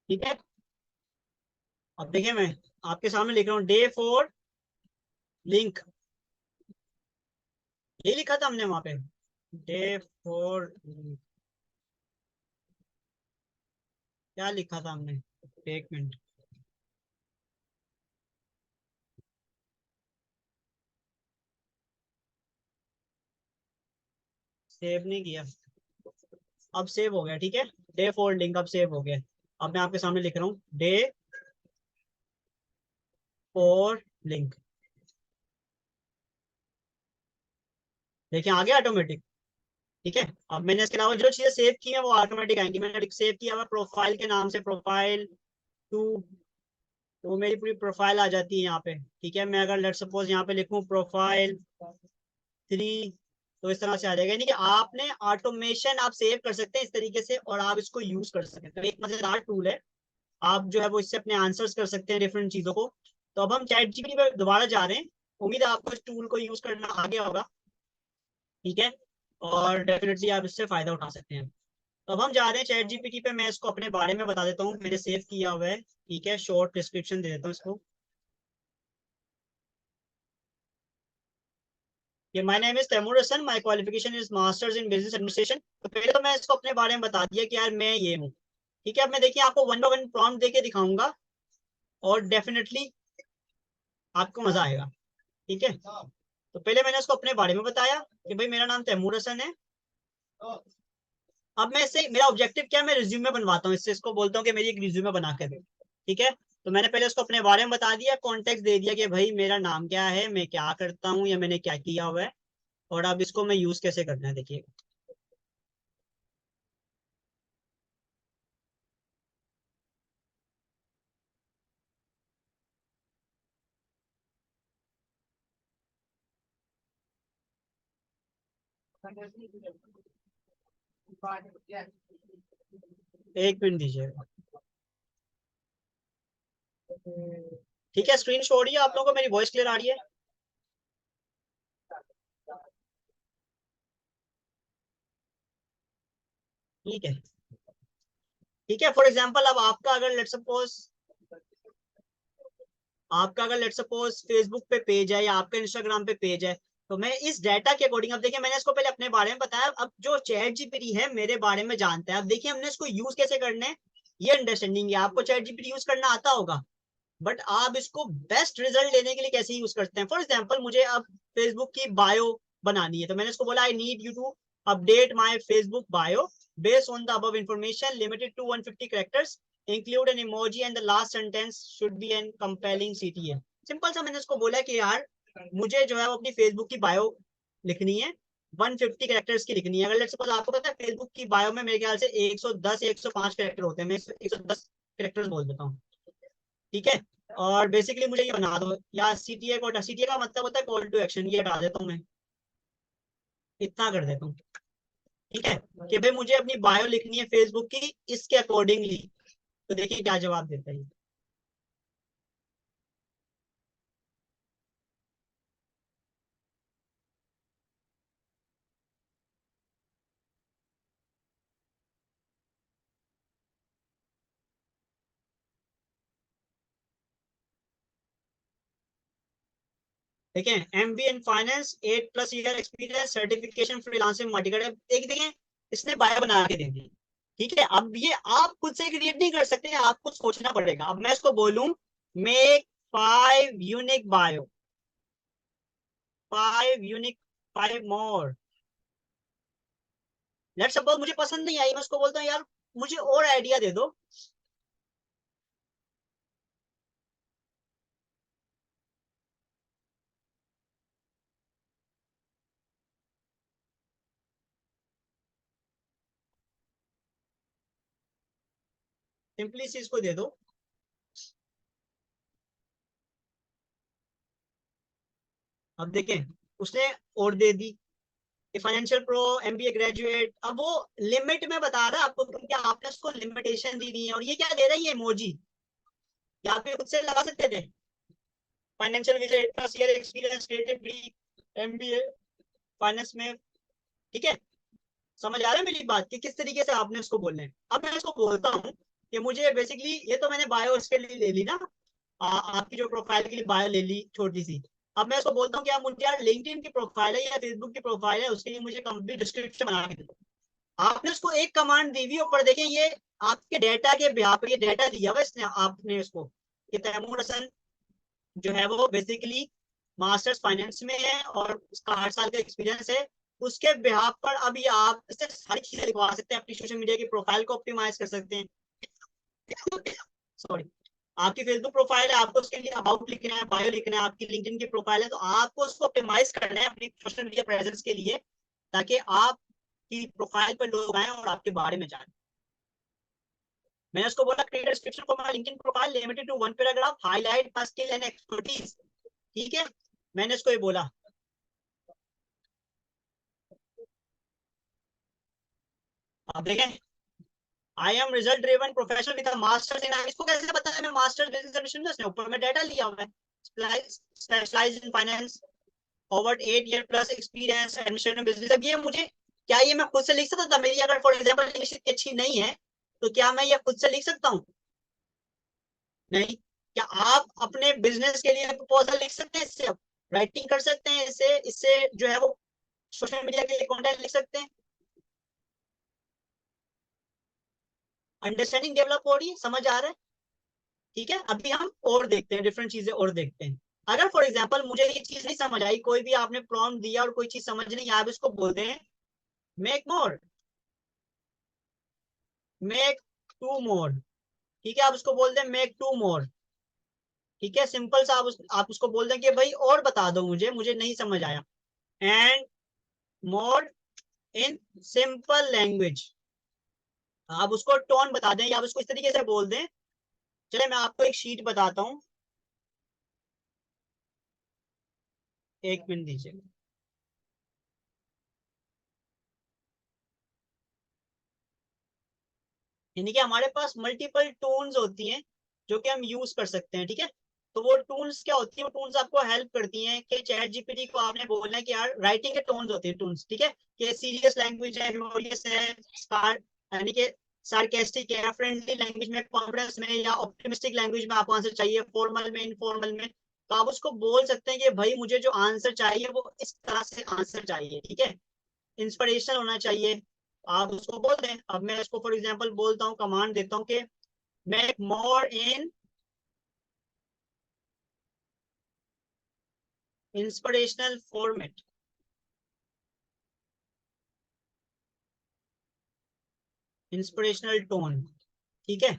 ठीक है। अब देखिए मैं आपके सामने लिख रहा हूँ डे फॉर लिंक, ये लिखा था हमने वहां पे, डे फॉर, क्या लिखा था हमने, एक मिनट, सेव नहीं किया, अब सेव हो गया, ठीक है। डे फॉर लिंक अब सेव हो गया। अब मैं आपके सामने लिख रहा हूँ डे फॉर लिंक, देखिए आ गया ऑटोमेटिक। ठीक है, अब मैंने इसके अलावा जो चीजें सेव की हैं वो ऑटोमेटिक आएंगी। मैंने सेव किया हुआ प्रोफाइल के नाम से, प्रोफाइल टू, तो वो मेरी पूरी प्रोफाइल आ जाती है यहाँ पे। ठीक है, मैं अगर लेट सपोज यहाँ पे लिखूँ प्रोफाइल 3, तो इस तरह से आ जाएगा। यानी कि आपने ऑटोमेशन आप सेव कर सकते हैं इस तरीके से, और आप इसको यूज कर सकते हैं। तो एक मजेदार टूल है, आप जो है वो इससे अपने आंसर्स कर सकते हैं डिफरेंट चीजों को। तो अब हम चैट जीपीटी पर दोबारा जा रहे हैं। उम्मीद है आपको इस टूल को यूज करना आ गया होगा। ठीक है, और डेफिनेटली आप इससे फायदा उठा सकते हैं। तो अब हम जा रहे हैं चैट जीपीटी पे। मैं इसको अपने बारे में बता देता हूँ, मैंने सेव किया हुआ है। ठीक है, शॉर्ट डिस्क्रिप्शन दे देता हूँ इसको कि my name is Taimur Hasan, my qualification is masters in business administration. तो पहले तो मैं इसको अपने बारे में बता दिया कि यार मैं ये हूँ। ठीक है, अब मैं देखिए आपको वन बाय वन प्रॉम्प्ट देके दिखाऊंगा, और डेफिनेटली आपको मजा आएगा। ठीक है, तो पहले मैंने उसको अपने बारे में बताया कि भाई मेरा नाम तैमूर हसन है। अब मैं इससे मेरा ऑब्जेक्टिव क्या है, मैं रिज्यूमे बनवाता हूँ इससे, इसको बोलता हूँ कि मेरी एक रिज्यूमे बना के दे। ठीक है, तो मैंने पहले उसको अपने बारे में बता दिया, कॉन्टेक्स्ट दे दिया कि भाई मेरा नाम क्या है, मैं क्या करता हूँ, या मैंने क्या किया हुआ है, और अब इसको मैं यूज कैसे करना है देखिए। एक मिनट दीजिएगा। ठीक है, स्क्रीन शो हो रही है आप लोगों को, मेरी वॉइस क्लियर आ रही है? ठीक है। ठीक है, फॉर एग्जाम्पल अब आपका अगर लेट सपोज फेसबुक पे पेज है या आपका इंस्टाग्राम पे पेज है, तो मैं इस डाटा के अकॉर्डिंग, अब देखिए मैंने इसको पहले अपने बारे में बताया, अब जो चैट जीपीटी है मेरे बारे में जानता है। अब देखिए हमने इसको यूज कैसे करना है, ये अंडरस्टैंडिंग है। आपको चैट जीपीटी यूज करना आता होगा, बट आप इसको बेस्ट रिजल्ट लेने के लिए कैसे यूज करते हैं। फॉर एग्जाम्पल मुझे अब फेसबुक की बायो बनानी है, तो मैंने इसको बोला I need you to update my Facebook bio based on the above information limited to 150 characters, include an emoji and the last sentence should be an compelling CTA। Simple सा मैंने इसको बोला कि यार मुझे जो है वो अपनी फेसबुक की बायो लिखनी है, 150 कैरेक्टर्स की लिखनी है। अगर लेट्स सपोज आपको पता है फेसबुक की बायो में मेरे ख्याल से 110 105 कैरेक्टर होते हैं, मैं 110 कैरेक्टर्स बोल देता हूँ। ठीक है, और बेसिकली मुझे ये बना दो, या सीटीए को, सीटीए का मतलब होता है कॉल टू एक्शन, ये हटा देता हूँ मैं, इतना कर देता हूँ। ठीक है, कि भाई मुझे अपनी बायो लिखनी है फेसबुक की इसके अकॉर्डिंगली। तो देखिए क्या जवाब देता है। देखिए MB in finance, 8+ year experience, certification freelancing marketer, एक देखें इसने बायो बना के दे दी। ठीक है, अब ये आप खुद से क्रिएट नहीं कर सकते, आपको सोचना पड़ेगा। अब मैं इसको बोलूं मेक 5 यूनिक बायो, 5 यूनिक, 5 मोर। लेट सपोज मुझे पसंद नहीं आई, मैं उसको बोलता हूँ यार मुझे और आइडिया दे दो। सिंपली सी इसको दे दो। अब देखें उसने और दे दी, फाइनेंशियल प्रो, एमबीए ग्रेजुएट। अब वो लिमिट में बता रहा है आपको, क्योंकि आपने उसको लिमिटेशन दी दी है। और ये क्या दे रही है इमोजी, ये आप भी खुद से लगा सकते थे। फाइनेंशियल विजय, प्लस ईयर एक्सपीरियंस, क्रिएटिव भी, एमबीए फाइनेंस में। ठीक है, समझ आ रहा है मेरी बात कि किस तरीके से आपने उसको बोलना है। अब मैं इसको बोलता हूँ कि मुझे बेसिकली, ये तो मैंने बायो उसके लिए ले ली ना, आपकी जो प्रोफाइल के लिए बायो ले ली छोटी सी। अब मैं उसको बोलता हूँ कि आप मुझे यार लिंक्डइन की प्रोफाइल है या फेसबुक की प्रोफाइल है, उसके लिए मुझे कंप्लीट डिस्क्रिप्शन बना के दे दो। आपने उसको एक कमांड दी हुई, ऊपर देखें ये आपके डेटा के बिहार पर ये डेटा दिया हुआ इसने, आपने उसको कि तैमूर हसन जो है वो बेसिकली मास्टर्स फाइनेंस में है और उसका 8 साल का एक्सपीरियंस है। उसके बिहाफ पर अभी आप इससे सारी चीजें लिखवा सकते हैं, अपनी सोशल मीडिया की प्रोफाइल को ऑप्टिमाइज कर सकते हैं। सॉरी, आपकी फेसबुक प्रोफाइल है, आपको उसके लिए अबाउट लिखना है, बायो लिखना है, आपकी लिंक्डइन की प्रोफाइल है, तो आपको उसको ऑप्टिमाइज करना है अपनी सोशल मीडिया प्रेजेंस के लिए, ताकि आपकी प्रोफाइल पर लोग आए और आपके बारे में जाने। मैंने उसको बोला create description for my LinkedIn profile limited to one paragraph, highlight my skill and expertise. ठीक है, मैंने उसको ये बोला। आप देखें, I am result driven professional with masters in, इसको कैसे पता है मैं मास्टर्स बिजनेस एडमिनिस्ट्रेशन, ऊपर में डाटा लिया हुआ है, specialize in finance, over 8 year plus experience administration business. अब ये मुझे, क्या ये मैं खुद से लिख सकता था? मेरी अगर फॉर एग्जांपल इंग्लिश अच्छी नहीं है, तो क्या मैं ये खुद से लिख सकता हूँ? नहीं। क्या आप अपने बिजनेस के लिए प्रपोजल लिख सकते हैं इससे? आप राइटिंग कर सकते हैं इससे, इससे जो है वो सोशल मीडिया के लिए कंटेंट लिख सकते हैं। अंडरस्टैंडिंग डेवलप हो रही है, समझ आ रहा है? ठीक है, अभी हम और देखते हैं, डिफरेंट चीजें और देखते हैं। अगर फॉर एग्जांपल मुझे ये चीज नहीं समझ आई, कोई भी आपने प्रॉम्प्ट दिया और कोई चीज समझ नहीं, आप इसको बोलते हैं मेक मोर, मेक टू मोर। ठीक है, आप उसको बोलते हैं मेक टू मोर। ठीक है, सिंपल सा आप उसको बोल दें कि भाई और बता दो मुझे, मुझे नहीं समझ आया। And more in simple language. आप उसको टोन बता दें या आप उसको इस तरीके से बोल दें। चले मैं आपको एक शीट बताता हूँ, एक मिनट दीजिए। यानी कि हमारे पास मल्टीपल टूल्स होती हैं जो कि हम यूज कर सकते हैं। ठीक है, तो वो टूल्स क्या होती है? वो टूल्स आपको हेल्प करती हैं कि चैट जीपीटी को आपने बोलना है कि यार राइटिंग के टोन्स होते हैं टूल्स। ठीक है, कि सीरियस लैंग्वेज है, ह्यूमोरियस है, यानी कि सार्केस्टिक है, फ्रेंडली लैंग्वेज में, कॉन्फिडेंस में, या ऑप्टिमिस्टिक लैंग्वेज में आपको आंसर चाहिए, फॉर्मल में, इनफॉर्मल में। तो आप उसको बोल सकते हैं कि भाई मुझे जो आंसर चाहिए वो इस तरह से आंसर चाहिए। ठीक है, इंस्पिरेशनल होना चाहिए। आप उसको बोल दें। अब मैं इसको फॉर एग्जांपल बोलता हूँ, कमांड देता हूँ कि मेक मोर इन इंस्पिरेशनल फॉर्मेट, इंस्पिरेशनल टोन। ठीक है,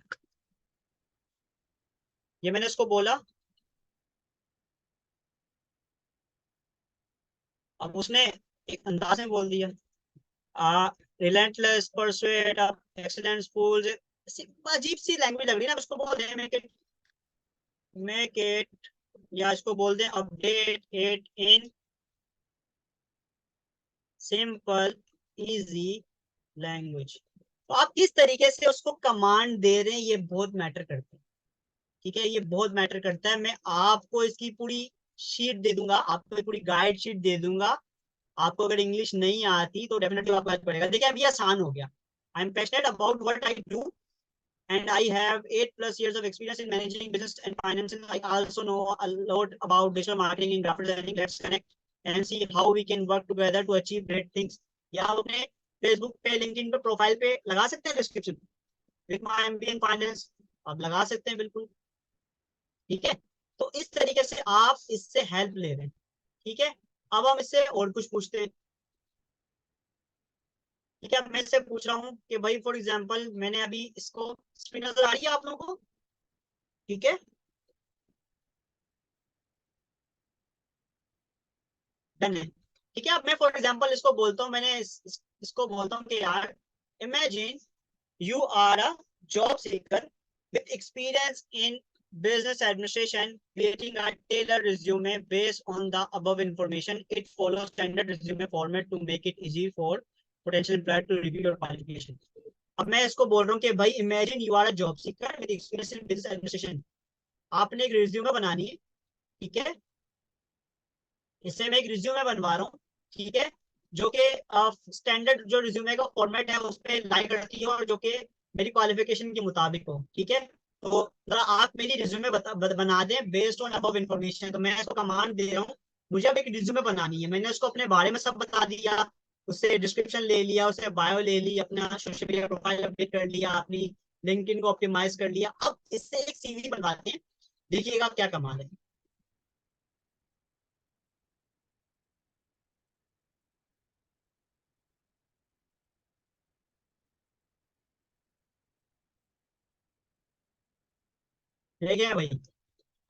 ये मैंने इसको बोला। अब उसने एक अंदाज में बोल दिया, आ रिलेंटलेस परसुएट ऑफ एक्सीलेंस फूल्स। अजीब सी लैंग्वेज लग रही है ना, उसको बोल दें मेक इट, या इसको बोल दें update it in simple easy language. तो आप किस तरीके से उसको कमांड दे रहे हैं ये बहुत मैटर करता है। ठीक है, ये बहुत मैटर करता है। मैं आपको इसकी पूरी शीट दे दूंगा, आपको पूरी गाइड शीट दे दूंगा। आपको अगर इंग्लिश नहीं आती तो डेफिनेटली आपको आज पड़ेगा। देखिए, अभी आसान हो गया। I am passionate about what I do and I have 8+ years of experience in managing business and finance. I also know a lot about digital marketing and graphic designing. Let's connect and see how we can work together to achieve great things. या आप अपने फेसबुक पे, लिंक्डइन पे, प्रोफाइल पे लगा सकते हैं description with my MBA in finance, आप लगा सकते हैं बिल्कुल। ठीक है, तो इस तरीके से आप इससे हेल्प ले रहे हैं। ठीक है, अब हम इससे और कुछ पूछते हैं। ठीक है, मैं इससे पूछ रहा हूँ कि भाई फॉर एग्जांपल मैंने अभी इसको, स्क्रीन नजर आ रही है आप लोगों को? ठीक है, डन है। ठीक है, अब मैं फॉर एग्जांपल इसको बोलता हूँ, मैंने इसको बोलता हूँ कि यार imagine you are a job seeker with experience in business administration, creating a tailored resume based on the above information. It follows standard resume format to make it easy for potential employer to review your qualification. अब मैं इसको बोल रहा हूँ कि भाई imagine you are a job seeker with experience in business administration. आपने एक रिज्यूमे बनानी है। ठीक है, इससे मैं एक रिज्यूमे बनवा रहा हूँ। ठीक है, जो कि स्टैंडर्ड जो रिज्यूमे का फॉर्मेट है उस पर लाइक करती है, और जो कि मेरी क्वालिफिकेशन के मुताबिक हो, ठीक है। तो जरा आप मेरी रिज्यूमे बना दें बेस्ड ऑन अबव इन्फॉर्मेशन। तो मैं इसको कमांड दे रहा हूँ, मुझे अब एक रिज्यूमे बनानी है। मैंने उसको अपने बारे में सब बता दिया, उससे डिस्क्रिप्शन ले लिया, उससे बायो ले ली, अपना सोशल मीडिया प्रोफाइल अपडेट कर लिया, अपनी लिंक्डइन को ऑप्टिमाइज कर लिया। अब इससे एक सीवी बनवाते हैं, देखिएगा क्या कमाल है। देखिए भाई,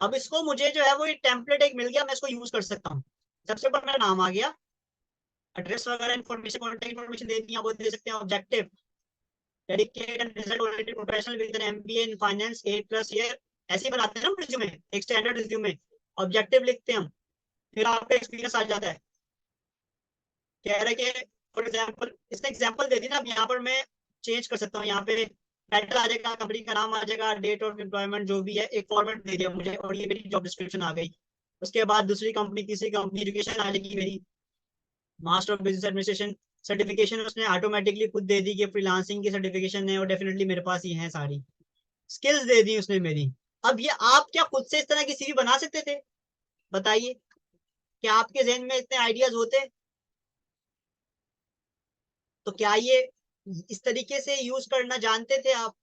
अब इसको मुझे जो है वो एक टेम्पलेट एक मिल गया, मैं इसको यूज कर सकता हूँ। सबसे ऊपर मेरा नाम आ गया, एड्रेस वगैरह इन्फॉर्मेशन, कॉन्टेक्ट इन्फॉर्मेशन दे दी, आप वो दे सकते हैं। Objective, dedicated and result oriented professional with an MBA in finance 8+ year. ऐसे ही बनाते हैं ना रिज्यूमे, एक स्टैंडर्ड रिज्यूमे। ऑब्जेक्टिव लिखते हैं हम, फिर आपका एक्सपीरियंस आ जाता है। कह रहे कि फॉर एग्जाम्पल, इसने एग्जाम्पल दे दी ना, अब यहाँ पर मैं चेंज कर सकता हूँ। यहाँ पे टाइटल आ जाएगा, कंपनी का नाम आ जाएगा, डेट ऑफ एम्प्लॉयमेंट जो भी है, एक फॉर्मेट दे दिया मुझे, और ये मेरी जॉब डिस्क्रिप्शन आ गई। उसके बाद दूसरी कंपनी, तीसरी कंपनी, एजुकेशन आ जाएगी मेरी, master of business administration certification उसने ऑटोमेटिकली खुद दे दी कि फ्रीलांसिंग की सर्टिफिकेशन है, और डेफिनेटली मेरे पास ये है सारी स्किल्स दे दी उसने मेरी। अब ये आप क्या खुद से इस तरह की सीवी बना सकते थे? बताइए, क्या आपके जहन में इतने आइडियाज होते? तो क्या ये इस तरीके से यूज करना जानते थे आप?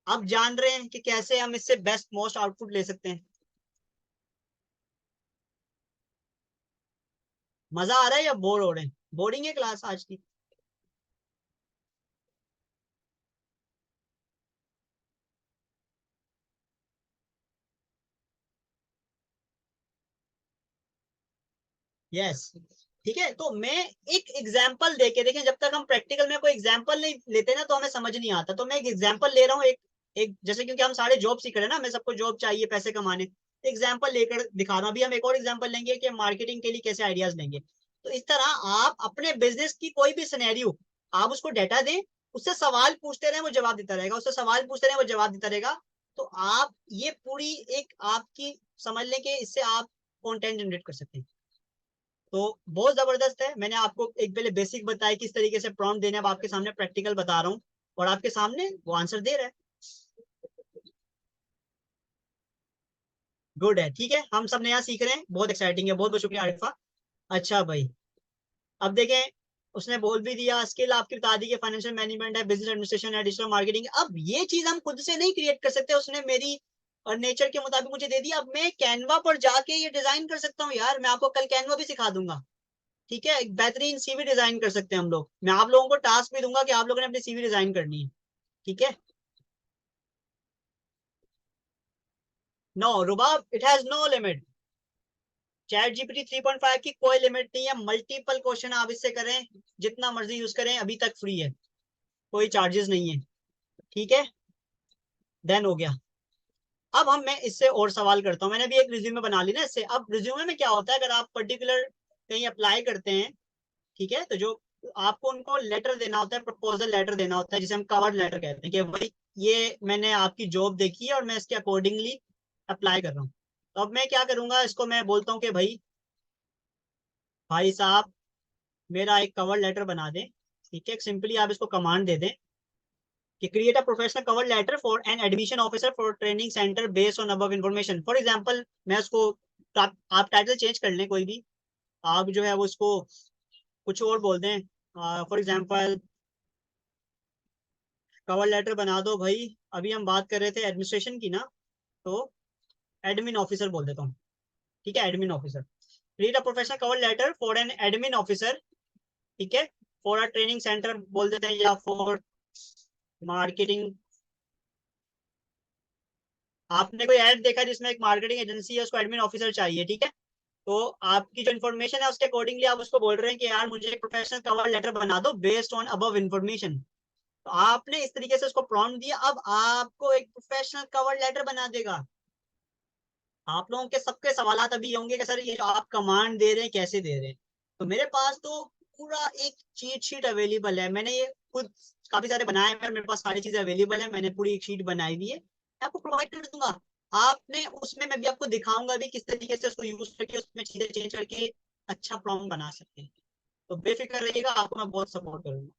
अब जान रहे हैं कि कैसे हम इससे बेस्ट मोस्ट आउटपुट ले सकते हैं। मजा आ रहा है या बोर हो रहे हैं? बोरिंग है क्लास आज की? यस, ठीक है। तो मैं एक एग्जाम्पल देके, देखें, जब तक हम प्रैक्टिकल में कोई एग्जाम्पल नहीं लेते ना तो हमें समझ नहीं आता। तो मैं एक एग्जाम्पल ले रहा हूँ, एक एक जैसे, क्योंकि हम सारे जॉब सीख रहे हैं ना, हमें सबको जॉब चाहिए पैसे कमाने। एग्जाम्पल लेकर दिखा रहा हूँ। अभी हम एक और एग्जाम्पल लेंगे कि मार्केटिंग के लिए कैसे आइडियाज लेंगे। तो इस तरह आप अपने बिजनेस की कोई भी सिनेरियो, आप उसको डेटा दें, उससे सवाल पूछते रहे, वो जवाब देता रहेगा, उससे सवाल पूछते रहे, वो जवाब देता रहेगा। तो आप ये पूरी एक आपकी समझ लें कि इससे आप कंटेंट जनरेट कर सकते हैं। तो बहुत जबरदस्त है। मैंने आपको एक पहले बेसिक बताया किस तरीके से प्रॉम्प्ट देने, अब आपके सामने प्रैक्टिकल बता रहा हूँ, और आपके सामने वो आंसर दे रहा है। गुड है, ठीक है। हम सब नया सीख रहे हैं, बहुत एक्साइटिंग है। बहुत बहुत शुक्रिया आरिफा। अच्छा भाई, अब देखें, उसने बोल भी दिया स्किल आपकी बता दी कि फाइनेंशियल मैनेजमेंट है, बिजनेस एडमिनिस्ट्रेशन है, डिजिटल मार्केटिंग। अब ये चीज हम खुद से नहीं क्रिएट कर सकते, उसने मेरी और नेचर के मुताबिक मुझे दे दिया। अब मैं कैनवा पर जाके ये डिजाइन कर सकता हूँ यार, मैं आपको कल कैनवा भी सिखा दूंगा। ठीक है, एक बेहतरीन सीवी डिजाइन कर सकते हैं हम लोग। मैं आप लोगों को टास्क भी दूंगा कि आप लोगों ने अपनी सीवी डिजाइन करनी है, ठीक है। नो रुबाब, it has no limit. Chat GPT 3.5 की कोई लिमिट नहीं है, मल्टीपल क्वेश्चन आप इससे करें, जितना मर्जी यूज करें, अभी तक फ्री है, कोई चार्जेस नहीं है, ठीक है। देन हो गया। अब हम मैं इससे और सवाल करता हूँ। मैंने भी एक रिज्यूमे बना ली ना इससे। अब रिज्यूमे में क्या होता है, अगर आप पर्टिकुलर कहीं अप्लाई करते हैं, ठीक है, तो जो आपको उनको लेटर देना होता है, प्रपोजल लेटर देना होता है, जिसे हम कवर लेटर कहते हैं, कि भाई ये मैंने आपकी जॉब देखी है और मैं इसके अकॉर्डिंगली अप्लाई कर रहा हूँ। तो अब मैं क्या करूंगा, इसको मैं बोलता हूँ कि भाई, भाई साहब, मेरा एक कवर लेटर बना दें। ठीक है, सिंपली आप इसको कमांड दे दें कि create a professional cover letter for an admission officer for training centre based on above information. For example, मैं उसको, आप टाइटल चेंज कर लें कोई भी, आप जो है वो उसको कुछ और बोल दें। फॉर एग्जांपल, कवर लेटर बना दो भाई, अभी हम बात कर रहे थे एडमिनिस्ट्रेशन की ना, तो एडमिन ऑफिसर बोल देता हूँ। ठीक है, admin officer, create a professional cover letter for an admin officer, ठीक है, फॉर अ ट्रेनिंग सेंटर बोल देते हैं, या फॉर मार्केटिंग। आपने कोई ऐड देखा जिसमें एक मार्केटिंग एजेंसी है, उसको एडमिन ऑफिसर चाहिए, ठीक है। तो आपकी जो इन्फॉर्मेशन है उसके अकॉर्डिंगली आप उसको बोल रहे हैं कि यार मुझे एक प्रोफेशनल कवर लेटर बना दो बेस्ड ऑन अबव इन्फॉर्मेशन। तो आपने इस तरीके से उसको प्रॉम्प्ट दिया, अब आपको एक प्रोफेशनल कवर लेटर बना देगा। आप लोगों के सबके सवालात अभी होंगे कि सर ये जो आप कमांड दे रहे हैं कैसे दे रहे हैं। तो मेरे पास तो पूरा एक चीट शीट अवेलेबल है, मैंने ये खुद काफी सारे बनाए हैं, मेरे पास सारी चीजें अवेलेबल है, मैंने पूरी एक शीट बनाई हुई है, मैं आपको प्रोवाइड कर दूंगा। आपने उसमें मैं भी आपको दिखाऊंगा भी किस तरीके से उसको यूज करके उसमें चीजें चेंज करके अच्छा प्रॉम्प्ट बना सकते हैं। तो बेफिक्र रहिएगा, आपको मैं बहुत सपोर्ट करूंगा।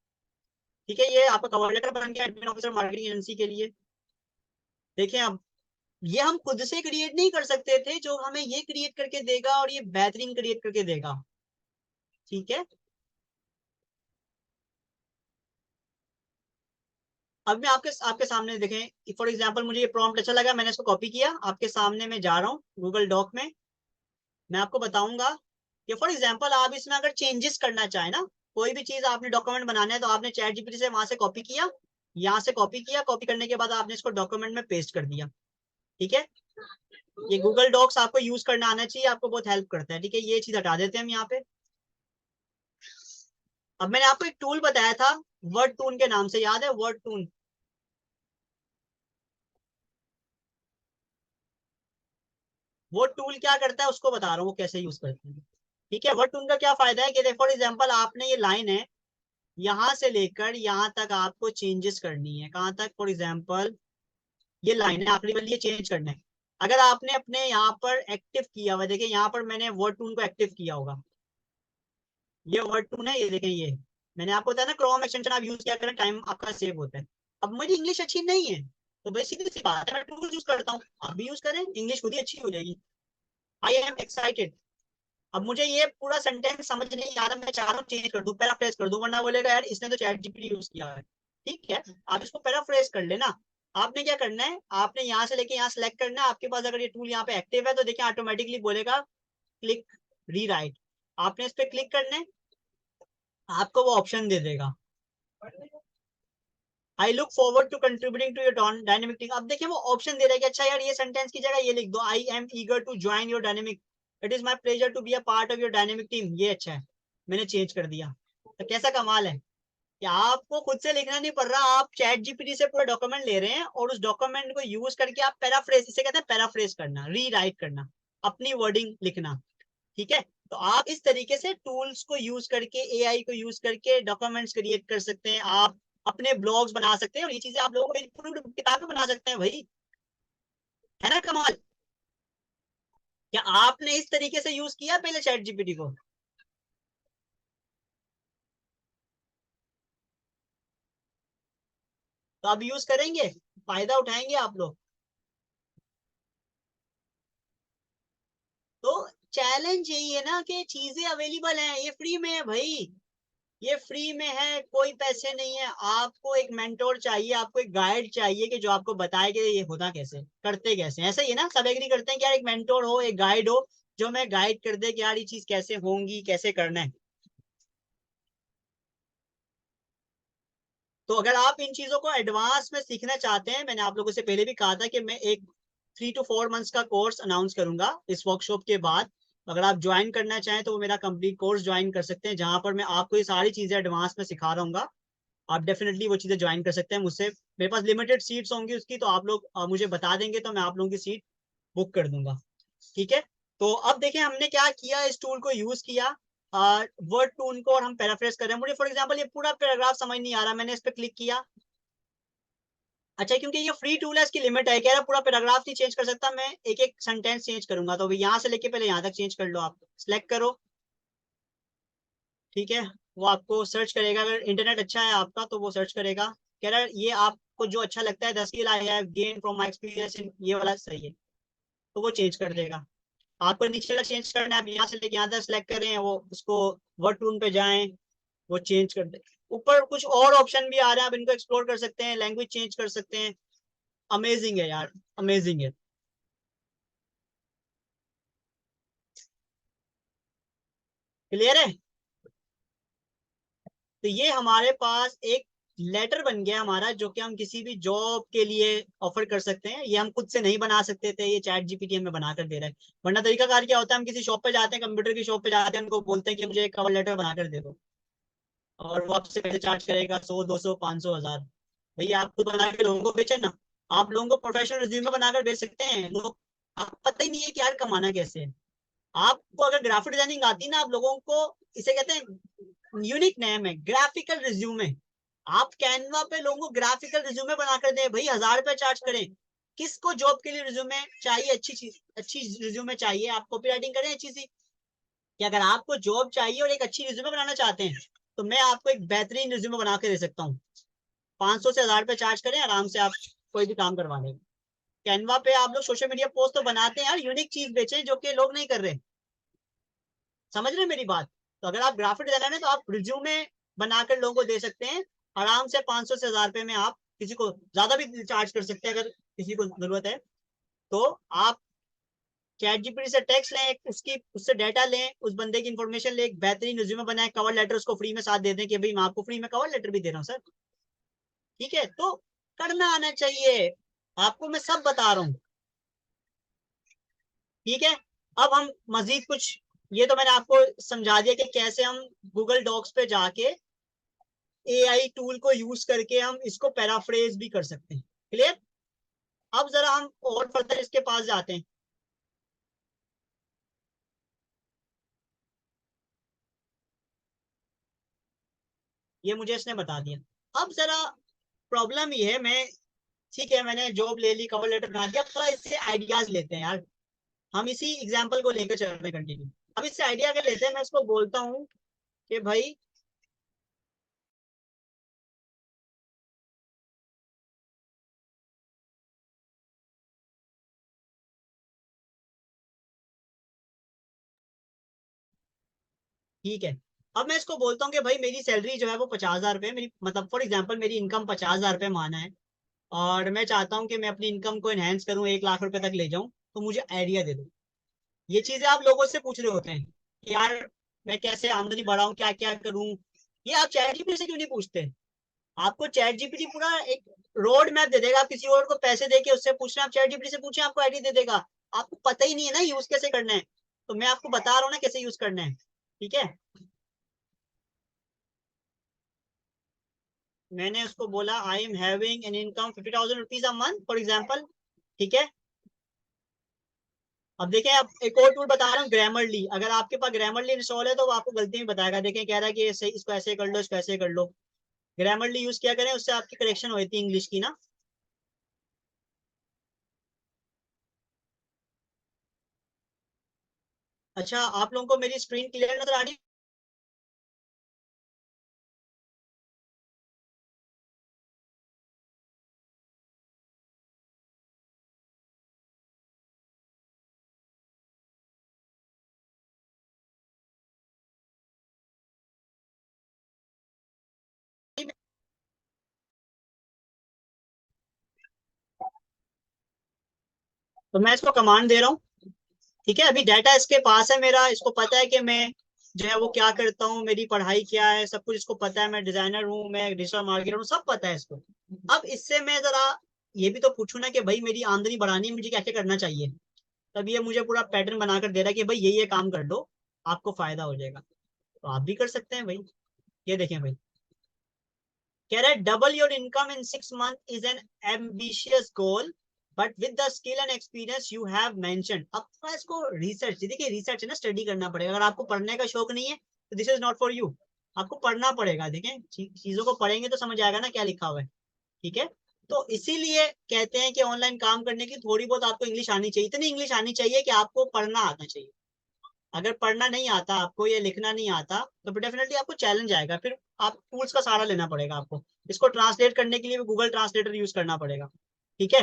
ठीक है, ये आपका कवर लेटर बन गया एडमिन ऑफिसर मार्केटिंग एजेंसी के लिए। देखिए अब ये हम खुद से क्रिएट नहीं कर सकते थे, जो हमें ये क्रिएट करके देगा और ये बेहतरीन क्रिएट करके देगा। ठीक है, अब मैं आपके आपके सामने देखें, फॉर एग्जांपल मुझे ये प्रॉम्प्ट अच्छा लगा, मैंने इसको कॉपी किया, आपके सामने मैं जा रहा हूँ गूगल डॉक में। मैं आपको बताऊंगा कि फॉर एग्जांपल आप इसमें अगर चेंजेस करना चाहें ना, कोई भी चीज आपने डॉक्यूमेंट बनाना है, तो आपने चैट जीपीटी से वहां से कॉपी किया, यहाँ से कॉपी किया, कॉपी करने के बाद आपने इसको डॉक्यूमेंट में पेस्ट कर दिया। ठीक है, ये गूगल डॉक्स आपको यूज करना आना चाहिए, आपको बहुत हेल्प करता है। ठीक है, ये चीज हटा देते हैं हम यहाँ पे। अब मैंने आपको एक टूल बताया था वर्ड टून के नाम से, याद है वर्ड टून? वो टूल क्या करता है उसको बता रहा हूँ, वो कैसे यूज करते हैं। ठीक है, वर्ड टून का क्या फायदा है कि फॉर एग्जाम्पल आपने ये लाइन है, यहाँ से लेकर यहाँ तक आपको चेंजेस करनी है। कहाँ तक? फॉर एग्जाम्पल ये लाइन है आखिरी वाली, ये चेंज करना है। अगर आपने अपने यहाँ पर एक्टिव किया हुआ, देखिए यहाँ पर मैंने वर्ड टून को एक्टिव किया होगा, ये वर्ड टून है, ये देखें, ये मैंने आपको बताया ना क्रोम एक्सटेंशन आप यूज किया करें, टाइम आपका सेव होता है। अब मेरी इंग्लिश अच्छी नहीं है, तो बेसिकली सी बात है, मैं टूल यूज करता हूँ, आप भी यूज करें, इंग्लिश खुद ही अच्छी हो जाएगी। I am excited. अब मुझे ये पूरा सेंटेंस समझ नहीं आ रहा, मैं चाह रहा हूँ चेंज कर दूं, पैराफ्रेज कर दूं, वरना बोलेगा यार इसने तो चैट जीपीटी यूज किया है। ठीक है, आप इसको पैराफ्रेज कर लेना। आपने क्या करना है, आपने यहाँ से लेके यहाँ सेलेक्ट करना है, आपके पास अगर ये टूल यहाँ पे एक्टिव है तो देखिए ऑटोमेटिकली बोलेगा क्लिक रीराइट। आपने इस पे क्लिक करना है, आपको वो ऑप्शन दे देगा, I look forward to contributing to your dynamic team. अब देखिए वो ऑप्शन दे रहा है कि अच्छा यार ये सेंटेंस की जगह ये लिख दो, I am eager to join your dynamic, it is my pleasure to be a part of your dynamic team. ये अच्छा है, मैंने चेंज कर दिया। तो कैसा कमाल है कि आपको खुद से लिखना नहीं पड़ रहा, आप चैट जीपीटी से पूरा डॉक्यूमेंट ले रहे हैं और उस डॉक्यूमेंट को यूज करके आप पैराफ्रेज, इसे कहते हैं पैराफ्रेज करना, रीराइट करना, अपनी वर्डिंग लिखना। ठीक है, तो आप इस तरीके से टूल्स को यूज करके, एआई को यूज करके डॉक्यूमेंट्स क्रिएट कर सकते हैं, आप अपने ब्लॉग्स बना सकते हैं, और ये चीजें आप लोगों को पूरी किताबें बना सकते हैं भाई। है ना कमाल? क्या आपने इस तरीके से यूज किया पहले चैट जीपीटी को? तो अब यूज करेंगे, फायदा उठाएंगे आप लोग। तो चैलेंज यही है ना कि चीजें अवेलेबल हैं, ये फ्री में है भाई, ये फ्री में है, कोई पैसे नहीं है। आपको एक मेंटोर चाहिए, आपको एक गाइड चाहिए कि जो आपको बताए कि ये होता कैसे, करते कैसे। ऐसा ही है ना, सब एग्री करते हैं कि यार एक मेंटोर हो, एक गाइड हो, जो मैं गाइड कर दे कि यार ये चीज कैसे होंगी, कैसे करना है। तो अगर आप इन चीजों को एडवांस में सीखना चाहते हैं, मैंने आप लोगों से पहले भी कहा था कि मैं एक 3 to 4 मंथ्स का कोर्स अनाउंस करूंगा इस वर्कशॉप के बाद। अगर आप ज्वाइन करना चाहें तो वो मेरा कंप्लीट कोर्स ज्वाइन कर सकते हैं, जहां पर मैं आपको ये सारी चीजें एडवांस में सिखा रहा हूँ। आप डेफिनेटली वो चीजें ज्वाइन कर सकते हैं मुझसे। मेरे पास लिमिटेड सीट्स होंगी उसकी, तो आप लोग मुझे बता देंगे तो मैं आप लोगों की सीट बुक कर दूंगा। ठीक है, तो अब देखें हमने क्या किया, इस टूल को यूज किया, वर्ड टूल को, और हम पैराफ्रेज कर रहे हैं। मुझे फॉर एग्जांपल ये पूरा पैराग्राफ समझ नहीं आ रहा, मैंने इस पर क्लिक किया। अच्छा, क्योंकि ये फ्री टूल है, इसकी लिमिट है, कह रहा पूरा पैराग्राफ नहीं चेंज कर सकता, मैं एक एक सेंटेंस चेंज करूंगा। तो यहाँ से लेके पहले यहाँ तक चेंज कर लो, आप सिलेक्ट करो। ठीक है, वो आपको सर्च करेगा, अगर इंटरनेट अच्छा है आपका तो वो सर्च करेगा। कह रहा है ये आपको जो अच्छा लगता है, the skill I have gain from my experience in, ये वाला सही है, तो वो चेंज कर देगा। आपको नीचे वाला चेंज करना है, आप यहाँ से लेके यहाँ तक सिलेक्ट करें, वो उसको वर्ड टून पे जाएं, वो चेंज कर दे। ऊपर कुछ और ऑप्शन भी आ रहे हैं, आप इनको एक्सप्लोर कर सकते हैं, लैंग्वेज चेंज कर सकते हैं। अमेजिंग है यार, अमेजिंग है। क्लियर है? तो ये हमारे पास एक लेटर बन गया हमारा, जो कि हम किसी भी जॉब के लिए ऑफर कर सकते हैं। ये हम खुद से नहीं बना सकते थे, ये चैट जीपीटी हमें बना कर दे रहा है। वरना तरीका कार क्या होता है, हम किसी शॉप पे जाते हैं, कंप्यूटर की शॉप पे जाते हैं, उनको बोलते हैं कि मुझे एक कवर लेटर बना कर दे दो, और वो आपसे पैसे चार्ज करेगा, 100, 200, 500, 1000। भैया आप खुद बना के लोगों को बेचे ना, आप लोगों को प्रोफेशनल रिज्यूमे बनाकर बेच सकते हैं लोग। आप पता ही नहीं है कि यार कमाना कैसे है। आपको अगर ग्राफिक डिजाइनिंग आती है ना, आप लोगों को, इसे कहते हैं, यूनिक नेम है ग्राफिकल रिज्यूमे। आप कैनवा पे लोगों को ग्राफिकल रिज्यूमे बनाकर दे भाई, 1000 रुपए चार्ज करें। किसको जॉब के लिए रिज्यूमे चाहिए, अच्छी चीज, अच्छी रिज्यूमे चाहिए, आप कॉपी राइटिंग करें अच्छी सी, कि अगर आपको जॉब चाहिए और एक अच्छी रिज्यूमे बनाना चाहते हैं तो मैं आपको एक बेहतरीन रिज्यूमे बना के दे सकता हूँ। 500 से 1000 रुपये चार्ज करें, आराम से आप कोई भी काम करवा लेंगे। कैनवा पे आप लोग सोशल मीडिया पोस्ट तो बनाते हैं यार, यूनिक चीज बेचें जो कि लोग नहीं कर रहे। समझ रहे हैं मेरी बात? तो अगर आप ग्राफिक डिजाइनर है तो आप रिज्यूमे बनाकर लोगों को दे सकते हैं आराम से। 500 से 1000 रुपये में आप किसी को ज्यादा भी चार्ज कर सकते हैं अगर किसी को जरूरत है। तो आप चैट जीपीटी से टेक्स्ट लें, उसकी उससे डाटा लें, उस बंदे की इंफॉर्मेशन लें, एक बेहतरीन रिज्यूमे बनाए, कवर लेटर उसको फ्री में साथ दे दें कि भाई मैं आपको फ्री में कवर लेटर भी दे रहा हूँ सर। ठीक है, तो करना आना चाहिए। आपको मैं सब बता रहा हूँ। ठीक है, अब हम मजीद कुछ, ये तो मैंने आपको समझा दिया कि कैसे हम गूगल डॉक्स पे जाके एआई टूल को यूज करके हम इसको पैराफ्रेज भी कर सकते हैं। क्लियर? अब जरा हम और फर्दर इसके पास जाते हैं। ये मुझे इसने बता दिया। अब जरा प्रॉब्लम ये है, मैं ठीक है मैंने जॉब ले ली, कवर लेटर बना दिया, थोड़ा इससे आइडियाज लेते हैं यार। हम इसी एग्जांपल को लेकर चल रहे हैं कंटिन्यू। अब इससे आइडिया कर लेते हैं, मैं इसको बोलता हूँ कि भाई ठीक है, अब मैं इसको बोलता हूँ कि भाई मेरी सैलरी जो है वो 50,000 रुपये, मेरी मतलब फॉर एग्जाम्पल मेरी इनकम 50,000 रुपये माना है, और मैं चाहता हूँ कि मैं अपनी इनकम को एनहेंस करूँ, 1 लाख रुपए तक ले जाऊँ, तो मुझे आइडिया दे दो। ये चीजें आप लोगों से पूछ रहे होते हैं कि यार मैं कैसे आमदनी बढ़ाऊं, क्या क्या करूं। ये आप चैट जीपीटी से क्यों नहीं पूछते? आपको चैट जीपीटी पूरा एक रोड मैप दे देगा। आप किसी और को पैसे देके उससे पूछना, आप चैट जीपीटी से पूछे आपको आईडी दे देगा। आपको पता ही नहीं है ना यूज कैसे करना है, तो मैं आपको बता रहा हूँ ना कैसे यूज करना है। ठीक है, मैंने उसको बोला I am having an income 50,000 rupees a month for example. ठीक है, अब देखें, अब एक और टूल बता रहा हूँ, ग्रामरली। अगर आपके पास ग्रामरली इंस्टॉल है तो वो आपको गलती में बताएगा। देखें, कह रहा है कि इसको ऐसे कर लो, इसको ऐसे कर लो। ग्रामरली यूज किया करें, उससे आपकी करेक्शन होती है इंग्लिश की ना। अच्छा, आप लोगों को मेरी स्क्रीन क्लियर नजर आ रही है? तो मैं इसको कमांड दे रहा हूँ। ठीक है, अभी डाटा इसके पास है मेरा, इसको पता है कि मैं जो है वो क्या करता हूँ, मेरी पढ़ाई क्या है, सब कुछ इसको पता है। मैं डिजाइनर हूँ, मैं डिजिटल मार्केटर हूँ, सब पता है इसको। अब इससे मैं जरा ये भी तो पूछूं ना कि भाई मेरी आमदनी बढ़ानी है, मुझे क्या क्या करना चाहिए। तब ये मुझे पूरा पैटर्न बनाकर दे रहा है कि भाई ये काम कर लो, आपको फायदा हो जाएगा। तो आप भी कर सकते हैं भाई। ये देखें भाई, कह रहा है double your income in 6 month is an ambitious goal, but with the skill and experience you have mentioned. अब थोड़ा इसको रिसर्च, देखिए रिसर्च है ना, स्टडी करना पड़ेगा। अगर आपको पढ़ने का शौक नहीं है तो this is not for you. आपको पढ़ना पड़ेगा, देखें चीजों को पढ़ेंगे तो समझ आएगा ना क्या लिखा हुआ है। ठीक है, तो इसीलिए कहते हैं कि ऑनलाइन काम करने की थोड़ी बहुत आपको इंग्लिश आनी चाहिए। इतनी इंग्लिश आनी चाहिए कि आपको पढ़ना आना चाहिए। अगर पढ़ना नहीं आता आपको या लिखना नहीं आता तो फिर डेफिनेटली आपको चैलेंज आएगा। फिर आप टूल्स का सहारा लेना पड़ेगा आपको। इसको ट्रांसलेट करने के लिए भी गूगल ट्रांसलेटर यूज करना पड़ेगा। ठीक है,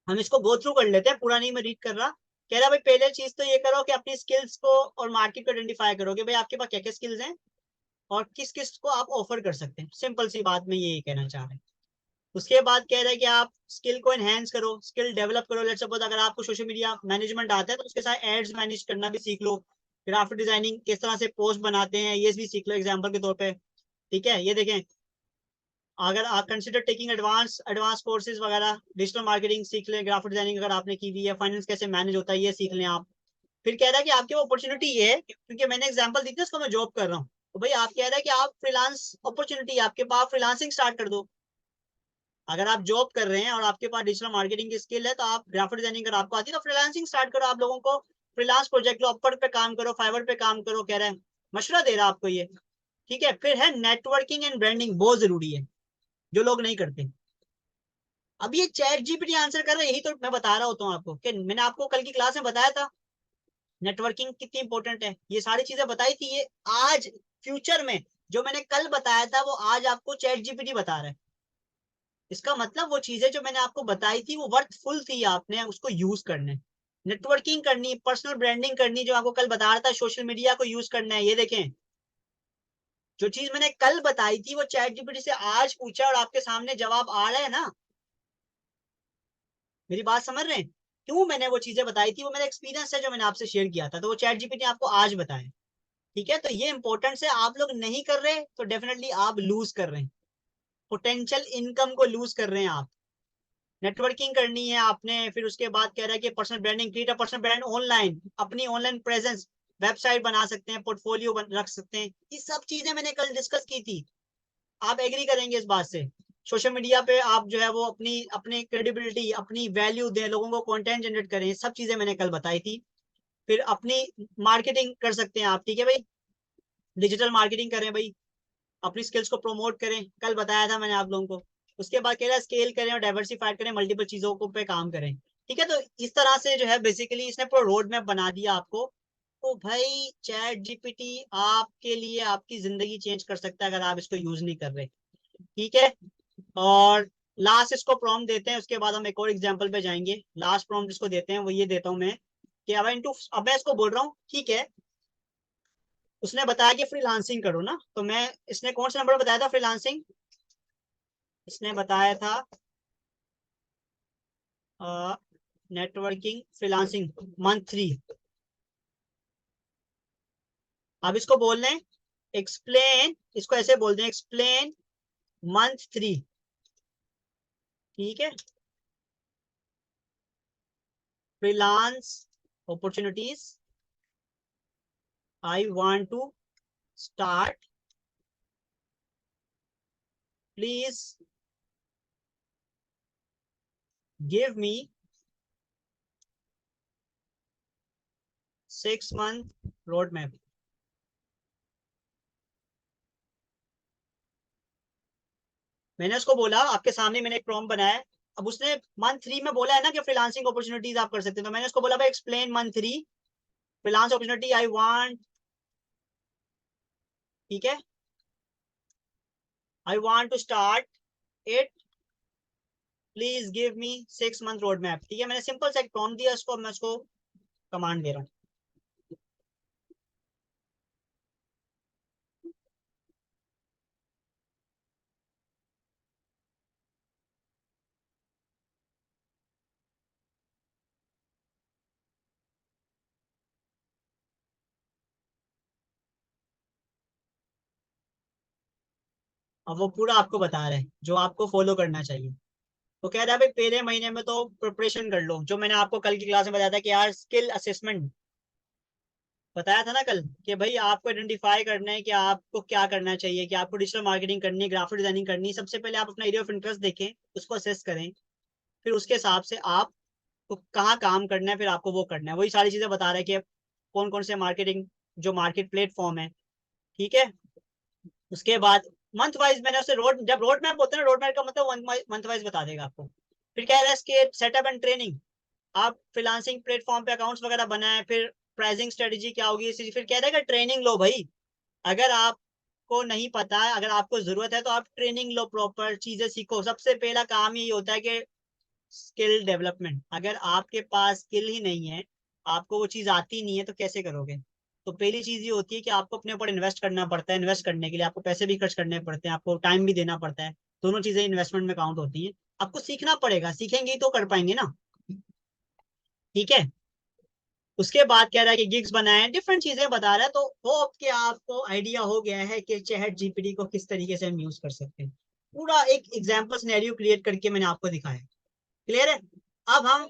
हम इसको गो थ्रू कर लेते हैं, पूरा नहीं मैं रीड कर रहा। कह रहा भाई पहले चीज तो ये करो कि अपनी स्किल्स को और मार्केट को आइडेंटिफाई करो कि भाई आपके पास क्या क्या स्किल्स हैं और किस किस को आप ऑफर कर सकते हैं। सिंपल सी बात में ये कहना चाह रहे हैं। उसके बाद कह रहे हैं कि आप स्किल को एनहेंस करो, स्किल डेवलप करो। लेट्स सपोज अगर आपको सोशल मीडिया मैनेजमेंट आता है तो उसके साथ एड्स मैनेज करना भी सीख लो। ग्राफिक डिजाइनिंग किस तरह से पोस्ट बनाते हैं ये भी सीख लो एग्जाम्पल के तौर पे। ठीक है, ये देखें, अगर आप consider taking advance advance courses वगैरह, डिजिटल मार्केटिंग सीख लें, ग्राफिक डिजाइनिंग अगर आपने की हुई है, फाइनेंस कैसे मैनेज होता है ये सीख लें आप। फिर कह रहा है कि आपकी अपॉर्चुनिटी ये है, क्योंकि मैंने एग्जाम्पल दी थी उसको मैं जॉब कर रहा हूँ, तो भाई आप कह रहे हैं कि आप फ्रीलांस अपॉर्चुनिटी आपके पास, फ्रीलांसिंग स्टार्ट कर दो। अगर आप जॉब कर रहे हैं और आपके पास डिजिटल मार्केटिंग की स्किल है तो आप ग्राफिक डिजाइनिंग अगर आपको आती है तो फ्रीलांसिंग स्टार्ट करो। आप लोगों को फ्रीलांस प्रोजेक्ट लो, अपवर्क पे काम करो, फाइवर पे काम करो, कह रहे हैं। मशवरा दे रहा है आपको ये। ठीक है, फिर है नेटवर्किंग एंड ब्रांडिंग, बहुत जरूरी है जो लोग नहीं करते। अब ये चैट जीपीटी आंसर कर रहा है, यही तो मैं बता रहा होता हूँ आपको कि मैंने आपको कल की क्लास में बताया था नेटवर्किंग कितनी इंपॉर्टेंट है, ये सारी चीजें बताई थी। ये आज फ्यूचर में जो मैंने कल बताया था वो आज आपको चैट जीपीटी बता रहा है। इसका मतलब वो चीजें जो मैंने आपको बताई थी वो वर्थफुल थी, आपने उसको यूज करना है। नेटवर्किंग करनी, पर्सनल ब्रांडिंग करनी, जो आपको कल बता रहा था सोशल मीडिया को यूज करना है। ये देखें, जो चीज मैंने कल बताई थी वो चैट जीपीटी से आज पूछा और आपके सामने जवाब आ रहा है ना। मेरी बात समझ रहे हैं? क्यों मैंने वो चीजें बताई थी, वो मेरा एक्सपीरियंस है जो मैंने आपसे शेयर किया था, तो वो चैट जीपीटी आपको आज बताया। ठीक है, तो ये इंपॉर्टेंट है। आप लोग नहीं कर रहे तो डेफिनेटली आप लूज कर रहे हैं, पोटेंशियल इनकम को लूज कर रहे हैं आप। नेटवर्किंग करनी है आपने, फिर उसके बाद कह रहा है कि personal branding, create a personal brand online, अपनी ऑनलाइन प्रेजेंस, वेबसाइट बना सकते हैं, पोर्टफोलियो रख सकते हैं। ये सब चीजें मैंने कल डिस्कस की थी। आप एग्री करेंगे इस बात से? सोशल मीडिया पे आप जो है वो अपनी अपनी क्रेडिबिलिटी, अपनी वैल्यू दें, लोगों को कंटेंट जनरेट करें, सब चीजें मैंने कल बताई थी। फिर अपनी मार्केटिंग कर सकते हैं आप, ठीक है भाई, डिजिटल मार्केटिंग करें भाई, अपनी स्किल्स को प्रमोट करें, कल बताया था मैंने आप लोगों को। उसके बाद कह रहा है स्केल करें और डाइवर्सिफाइड करें, मल्टीपल चीजों को पे काम करें। ठीक है, तो इस तरह से जो है बेसिकली इसने पूरा रोड मैप बना दिया आपको। तो भाई चैट जीपीटी आपके लिए आपकी जिंदगी चेंज कर सकता है अगर आप इसको यूज नहीं कर रहे। ठीक है, और लास्ट इसको प्रॉम्प्ट देते हैं, उसके बाद हम एक और एग्जांपल पे जाएंगे। लास्ट प्रॉम्प्ट इसको देते हैं वो ये देता हूं मैं कि अब मैं इसको बोल रहा हूँ, ठीक है, उसने बताया कि फ्रीलांसिंग करो ना, तो मैं, इसने कौन सा नंबर बताया था फ्रीलांसिंग? इसने बताया था नेटवर्किंग फ्रीलांसिंग मंथ 3। अब इसको बोल रहे हैं एक्सप्लेन, इसको ऐसे बोल दें एक्सप्लेन मंथ 3। ठीक है, freelance opportunities I want to start, please give me 6 month road map. मैंने उसको बोला, आपके सामने मैंने एक प्रॉम्प्ट बनाया है। अब उसने मंथ 3 में बोला है ना कि फ्रीलांसिंग अपॉर्चुनिटीज आप कर सकते हैं, तो मैंने उसको बोला भाई explain month 3 freelance opportunity I want, ठीक है, I want to start it, please give me 6 month road map. ठीक है, मैंने सिंपल सा एक प्रॉम्प्ट दिया उसको, मैं उसको कमांड दे रहा हूँ। अब वो पूरा आपको बता रहा है जो आपको फॉलो करना चाहिए। तो कह रहा है भाई पहले महीने में तो प्रिपरेशन कर लो, जो मैंने आपको कल की क्लास में बताया था कि यार स्किल असेसमेंट बताया था ना कल, कि भाई आपको आइडेंटिफाई करना है कि आपको क्या करना चाहिए, कि आपको डिजिटल मार्केटिंग करनी है, ग्राफिक डिजाइनिंग करनी है। सबसे पहले आप अपना एरिया ऑफ इंटरेस्ट देखें, उसको असेस करें, फिर उसके हिसाब से आपको कहाँ काम करना है, फिर आपको वो करना है। वही सारी चीजें बता रहा है कि कौन कौन से मार्केटिंग जो मार्केट प्लेटफॉर्म है। ठीक है, उसके बाद मंथ वाइज मैंने उसे रोड, जब रोड मैप होता है ना, रोड मैप का मतलब मंथ वाइज बता देगा आपको। फिर कह रहा है इसके सेटअप एंड ट्रेनिंग, आप फ्रीलांसिंग प्लेटफॉर्म पे अकाउंट्स वगैरह बनाए, फिर प्राइसिंग स्ट्रेटेजी क्या होगी, फिर कह रहा है ट्रेनिंग लो भाई। अगर आपको नहीं पता है, अगर आपको जरूरत है तो आप ट्रेनिंग लो, प्रॉपर चीजें सीखो। सबसे पहला काम ही होता है कि स्किल डेवलपमेंट। अगर आपके पास स्किल ही नहीं है, आपको वो चीज आती नहीं है, तो कैसे करोगे? तो पहली चीज ये होती है कि आपको अपने ऊपर इन्वेस्ट करना पड़ता है। इन्वेस्ट करने के लिए आपको पैसे भी खर्च करने पड़ते हैं, आपको टाइम भी देना पड़ता है। दोनों चीजें इन्वेस्टमेंट में काउंट होती है। आपको सीखना पड़ेगा, सीखेंगे ही तो कर पाएंगे ना। ठीक है, उसके बाद कह रहा है कि गिग्स बनाए, डिफरेंट चीजें बता रहा है। तो होप कि आपको आइडिया हो गया है कि चैट जीपीटी को किस तरीके से हम यूज कर सकते हैं। पूरा एक एग्जाम्पल सिनेरियो क्रिएट करके मैंने आपको दिखाया। क्लियर है? अब हम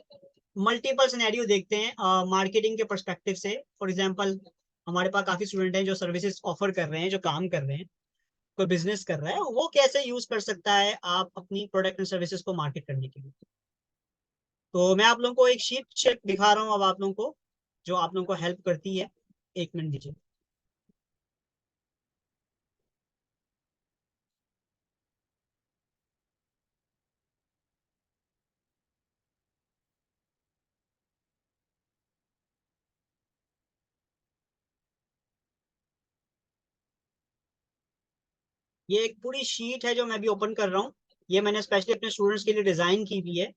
मल्टीपल सिनेरियो देखते हैं मार्केटिंग के परस्पेक्टिव से। फॉर एग्जांपल, हमारे पास काफी स्टूडेंट हैं जो सर्विसेज ऑफर कर रहे हैं, जो काम कर रहे हैं, कोई बिजनेस कर रहा है, वो कैसे यूज कर सकता है आप अपनी प्रोडक्ट एंड सर्विसेज को मार्केट करने के लिए। तो मैं आप लोगों को एक शीट शेट दिखा रहा हूँ अब आप लोगों को, जो आप लोगों को हेल्प करती है। 1 मिनट दीजिए। ये एक पूरी शीट है जो मैं भी ओपन कर रहा हूँ। ये मैंने स्पेशली अपने स्टूडेंट्स के लिए डिजाइन की हुई है,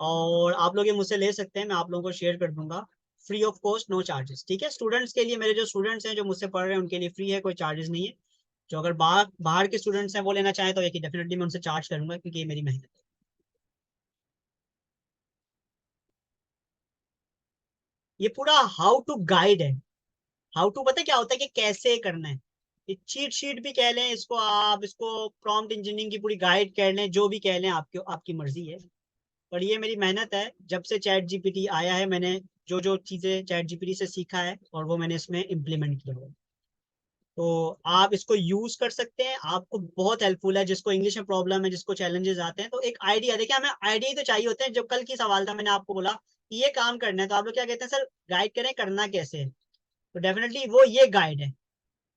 और आप लोग ये मुझसे ले सकते हैं, मैं आप लोगों को शेयर कर दूंगा free of cost, no charges. ठीक है, स्टूडेंट्स के लिए, मेरे जो स्टूडेंट्स हैं जो मुझसे पढ़ रहे हैं उनके लिए फ्री है, कोई चार्जेस नहीं है। जो अगर बाहर बाहर के स्टूडेंट्स हैं वो लेना चाहें तो ये डेफिनेटली मैं उनसे चार्ज करूंगा, क्योंकि ये मेरी मेहनत है। ये पूरा हाउ टू गाइड है। हाउ टू पता है क्या होता है, कि कैसे करना है। ये चीट शीट भी कह लें इसको, आप इसको प्रॉम्प्ट इंजीनियरिंग की पूरी गाइड कह लें, जो भी कह लें, आपकी आपकी मर्जी है। पर ये मेरी मेहनत है, जब से चैट जीपीटी आया है मैंने जो जो चीजें चैट जीपीटी से सीखा है और वो मैंने इसमें इम्प्लीमेंट किया है। तो आप इसको यूज कर सकते हैं, आपको बहुत हेल्पफुल है। जिसको इंग्लिश में प्रॉब्लम है, जिसको चैलेंजेस आते हैं, तो एक आइडिया, देखिए हमें आइडिया ही तो चाहिए होते हैं। जब कल की सवाल था, मैंने आपको बोला कि ये काम करना है, तो आप लोग क्या कहते हैं, सर गाइड करें करना कैसे है। तो डेफिनेटली वो ये गाइड है,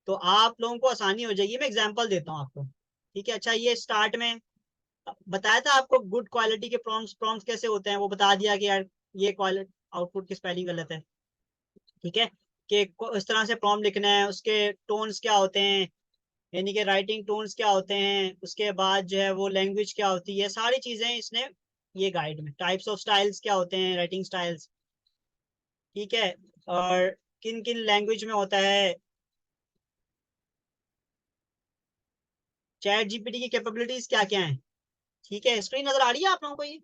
तो आप लोगों को आसानी हो जाएगी। मैं एग्जांपल देता हूँ आपको। ठीक है, अच्छा ये स्टार्ट में बताया था आपको गुड क्वालिटी के प्रॉम्प्ट्स प्रॉम्प्ट्स कैसे होते हैं, वो बता दिया कि यार ये क्वालिटी आउटपुट की स्पेलिंग गलत है। ठीक है, कि इस तरह से प्रॉम्प्ट लिखना है, उसके टोन्स क्या होते हैं, यानी कि राइटिंग टोन्स क्या होते हैं, उसके बाद जो है वो लैंग्वेज क्या होती है, सारी चीजें इसने ये गाइड में, टाइप्स ऑफ स्टाइल्स क्या होते हैं, राइटिंग स्टाइल्स। ठीक है, और किन किन लैंग्वेज में होता है। चैट जीपीटी की कैपेबिलिटीज क्या क्या है। ठीक है, स्क्रीन नजर आ रही है आप लोगों को ये।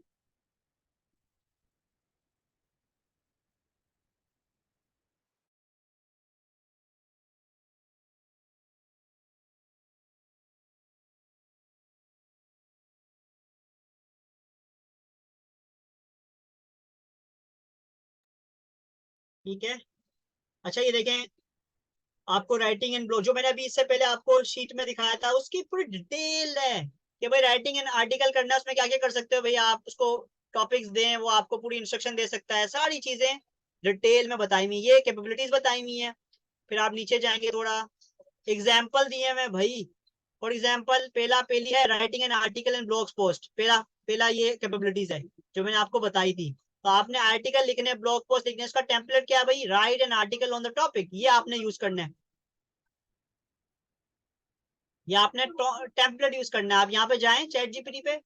ठीक है, अच्छा ये देखें, आपको राइटिंग एंड ब्लॉग जो मैंने अभी इससे पहले आपको शीट में दिखाया था, उसकी पूरी डिटेल है कि भाई राइटिंग एंड आर्टिकल करना है, उसमें क्या क्या कर सकते हो भैया। आप उसको टॉपिक्स दें, वो आपको पूरी इंस्ट्रक्शन दे सकता है, सारी चीजें डिटेल में बताई हुई, ये कैपेबिलिटीज बताई हुई है। फिर आप नीचे जाएंगे थोड़ा, एग्जाम्पल दिए मैं भाई। फॉर एग्जाम्पल पहला पहली है writing an article and blog post, पहला पहला ये कैपेबिलिटीज है जो मैंने आपको बताई थी। तो आपने आर्टिकल लिखने, ब्लॉग पोस्ट लिखने, उसका टेम्पलेट क्या है भाई, right an article on the topic, ये आपने यूज करना है। ये आपने टेम्पलेट यूज करना है। आप यहाँ पे जाएं चैट जीपीटी पे,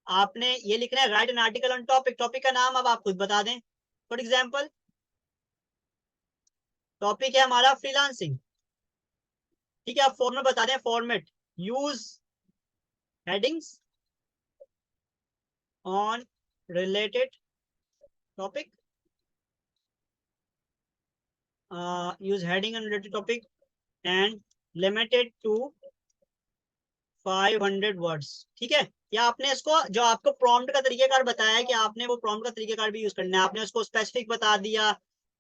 आपने ये लिखना है write an article on topic, topic का नाम अब आप खुद बता दें। फॉर एग्जाम्पल टॉपिक है हमारा फ्रीलांसिंग। ठीक है, आप फॉर्मेट बता दें, format use headings on related topic, use heading and related topic and limited to 500 words. ठीक है, या आपने इसको जो आपको प्रॉम्प्ट का तरीकेकार बताया है कि आपने वो प्रॉम्प्ट का तरीकेकार भी यूज करना है, आपने उसको स्पेसिफिक बता दिया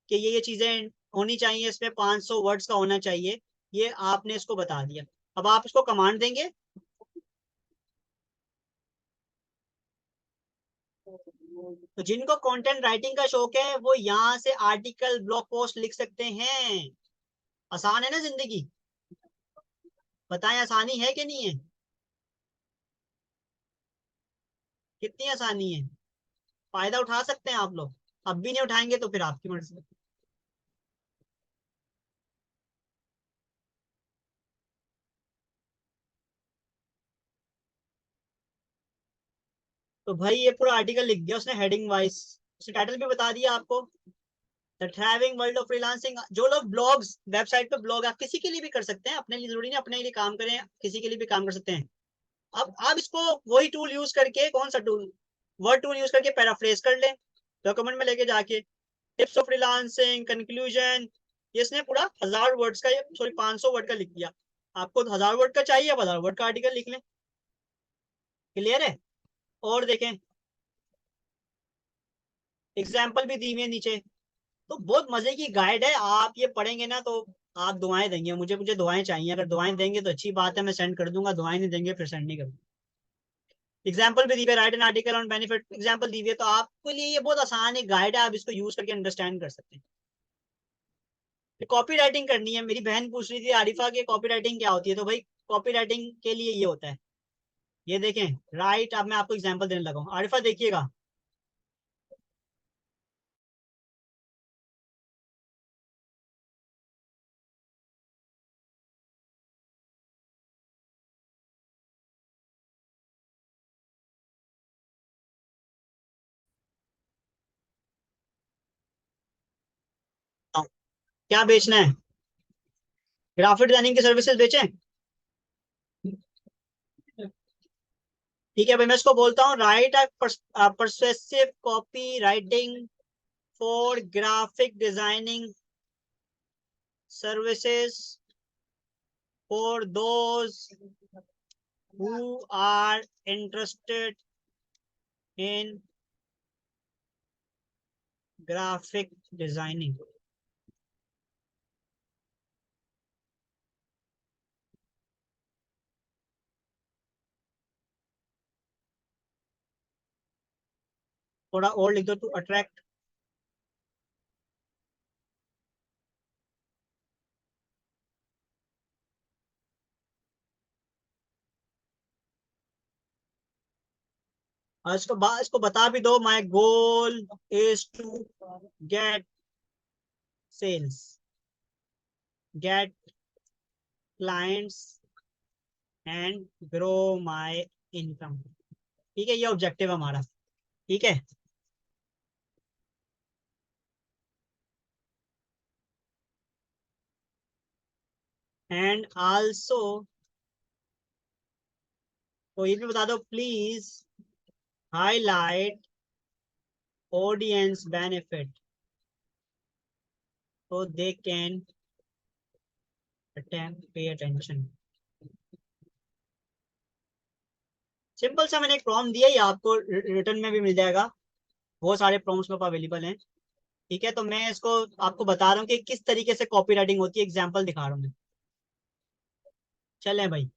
कि ये चीजें होनी चाहिए, इसमें 500 वर्ड्स का होना चाहिए, ये आपने इसको बता दिया। अब आप इसको कमांड देंगे, तो जिनको कंटेंट राइटिंग का शौक है वो यहाँ से आर्टिकल ब्लॉग पोस्ट लिख सकते हैं। आसान है ना जिंदगी, बताएं आसानी है कि नहीं है, कितनी आसानी है। फायदा उठा सकते हैं आप लोग, अब भी नहीं उठाएंगे तो फिर आपकी मर्जी। तो भाई ये पूरा आर्टिकल लिख दिया उसने हेडिंग वाइज, उसने टाइटल भी बता दिया आपको, the thriving world of freelancing. जो लोग ब्लॉग्स, वेबसाइट पे ब्लॉग आप किसी के लिए भी कर सकते हैं, अपने लिए जरूरी नहीं अपने लिए काम करें, किसी के लिए भी काम कर सकते हैं। अब आप इसको वही टूल यूज करके, कौन सा टूल, वर्ड टूल यूज करके पैराफ्रेज कर लें डॉक्यूमेंट में लेके जाके, टिप्स ऑफ फ्रीलांसिंग, कंक्लूजन, ये इसने पूरा 1000 वर्ड्स का, सॉरी 500 वर्ड का लिख दिया। आपको 1000 वर्ड का चाहिए, अब 1000 वर्ड का आर्टिकल लिख लें। क्लियर है, और देखें एग्जाम्पल भी दी हुई है नीचे। तो बहुत मजे की गाइड है, आप ये पढ़ेंगे ना तो आप दुआएं देंगे मुझे, मुझे दुआएं चाहिए, अगर दुआएं देंगे तो अच्छी बात है, मैं सेंड कर दूंगा, दुआएं नहीं देंगे फिर सेंड नहीं करूंगा। एग्जाम्पल भी दी है, write an article on benefit, example दी है, तो आपके लिए ये बहुत आसान है, गाइड है, आप इसको यूज करके अंडरस्टैंड कर सकते हैं। कॉपी राइटिंग करनी है, मेरी बहन पूछ रही थी आरिफा की कॉपी राइटिंग क्या होती है, तो भाई कॉपी राइटिंग के लिए ये होता है, ये देखें राइट। अब मैं आपको एग्जाम्पल देने लगा हूँ, आरिफा देखिएगा। क्या बेचना है? ग्राफिक डिजाइनिंग की सर्विसेज बेचें? ठीक है भाई, मैं इसको बोलता हूँ right a persuasive copy writing for graphic designing services for those who are interested in graphic designing. थोड़ा और लिख दो, टू अट्रैक्ट। और इसको बता भी दो, my goal is to get sales, get clients and grow my income. ठीक है, ये ऑब्जेक्टिव हमारा। ठीक है, एंड आल्सो तो ये भी बता दो, please highlight audience benefit so they can pay attention। Simple सा मैंने एक प्रॉम्प्ट दिया, ये आपको रिटर्न में भी मिल जाएगा, बहुत सारे प्रॉम्प्ट्स में अवेलेबल हैं। ठीक है, तो मैं इसको आपको बता रहा हूँ कि किस तरीके से कॉपी राइटिंग होती है, एग्जाम्पल दिखा रहा हूँ मैं। चलें भाई।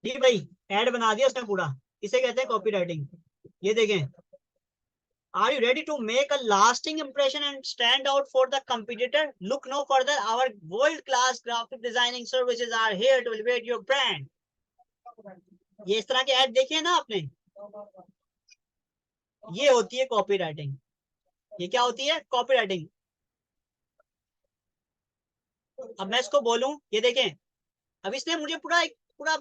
ठीक भाई, ऐड बना दिया उसने पूरा, इसे कहते हैं कॉपी राइटिंग। ये देखें, are you ready to make a lasting impression and stand out for the competitor? Look no further, our world class graphic designing services are here to elevate your brand. ये इस तरह के ऐड देखे ना आपने? ये होती है कॉपी राइटिंग। ये क्या होती है? Copy writing. अब मैं इसको बोलूं, ये देखें, अब इसने मुझे पूरा एक पूरा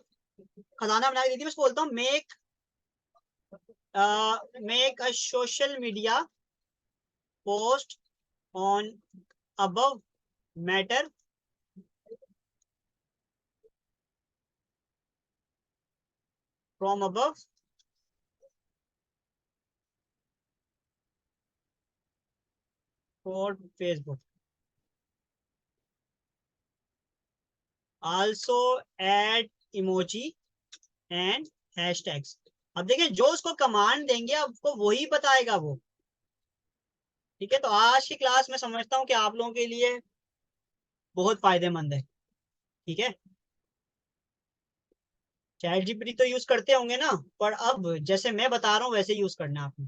खजाना बना के दी थी। मैं इसको बोलता हूँ make a social media post on above matter from above for Facebook, also add emoji and hashtags. अब देखिए, जो उसको कमांड देंगे आपको वही बताएगा वो। ठीक है, तो आज की क्लास में समझता हूँ कि आप लोगों के लिए बहुत फायदेमंद है। ठीक है, चैट जीपीटी तो यूज करते होंगे ना, पर अब जैसे मैं बता रहा हूँ वैसे यूज करना है आपने।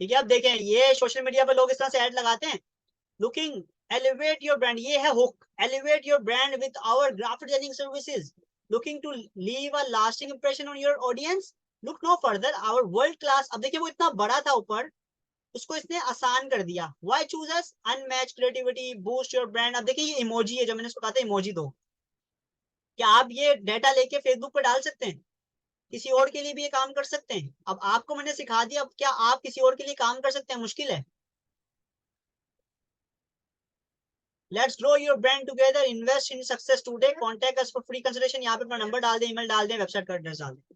ठीक है, अब देखें, ये सोशल मीडिया पर लोग इस तरह से ऐड लगाते हैं, लुकिंग एलिवेट योर ब्रांड, ये है hook, elevate your brand with our graphic designing services, looking to leave a lasting impression on your audience, look no further, our world class. अब देखिए, वो इतना बड़ा था ऊपर, उसको इसने आसान कर दिया। Why choose us, unmatch creativity, boost your brand. अब देखिए, ये इमोजी है, जो मैंने इसको कहा था इमोजी दो। क्या आप ये डेटा लेके फेसबुक पर डाल सकते हैं? किसी और के लिए भी ये काम कर सकते हैं। अब आपको मैंने सिखा दिया, अब क्या आप किसी और के लिए काम कर सकते हैं? मुश्किल है। Let's grow your brand together, invest in success today, contact us for free consultation. यहाँ पे अपना नंबर डाल दें, ईमेल डाल दें, वेबसाइट का एड्रेस डाल दें।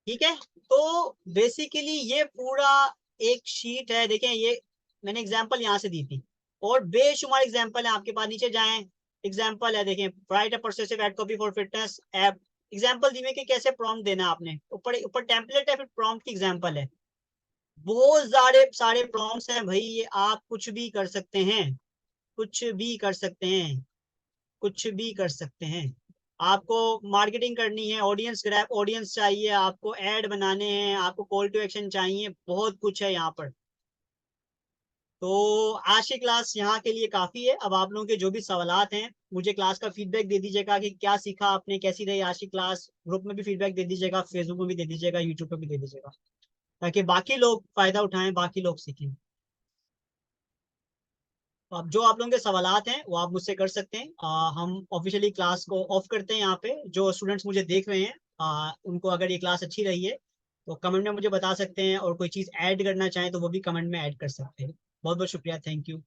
ठीक है, तो बेसिकली ये पूरा एक शीट है। देखें, ये मैंने एग्जांपल यहाँ से दी थी, और बेशुमार एग्जांपल है आपके पास, नीचे जाएं, एग्जांपल है, देखें, write a persuasive ad copy for fitness app, example दी हुई कि कैसे प्रॉम्प्ट देना है आपने। ऊपर ऊपर टेम्पलेट है, फिर प्रॉम्प्ट की एग्जांपल है। बहुत सारे सारे प्रॉम्प्ट्स हैं भाई, ये आप कुछ भी कर सकते हैं, कुछ भी कर सकते हैं, कुछ भी कर सकते हैं। आपको मार्केटिंग करनी है, ऑडियंस ग्रैब ऑडियंस चाहिए, आपको ऐड बनाने हैं, आपको कॉल टू एक्शन चाहिए, बहुत कुछ है यहाँ पर। तो आज की क्लास यहाँ के लिए काफी है। अब आप लोगों के जो भी सवालात हैं, मुझे क्लास का फीडबैक दे दीजिएगा कि क्या सीखा आपने, कैसी रही आज की क्लास। ग्रुप में भी फीडबैक दे दीजिएगा, फेसबुक में भी दे दीजिएगा, यूट्यूब पर भी दे दीजिएगा, ताकि बाकी लोग फायदा उठाएं, बाकी लोग सीखें। तो अब जो आप लोगों के सवालात हैं वो आप मुझसे कर सकते हैं। हम ऑफिशियली क्लास को ऑफ करते हैं यहाँ पे। जो स्टूडेंट्स मुझे देख रहे हैं उनको अगर ये क्लास अच्छी रही है तो कमेंट में मुझे बता सकते हैं, और कोई चीज़ ऐड करना चाहें तो वो भी कमेंट में ऐड कर सकते हैं। बहुत बहुत शुक्रिया, थैंक यू।